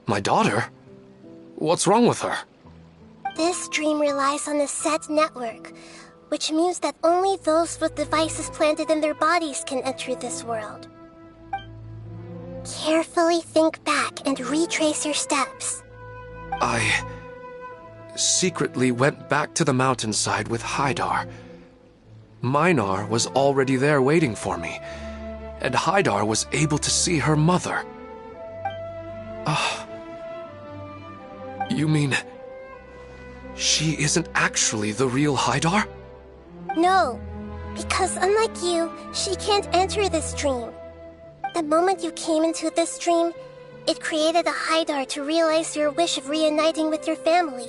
My daughter? What's wrong with her? This dream relies on a set network, which means that only those with devices planted in their bodies can enter this world. Carefully think back and retrace your steps. I secretly went back to the mountainside with Haidar. Minar was already there waiting for me, and Haidar was able to see her mother. You mean she isn't actually the real Haidar? No, because unlike you, she can't enter this dream. The moment you came into this dream, it created a Haidar to realize your wish of reuniting with your family.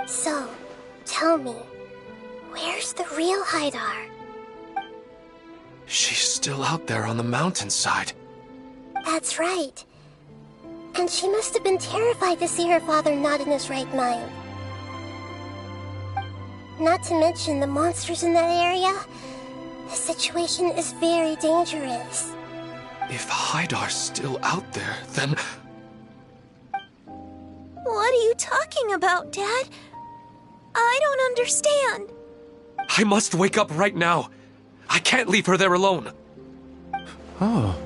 So, tell me, where's the real Haidar? She's still out there on the mountainside. That's right. And she must have been terrified to see her father not in his right mind. Not to mention the monsters in that area. The situation is very dangerous. If Haidar's still out there, then... What are you talking about, Dad? I don't understand. I must wake up right now. I can't leave her there alone. Oh.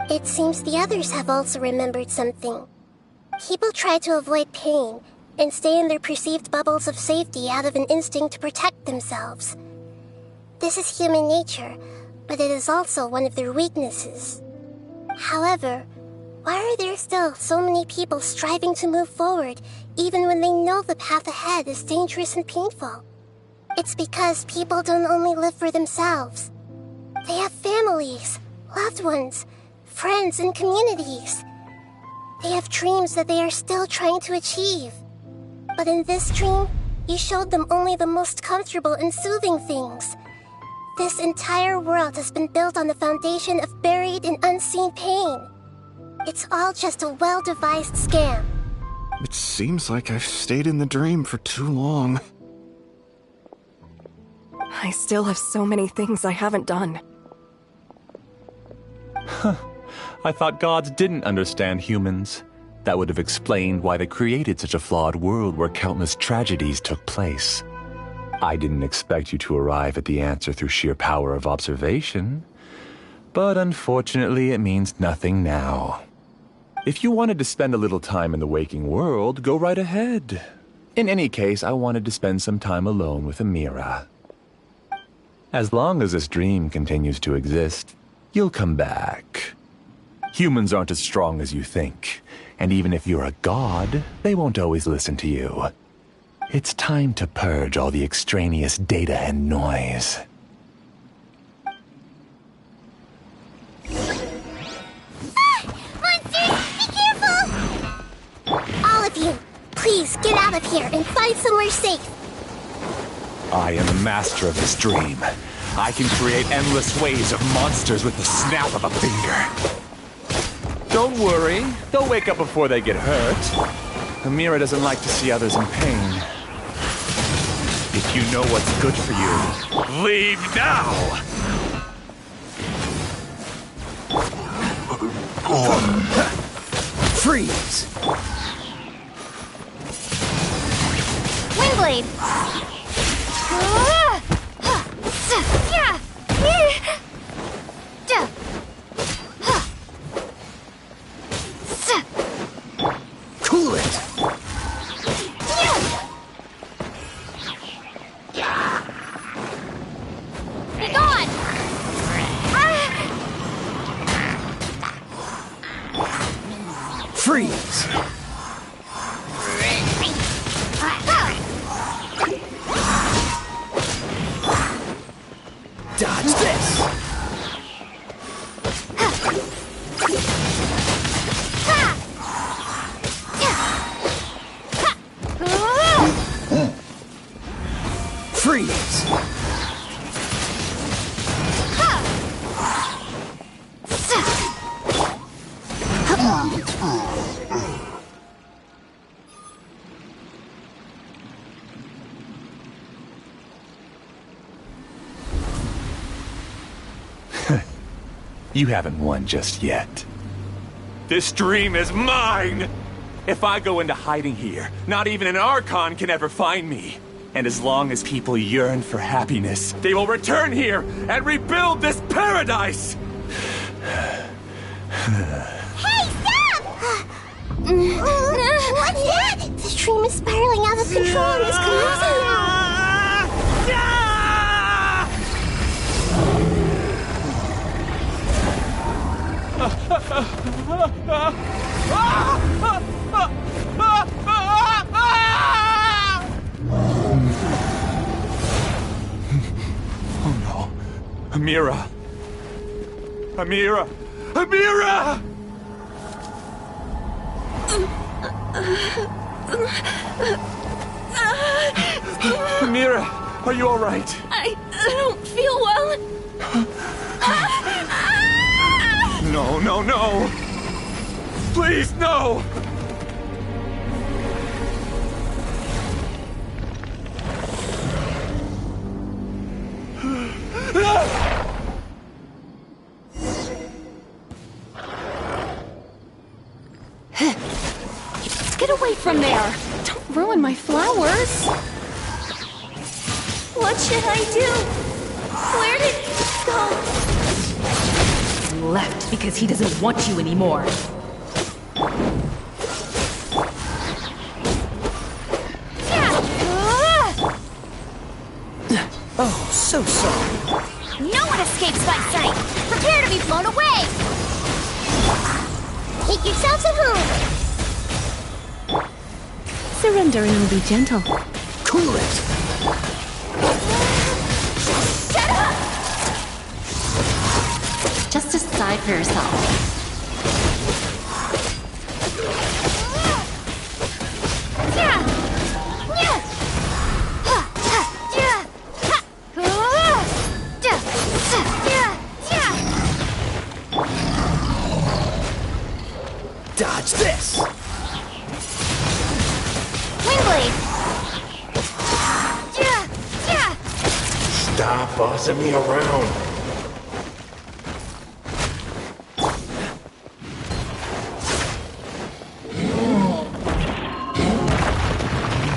It seems the others have also remembered something. People try to avoid pain and stay in their perceived bubbles of safety out of an instinct to protect themselves. This is human nature, but it is also one of their weaknesses. However, why are there still so many people striving to move forward even when they know the path ahead is dangerous and painful? It's because people don't only live for themselves. They have families, loved ones, friends, and communities. They have dreams that they are still trying to achieve. But in this dream, you showed them only the most comfortable and soothing things. This entire world has been built on the foundation of buried and unseen pain. It's all just a well-devised scam. It seems like I've stayed in the dream for too long. I still have so many things I haven't done. Huh. I thought gods didn't understand humans. That would have explained why they created such a flawed world where countless tragedies took place. I didn't expect you to arrive at the answer through sheer power of observation. But unfortunately, it means nothing now. If you wanted to spend a little time in the waking world, go right ahead. In any case, I wanted to spend some time alone with Amira. As long as this dream continues to exist, you'll come back. Humans aren't as strong as you think, and even if you're a god, they won't always listen to you. It's time to purge all the extraneous data and noise. Monsters, be careful! All of you, please get out of here and find somewhere safe. I am the master of this dream. I can create endless waves of monsters with the snap of a finger. Don't worry, they'll wake up before they get hurt. Amira doesn't like to see others in pain. If you know what's good for you, leave now! Freeze! Wingblade! Cool it! Be gone! Freeze! Dodge this! Freeze! You haven't won just yet. This dream is mine! If I go into hiding here, not even an Archon can ever find me. And as long as people yearn for happiness, they will return here and rebuild this paradise! Hey, stop! What's that? The dream is spiraling out of control and is collapsing now. Oh no. Amira! Amira! Amira! Amira, are you alright? I don't feel well. No, no, no! Please, no! Get away from there! Don't ruin my flowers! What should I do? Where did he go? He left because he doesn't want you anymore. Oh, so sorry. No one escapes my sight! Prepare to be blown away! Make yourselves at home. Surrender and I'll be gentle. Cool it! Shut up! Just decide for yourself. Dodge this! Wingblade! Stop bossing me around.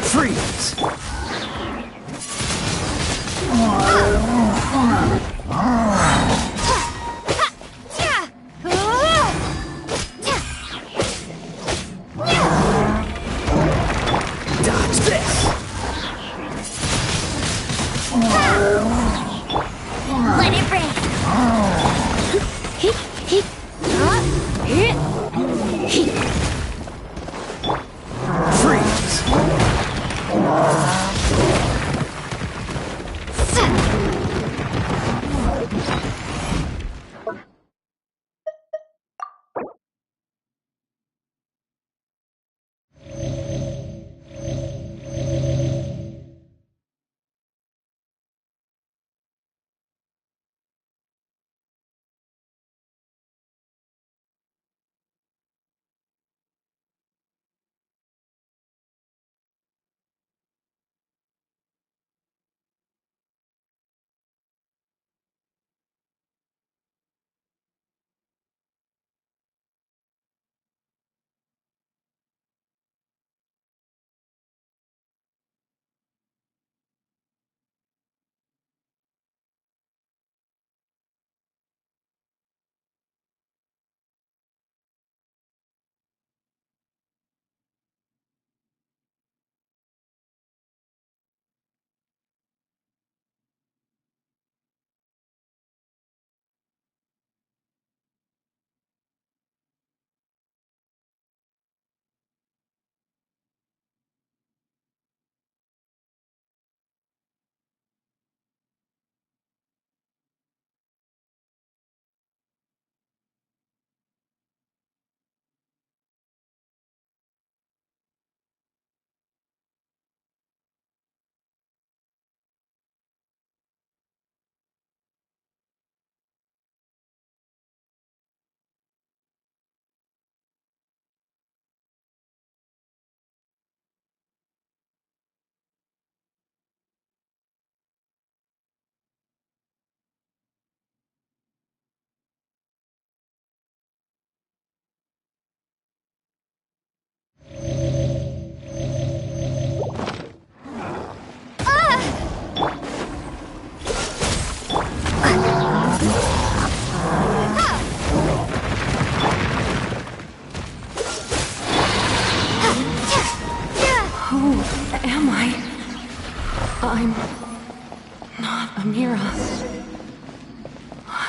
Freeze! Dodge this! Let it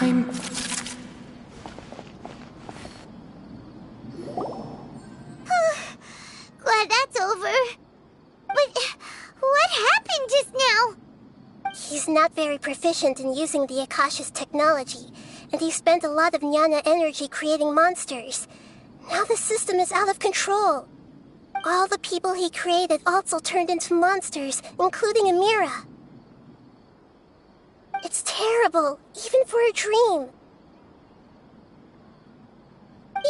I'm... Glad that's over. But what happened just now? He's not very proficient in using the Akasha's technology, and he spent a lot of Jnana energy creating monsters. Now the system is out of control. All the people he created also turned into monsters, including Amira. It's terrible, even for a dream.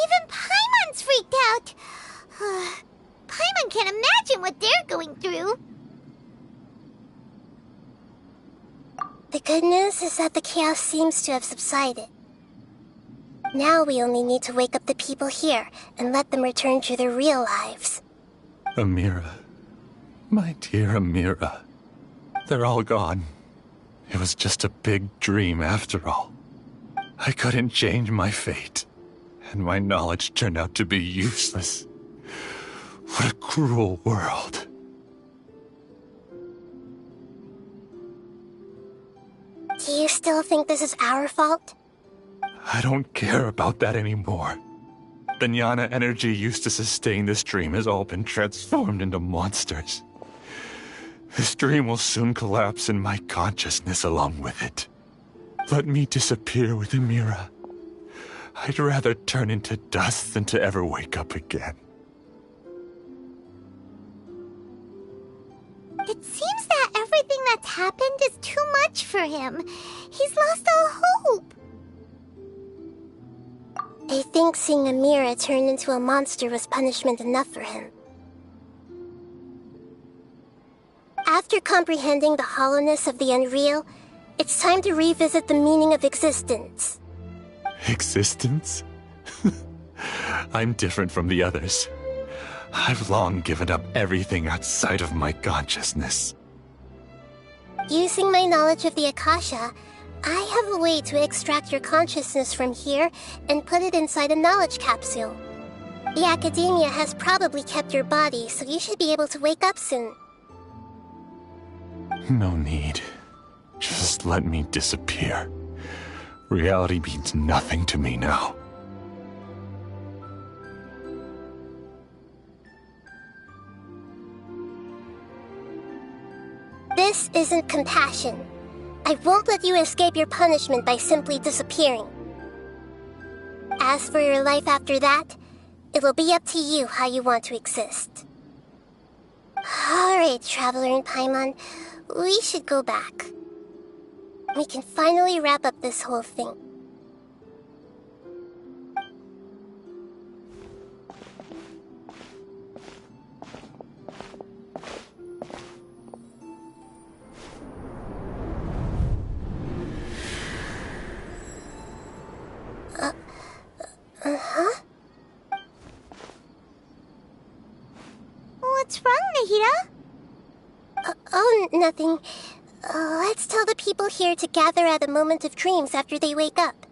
Even Paimon's freaked out. Paimon can't imagine what they're going through. The good news is that the chaos seems to have subsided. Now we only need to wake up the people here and let them return to their real lives. Amira. My dear Amira. They're all gone. It was just a big dream after all. I couldn't change my fate, and my knowledge turned out to be useless. What a cruel world. Do you still think this is our fault? I don't care about that anymore. The Jnana energy used to sustain this dream has all been transformed into monsters. This dream will soon collapse and my consciousness along with it. Let me disappear with Amira. I'd rather turn into dust than to ever wake up again. It seems that everything that's happened is too much for him. He's lost all hope. I think seeing Amira turn into a monster was punishment enough for him. After comprehending the hollowness of the unreal, it's time to revisit the meaning of existence. Existence? I'm different from the others. I've long given up everything outside of my consciousness. Using my knowledge of the Akasha, I have a way to extract your consciousness from here and put it inside a knowledge capsule. The Academia has probably kept your body, so you should be able to wake up soon. No need. Just let me disappear. Reality means nothing to me now. This isn't compassion. I won't let you escape your punishment by simply disappearing. As for your life after that, it'll be up to you how you want to exist. Alright, Traveler and Paimon, we should go back. We can finally wrap up this whole thing. Uh-huh? What's wrong, Nahida? Oh, nothing. Let's tell the people here to gather at a moment of dreams after they wake up.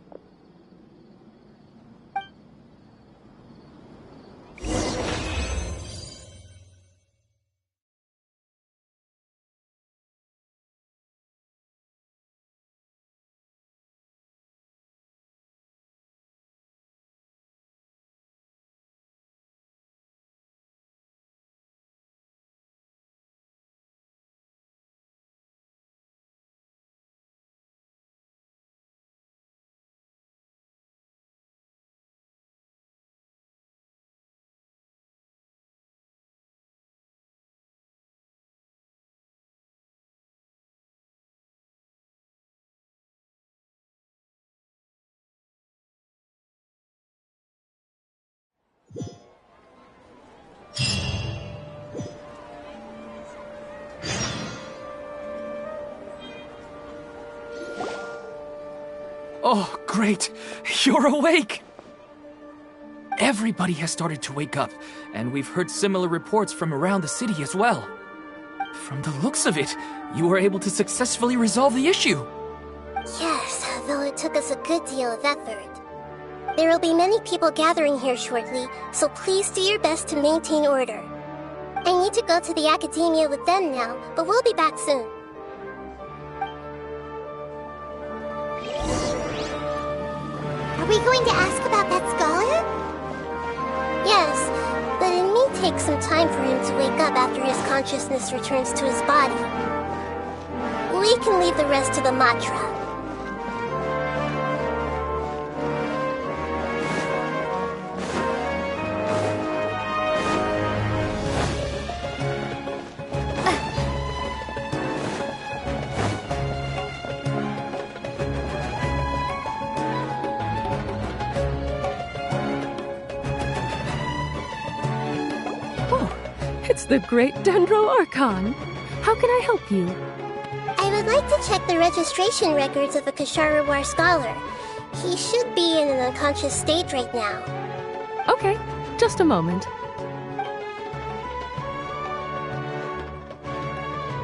Oh, great! You're awake! Everybody has started to wake up, and we've heard similar reports from around the city as well. From the looks of it, you were able to successfully resolve the issue. Yes, though it took us a good deal of effort. There will be many people gathering here shortly, so please do your best to maintain order. I need to go to the Academia with them now, but we'll be back soon. going to ask about that scholar? Yes, but it may take some time for him to wake up after his consciousness returns to his body. We can leave the rest to the Matra. It's the great Dendro Archon. How can I help you? I would like to check the registration records of a Kasharawar scholar. He should be in an unconscious state right now. Okay, just a moment.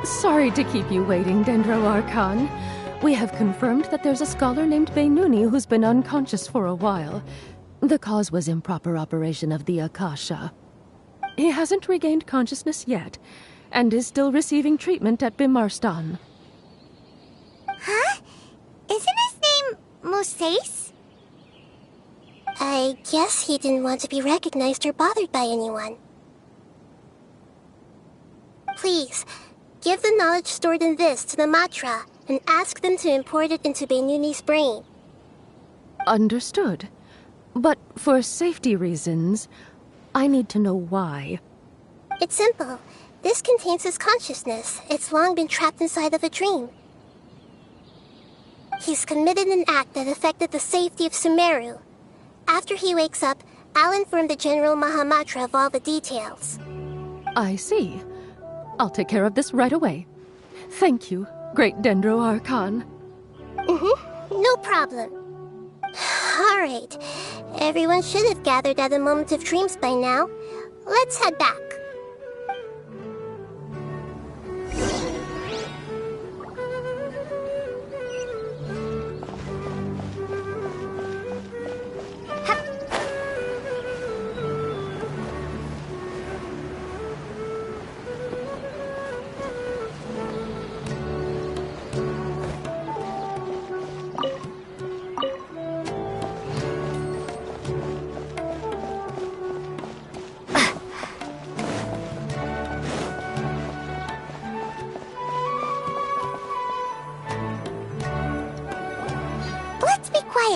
Sorry to keep you waiting, Dendro Archon. We have confirmed that there's a scholar named Beinuni who's been unconscious for a while. The cause was improper operation of the Akasha. He hasn't regained consciousness yet, and is still receiving treatment at Bimarstan. Huh? Isn't his name Moses? I guess he didn't want to be recognized or bothered by anyone. Please, give the knowledge stored in this to the Matra, and ask them to import it into Beinuni's brain. Understood. But for safety reasons, I need to know why. It's simple. This contains his consciousness. It's long been trapped inside of a dream. He's committed an act that affected the safety of Sumeru. After he wakes up, I'll inform the General Mahamatra of all the details. I see. I'll take care of this right away. Thank you, Great Dendro Archon. No problem. Alright. Everyone should have gathered at a moment of dreams by now. Let's head back.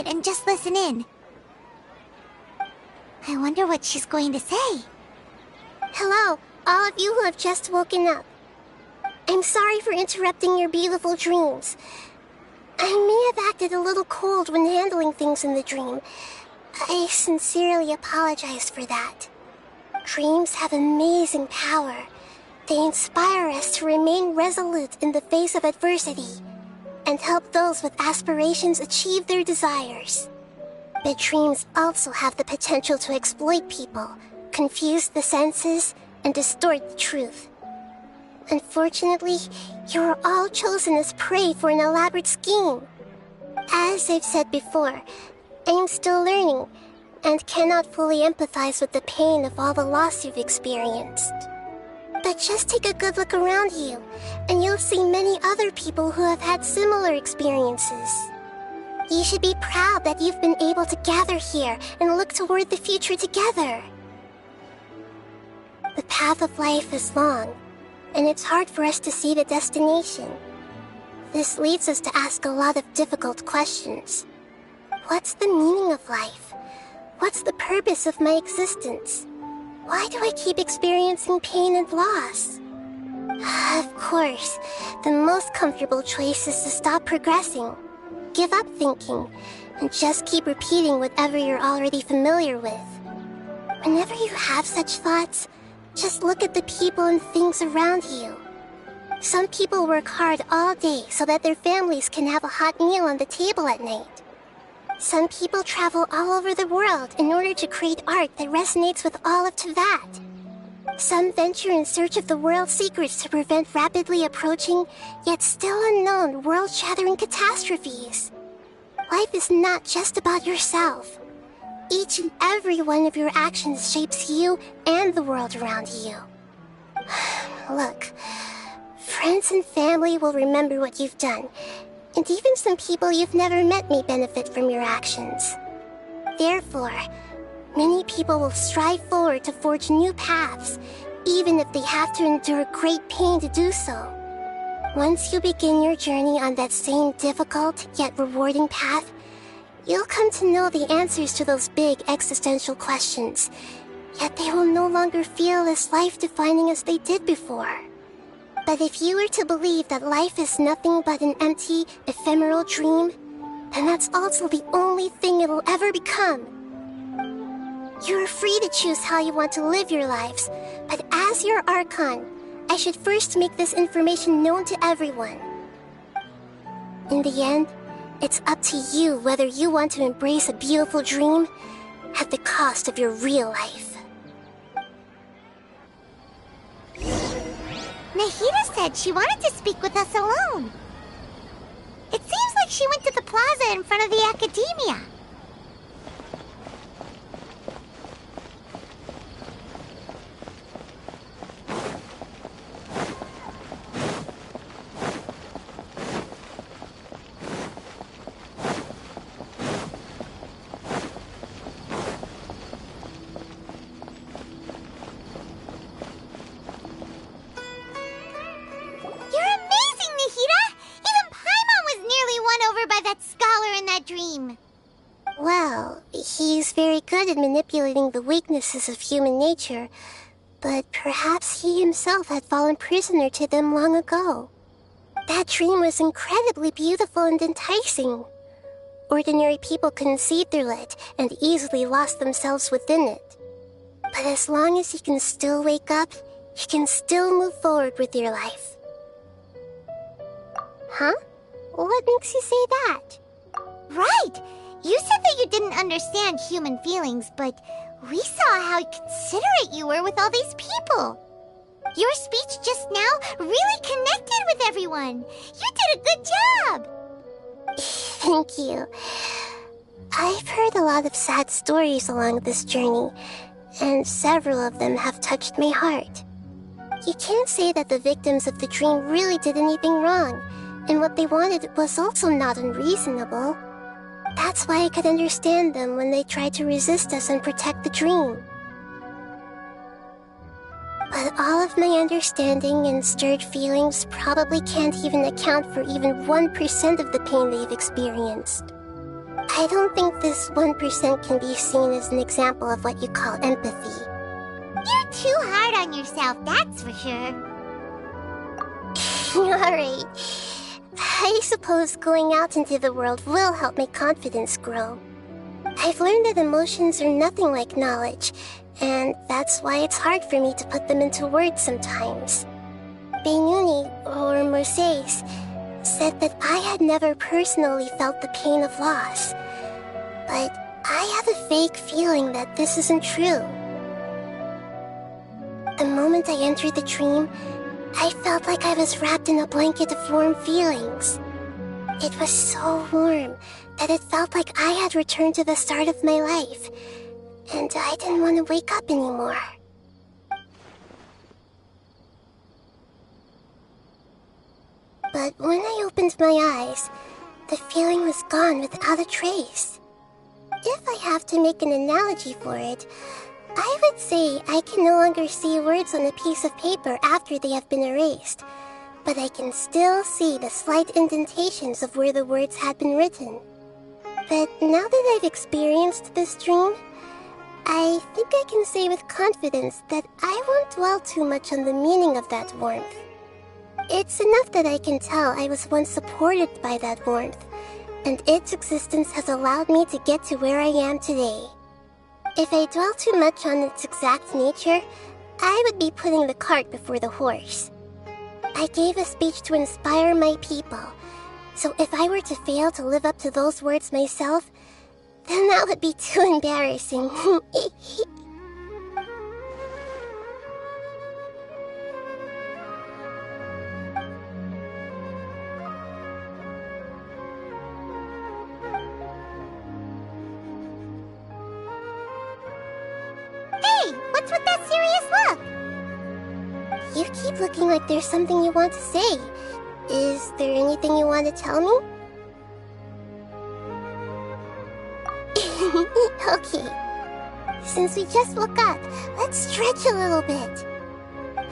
And just listen in. I wonder what she's going to say. Hello, all of you who have just woken up. I'm sorry for interrupting your beautiful dreams. I may have acted a little cold when handling things in the dream. I sincerely apologize for that. Dreams have amazing power. They inspire us to remain resolute in the face of adversity, and help those with aspirations achieve their desires. But dreams also have the potential to exploit people, confuse the senses, and distort the truth. Unfortunately, you were all chosen as prey for an elaborate scheme. As I've said before, I'm still learning, and cannot fully empathize with the pain of all the loss you've experienced. But just take a good look around you, and you'll see many other people who have had similar experiences. You should be proud that you've been able to gather here and look toward the future together. The path of life is long, and it's hard for us to see the destination. This leads us to ask a lot of difficult questions. What's the meaning of life? What's the purpose of my existence? Why do I keep experiencing pain and loss? Of course, the most comfortable choice is to stop progressing, give up thinking, and just keep repeating whatever you're already familiar with. Whenever you have such thoughts, just look at the people and things around you. Some people work hard all day so that their families can have a hot meal on the table at night. Some people travel all over the world in order to create art that resonates with all of Teyvat. Some venture in search of the world's secrets to prevent rapidly approaching, yet still unknown, world-shattering catastrophes. Life is not just about yourself. Each and every one of your actions shapes you and the world around you. Look, friends and family will remember what you've done, and even some people you've never met may benefit from your actions. Therefore, many people will strive forward to forge new paths, even if they have to endure great pain to do so. Once you begin your journey on that same difficult yet rewarding path, you'll come to know the answers to those big existential questions, yet they will no longer feel as life-defining as they did before. But if you were to believe that life is nothing but an empty, ephemeral dream, then that's also the only thing it'll ever become. You're free to choose how you want to live your lives, but as your Archon, I should first make this information known to everyone. In the end, it's up to you whether you want to embrace a beautiful dream at the cost of your real life. Nahida said she wanted to speak with us alone. It seems like she went to the plaza in front of the academia. Well, he's very good at manipulating the weaknesses of human nature, but perhaps he himself had fallen prisoner to them long ago. That dream was incredibly beautiful and enticing. Ordinary people conceived through it and easily lost themselves within it. But as long as you can still wake up, you can still move forward with your life. Huh? What makes you say that? Right! You said that you didn't understand human feelings, but we saw how considerate you were with all these people. Your speech just now really connected with everyone. You did a good job. Thank you. I've heard a lot of sad stories along this journey, and several of them have touched my heart. You can't say that the victims of the dream really did anything wrong, and what they wanted was also not unreasonable. That's why I could understand them when they tried to resist us and protect the dream. But all of my understanding and stirred feelings probably can't even account for even 1% of the pain they've experienced. I don't think this 1% can be seen as an example of what you call empathy. You're too hard on yourself, that's for sure. Alright. I suppose going out into the world will help my confidence grow. I've learned that emotions are nothing like knowledge, and that's why it's hard for me to put them into words sometimes. Beinuni, or Mercedes, said that I had never personally felt the pain of loss, but I have a vague feeling that this isn't true. The moment I entered the dream, I felt like I was wrapped in a blanket of warm feelings. It was so warm that it felt like I had returned to the start of my life, and I didn't want to wake up anymore. But when I opened my eyes, the feeling was gone without a trace. If I have to make an analogy for it, I would say I can no longer see words on a piece of paper after they have been erased, but I can still see the slight indentations of where the words had been written. But now that I've experienced this dream, I think I can say with confidence that I won't dwell too much on the meaning of that warmth. It's enough that I can tell I was once supported by that warmth, and its existence has allowed me to get to where I am today. If I dwell too much on its exact nature, I would be putting the cart before the horse. I gave a speech to inspire my people, so if I were to fail to live up to those words myself, then that would be too embarrassing. What's with that serious look? You keep looking like there's something you want to say. Is there anything you want to tell me? Okay. Since we just woke up, let's stretch a little bit.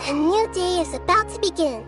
A new day is about to begin.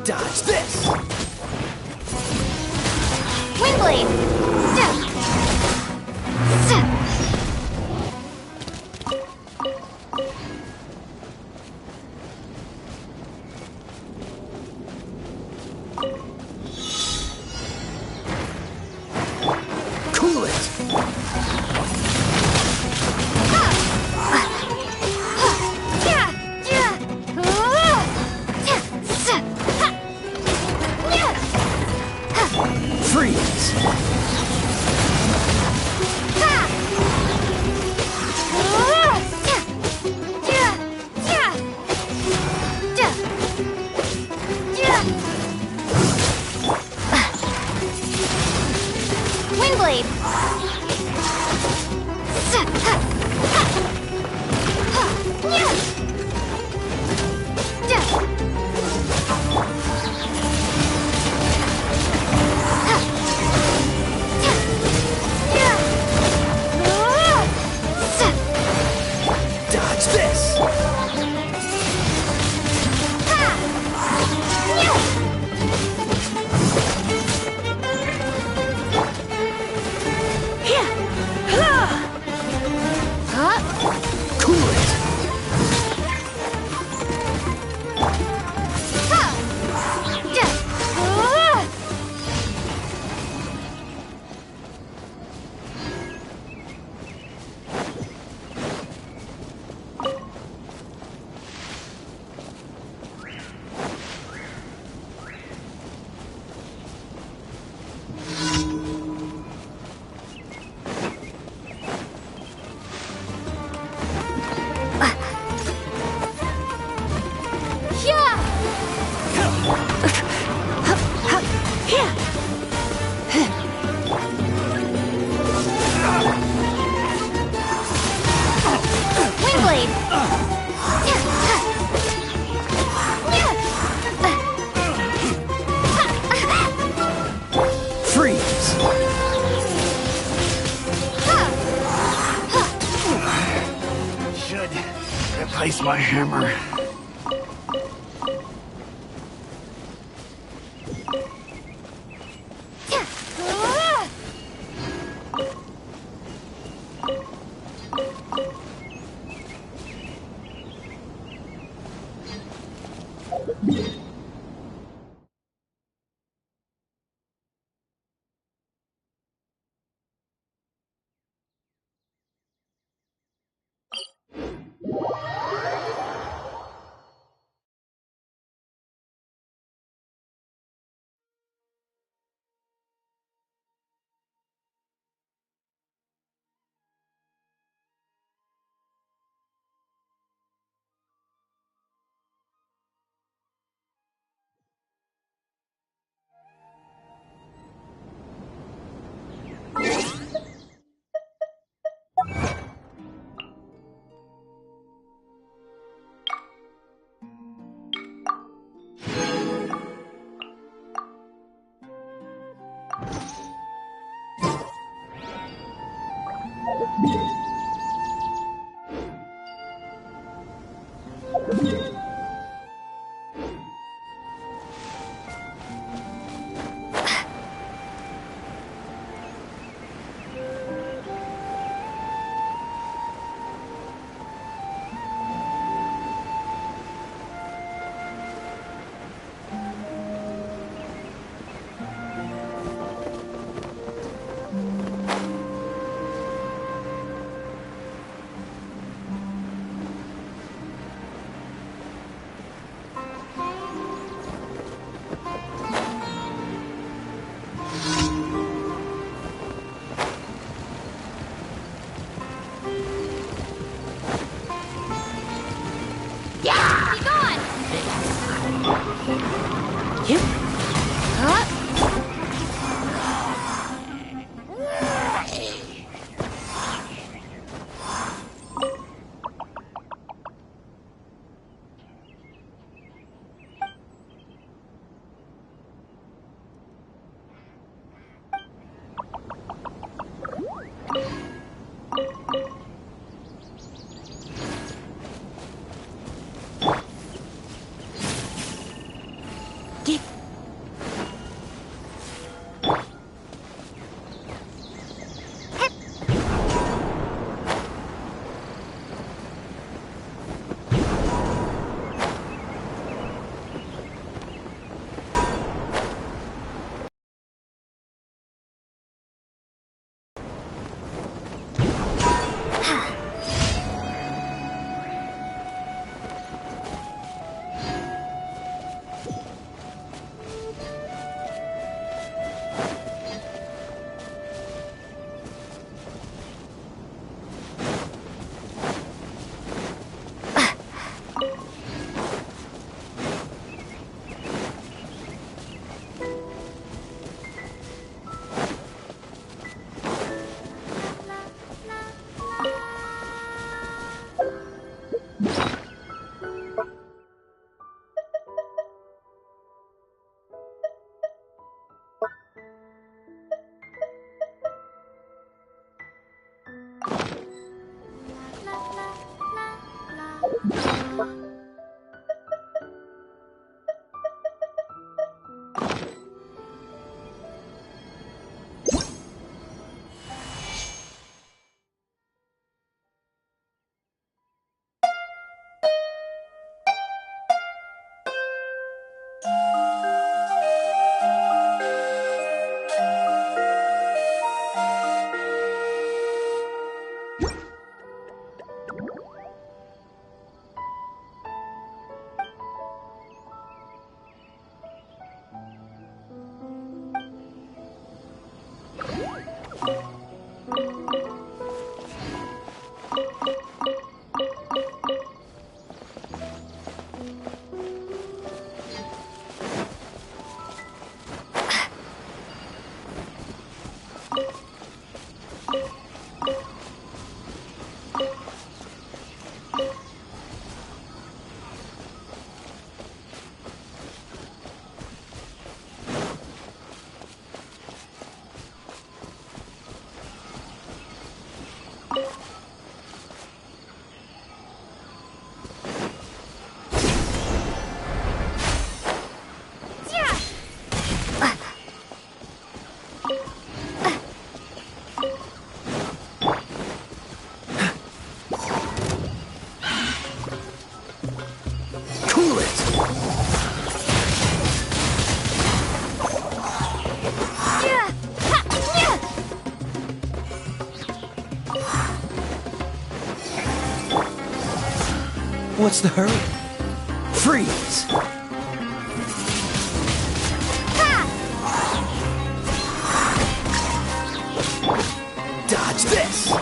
Dodge this! Windblade! Cool it! Freeze! Windblade! Dodge this! Cool it! Freeze! Should replace my hammer. What's the hurry? Freeze! Dodge this!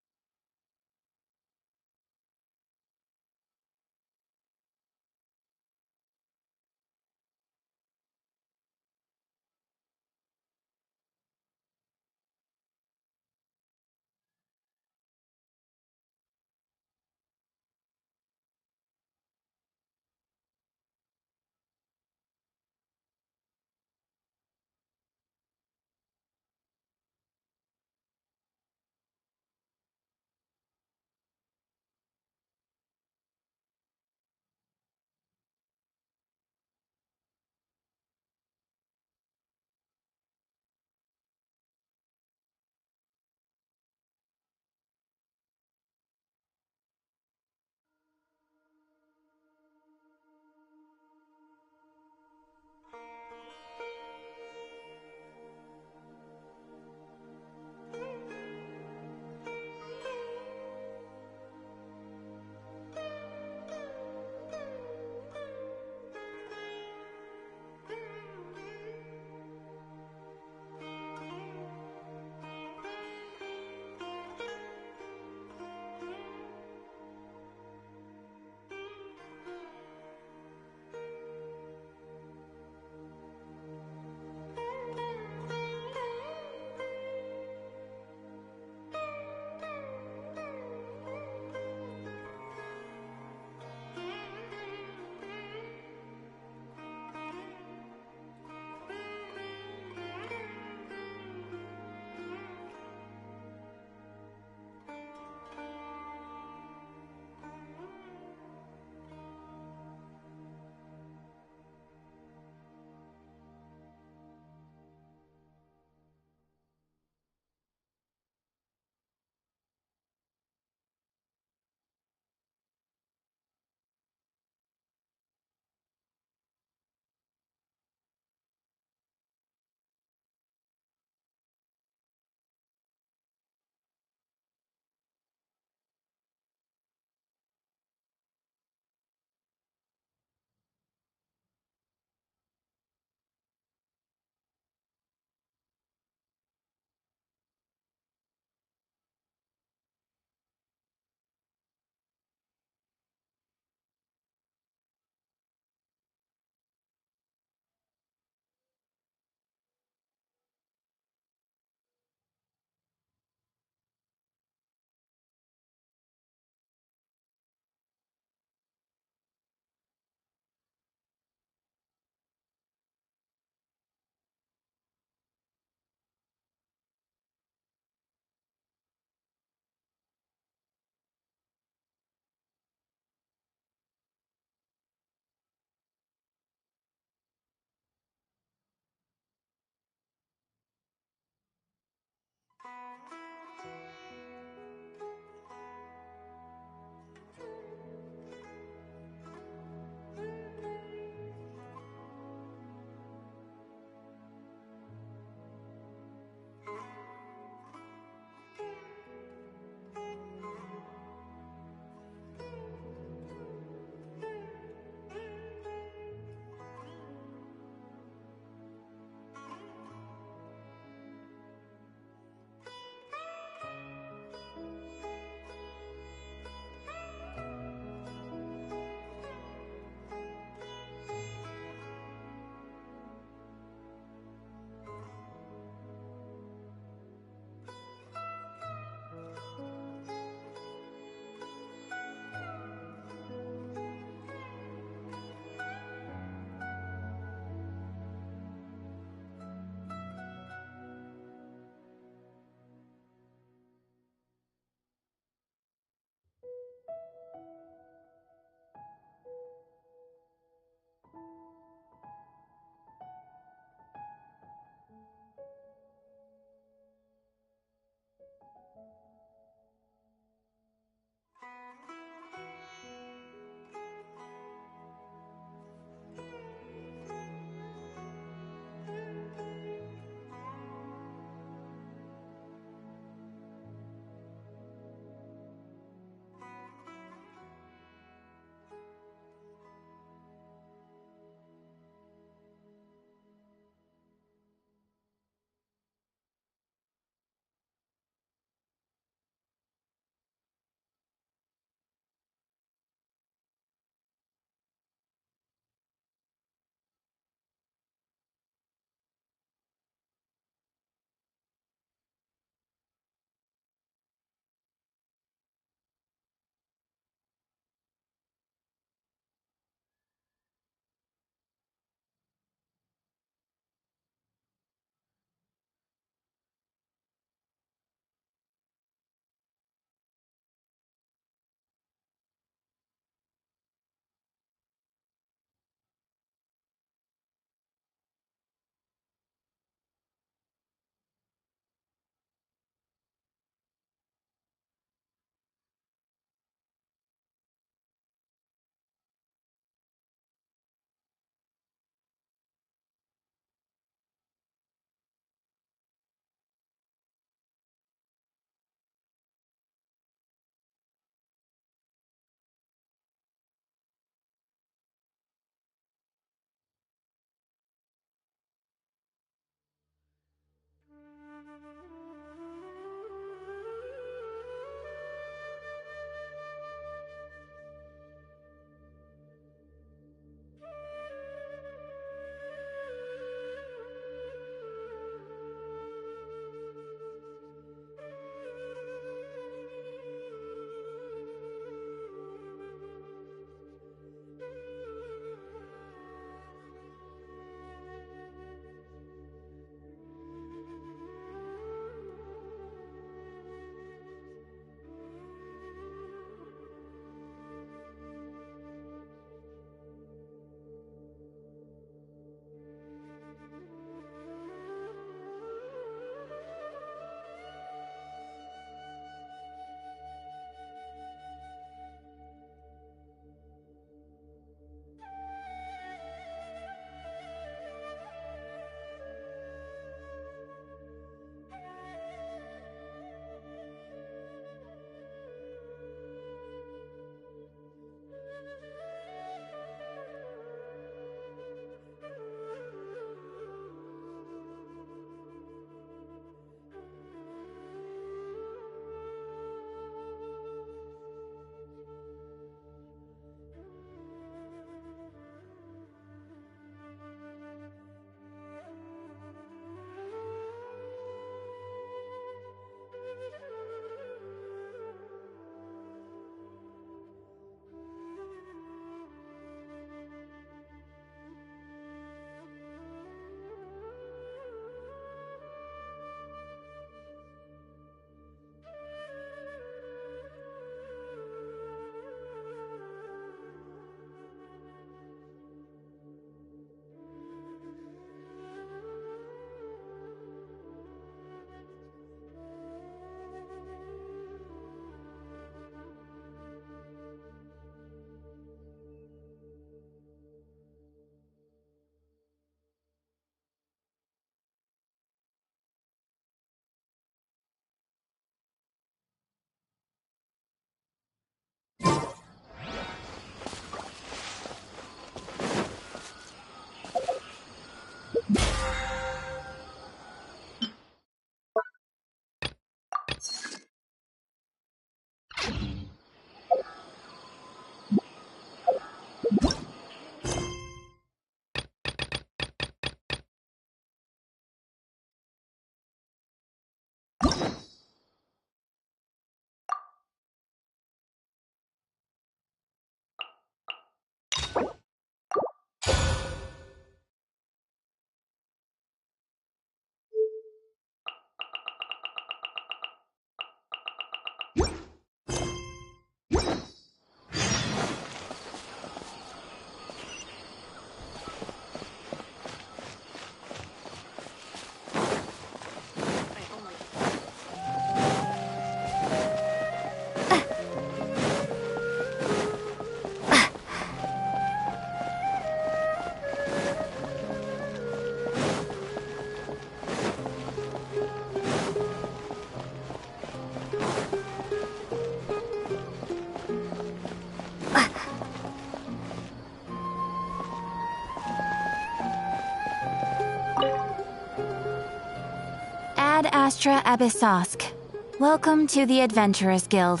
Ad Astra Abyssosk. Welcome to the Adventurers Guild.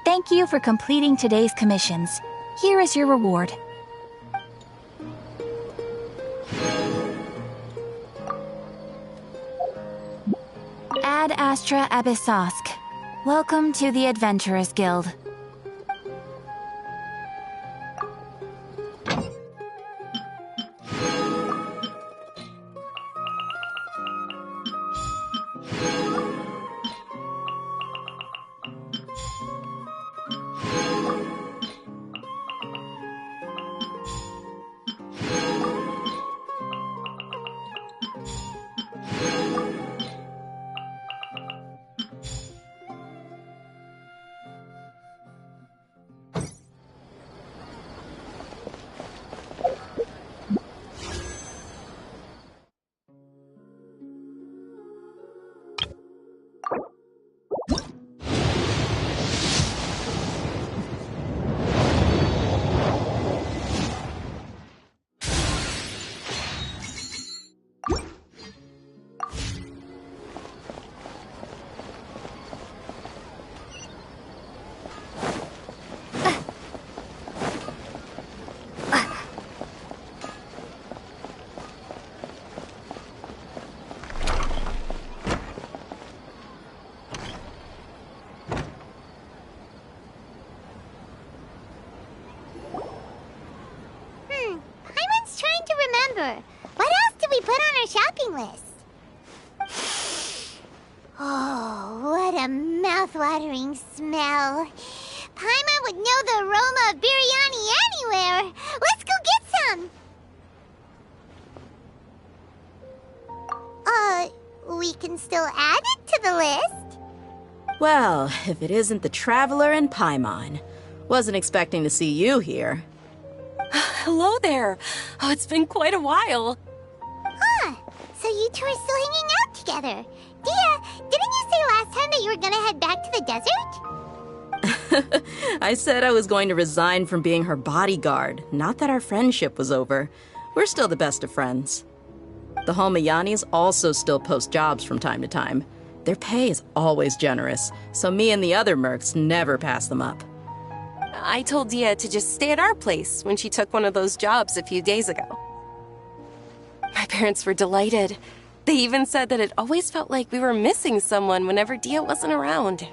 Thank you for completing today's commissions. Here is your reward. Ad Astra Abyssosk. Welcome to the Adventurers Guild. What else did we put on our shopping list? Oh, what a mouth-watering smell. Paimon would know the aroma of biryani anywhere. Let's go get some. We can still add it to the list. Well, if it isn't the Traveler and Paimon. Wasn't expecting to see you here. Hello there. Oh, it's been quite a while. Huh. So you two are still hanging out together. Dia, didn't you say last time that you were gonna head back to the desert? I said I was going to resign from being her bodyguard, not that our friendship was over. We're still the best of friends. The Holmayanis also still post jobs from time to time. Their pay is always generous, so me and the other mercs never pass them up. I told Dia to just stay at our place when she took one of those jobs a few days ago. My parents were delighted. They even said that it always felt like we were missing someone whenever Dia wasn't around.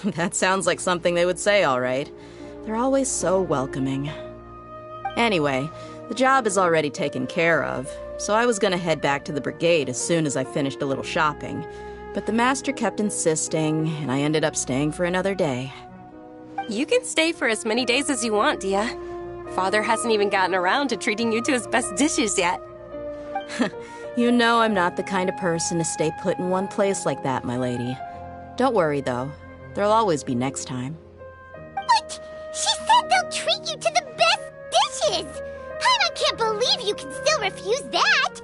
That sounds like something they would say, all right. They're always so welcoming. Anyway, the job is already taken care of, so I was gonna head back to the brigade as soon as I finished a little shopping. But the master kept insisting, and I ended up staying for another day. You can stay for as many days as you want, Dia. Father hasn't even gotten around to treating you to his best dishes yet. You know I'm not the kind of person to stay put in one place like that, my lady. Don't worry, though. There'll always be next time. But she said they'll treat you to the best dishes! Paimon can't believe you can still refuse that!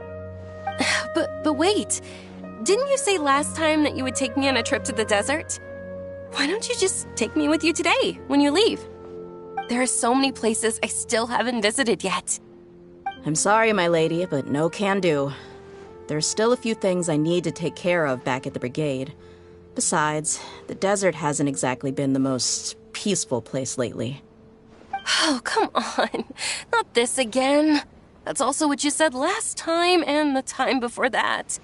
But wait. Didn't you say last time that you would take me on a trip to the desert? Why don't you just take me with you today, when you leave? There are so many places I still haven't visited yet. I'm sorry, my lady, but no can do. There's still a few things I need to take care of back at the brigade. Besides, the desert hasn't exactly been the most peaceful place lately. Oh, come on. Not this again. That's also what you said last time and the time before that.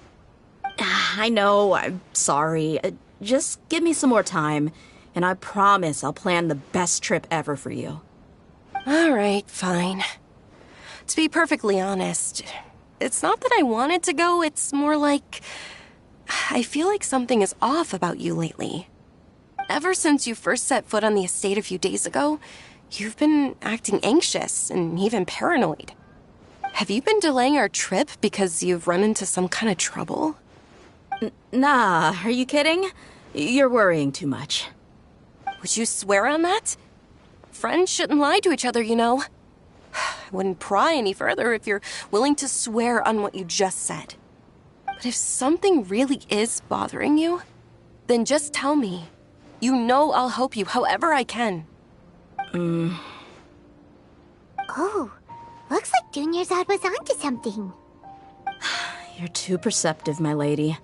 I know, I'm sorry. Just give me some more time, and I promise I'll plan the best trip ever for you. All right, fine. To be perfectly honest, it's not that I wanted to go, it's more like I feel like something is off about you lately. Ever since you first set foot on the estate a few days ago, you've been acting anxious and even paranoid. Have you been delaying our trip because you've run into some kind of trouble? Nah, are you kidding? You're worrying too much. Would you swear on that? Friends shouldn't lie to each other, you know. I wouldn't pry any further if you're willing to swear on what you just said. But if something really is bothering you, then just tell me. You know I'll help you however I can. Oh, looks like Dunyarzad was onto something. You're too perceptive, my lady.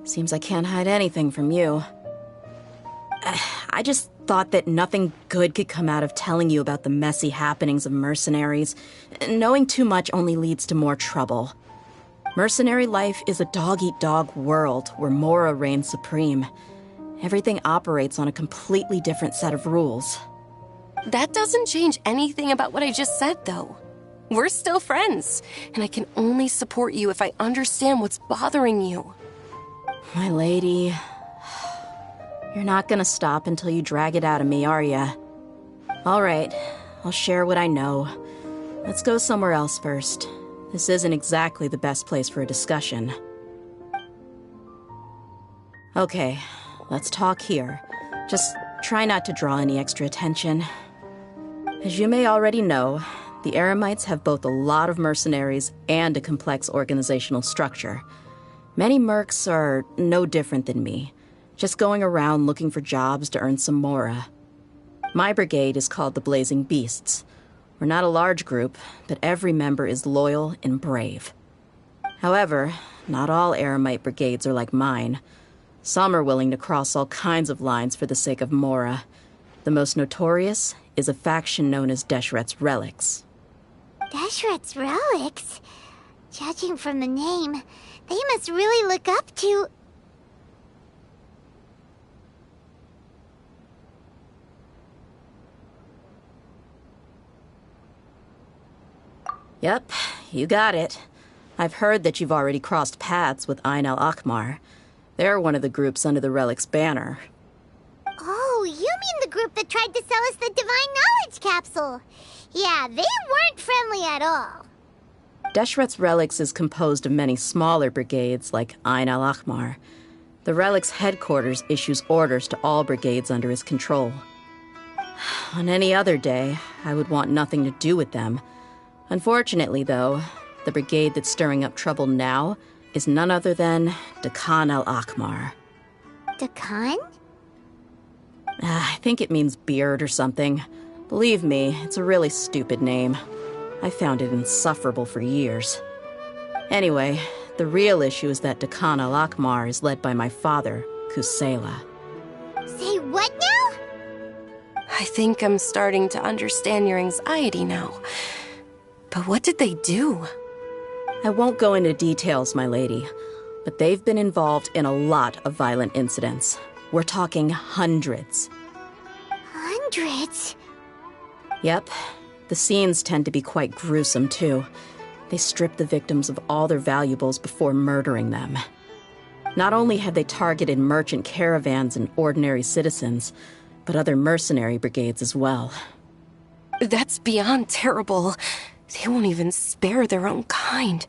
Seems I can't hide anything from you. I just thought that nothing good could come out of telling you about the messy happenings of mercenaries. Knowing too much only leads to more trouble. Mercenary life is a dog-eat-dog world where Mora reigns supreme. Everything operates on a completely different set of rules. That doesn't change anything about what I just said, though. We're still friends, and I can only support you if I understand what's bothering you. My lady, you're not gonna stop until you drag it out of me, are ya? All right, I'll share what I know. Let's go somewhere else first. This isn't exactly the best place for a discussion. Okay, let's talk here. Just try not to draw any extra attention. As you may already know, the Eremites have both a lot of mercenaries and a complex organizational structure. Many mercs are no different than me, just going around looking for jobs to earn some mora. My brigade is called the Blazing Beasts. We're not a large group, but every member is loyal and brave. However, not all Eremite brigades are like mine. Some are willing to cross all kinds of lines for the sake of mora. The most notorious is a faction known as Deshret's Relics. Deshret's Relics? Judging from the name, they must really look up to... Yep, you got it. I've heard that you've already crossed paths with Ain al-Akmar. They're one of the groups under the Relic's banner. Oh, you mean the group that tried to sell us the Divine Knowledge Capsule? Yeah, they weren't friendly at all. Deshret's Relics is composed of many smaller brigades like Ain al-Akmar. The Relic's headquarters issues orders to all brigades under his control. On any other day, I would want nothing to do with them. Unfortunately, though, the brigade that's stirring up trouble now is none other than Dakan al-Akmar. Dakan? I think it means beard or something. Believe me, it's a really stupid name. I found it insufferable for years. Anyway, the real issue is that Dakan al-Akmar is led by my father, Kusela. Say what now? I think I'm starting to understand your anxiety now. But what did they do? I won't go into details, my lady, but they've been involved in a lot of violent incidents. We're talking hundreds. Hundreds? Yep. The scenes tend to be quite gruesome, too. They strip the victims of all their valuables before murdering them. Not only have they targeted merchant caravans and ordinary citizens, but other mercenary brigades as well. That's beyond terrible. They won't even spare their own kind.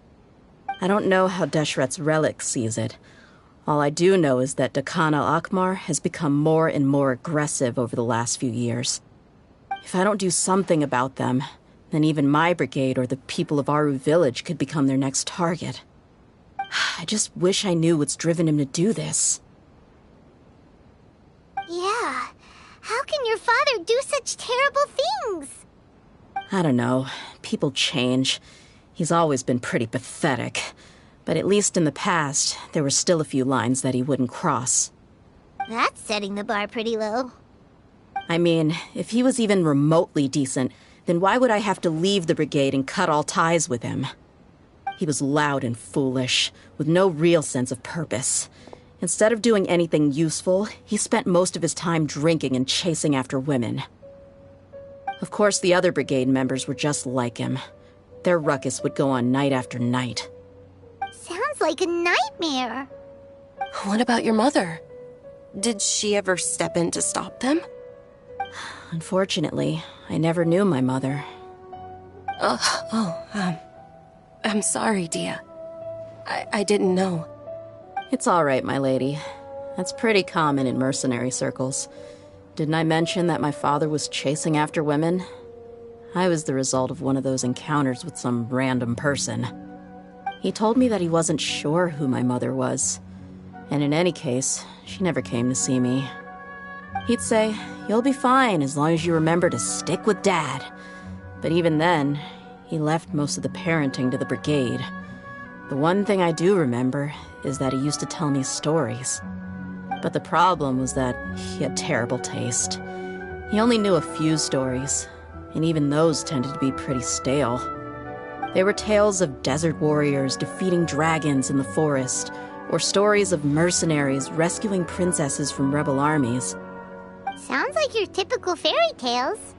I don't know how Deshret's Relic sees it. All I do know is that Dakan al-Akmar has become more and more aggressive over the last few years. If I don't do something about them, then even my brigade or the people of Aru village could become their next target. I just wish I knew what's driven him to do this. Yeah. How can your father do such terrible things? I don't know. People change. He's always been pretty pathetic. But at least in the past, there were still a few lines that he wouldn't cross. That's setting the bar pretty low. I mean, if he was even remotely decent, then why would I have to leave the brigade and cut all ties with him? He was loud and foolish, with no real sense of purpose. Instead of doing anything useful, he spent most of his time drinking and chasing after women. Of course, the other brigade members were just like him. Their ruckus would go on night after night. Sounds like a nightmare. What about your mother? Did she ever step in to stop them? Unfortunately, I never knew my mother. I'm sorry, Dia. I didn't know. It's all right, my lady. That's pretty common in mercenary circles. Didn't I mention that my father was chasing after women? I was the result of one of those encounters with some random person. He told me that he wasn't sure who my mother was. And in any case, she never came to see me. He'd say, "You'll be fine as long as you remember to stick with Dad." But even then, he left most of the parenting to the brigade. The one thing I do remember is that he used to tell me stories. But the problem was that he had terrible taste. He only knew a few stories, and even those tended to be pretty stale. They were tales of desert warriors defeating dragons in the forest, or stories of mercenaries rescuing princesses from rebel armies. Sounds like your typical fairy tales.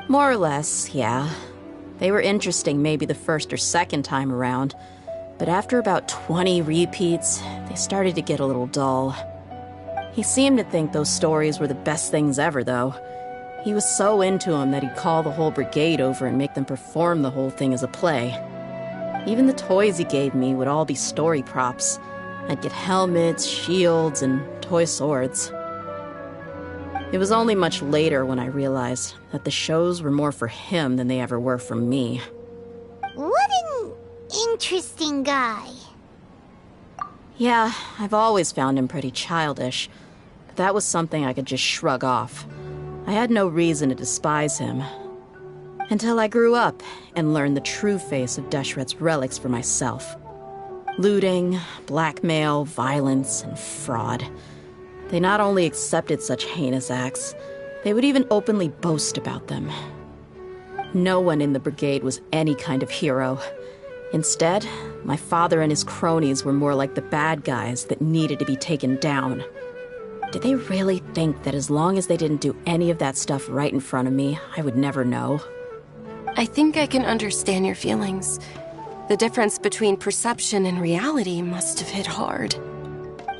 More or less, yeah. They were interesting maybe the first or second time around, but after about 20 repeats, they started to get a little dull. He seemed to think those stories were the best things ever, though. He was so into them that he'd call the whole brigade over and make them perform the whole thing as a play. Even the toys he gave me would all be story props. I'd get helmets, shields, and toy swords. It was only much later when I realized that the shows were more for him than they ever were for me. What an interesting guy. Yeah, I've always found him pretty childish, but that was something I could just shrug off. I had no reason to despise him. Until I grew up and learned the true face of Deshret's relics for myself. Looting, blackmail, violence, and fraud. They not only accepted such heinous acts, they would even openly boast about them. No one in the brigade was any kind of hero. Instead, my father and his cronies were more like the bad guys that needed to be taken down. Did they really think that as long as they didn't do any of that stuff right in front of me, I would never know? I think I can understand your feelings. The difference between perception and reality must have hit hard.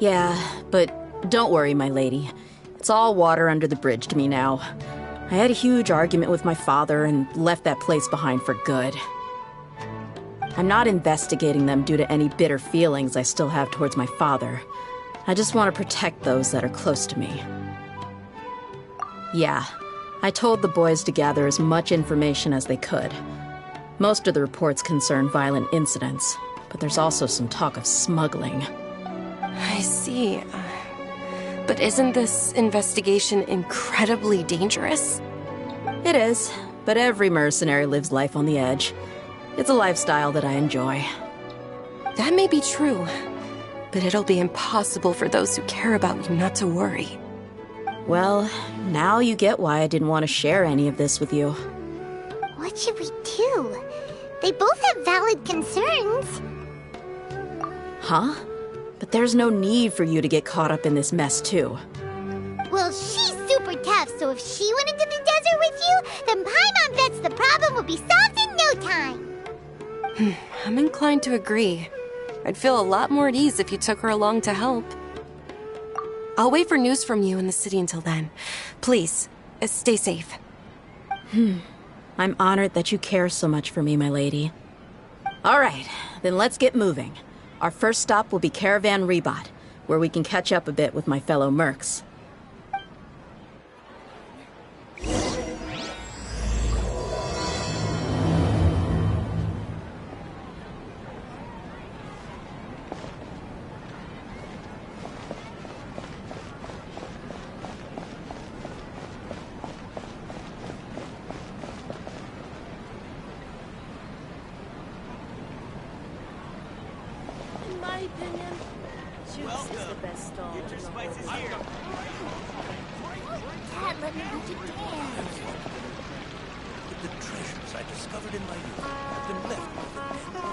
Yeah, but don't worry, my lady. It's all water under the bridge to me now. I had a huge argument with my father and left that place behind for good. I'm not investigating them due to any bitter feelings I still have towards my father. I just want to protect those that are close to me. Yeah, I told the boys to gather as much information as they could. Most of the reports concern violent incidents, but there's also some talk of smuggling. I see. But isn't this investigation incredibly dangerous? It is, but every mercenary lives life on the edge. It's a lifestyle that I enjoy. That may be true, but it'll be impossible for those who care about you not to worry. Well, now you get why I didn't want to share any of this with you. What should we do? They both have valid concerns. Huh? But there's no need for you to get caught up in this mess, too. Well, she's super tough, so if she went into the desert with you, then Paimon bets the problem will be solved in no time. I'm inclined to agree. I'd feel a lot more at ease if you took her along to help. I'll wait for news from you in the city until then. Please, stay safe. I'm honored that you care so much for me, my lady. All right, then let's get moving. Our first stop will be Caravan Rebot, where we can catch up a bit with my fellow mercs. The treasures I discovered in my youth have been left by the men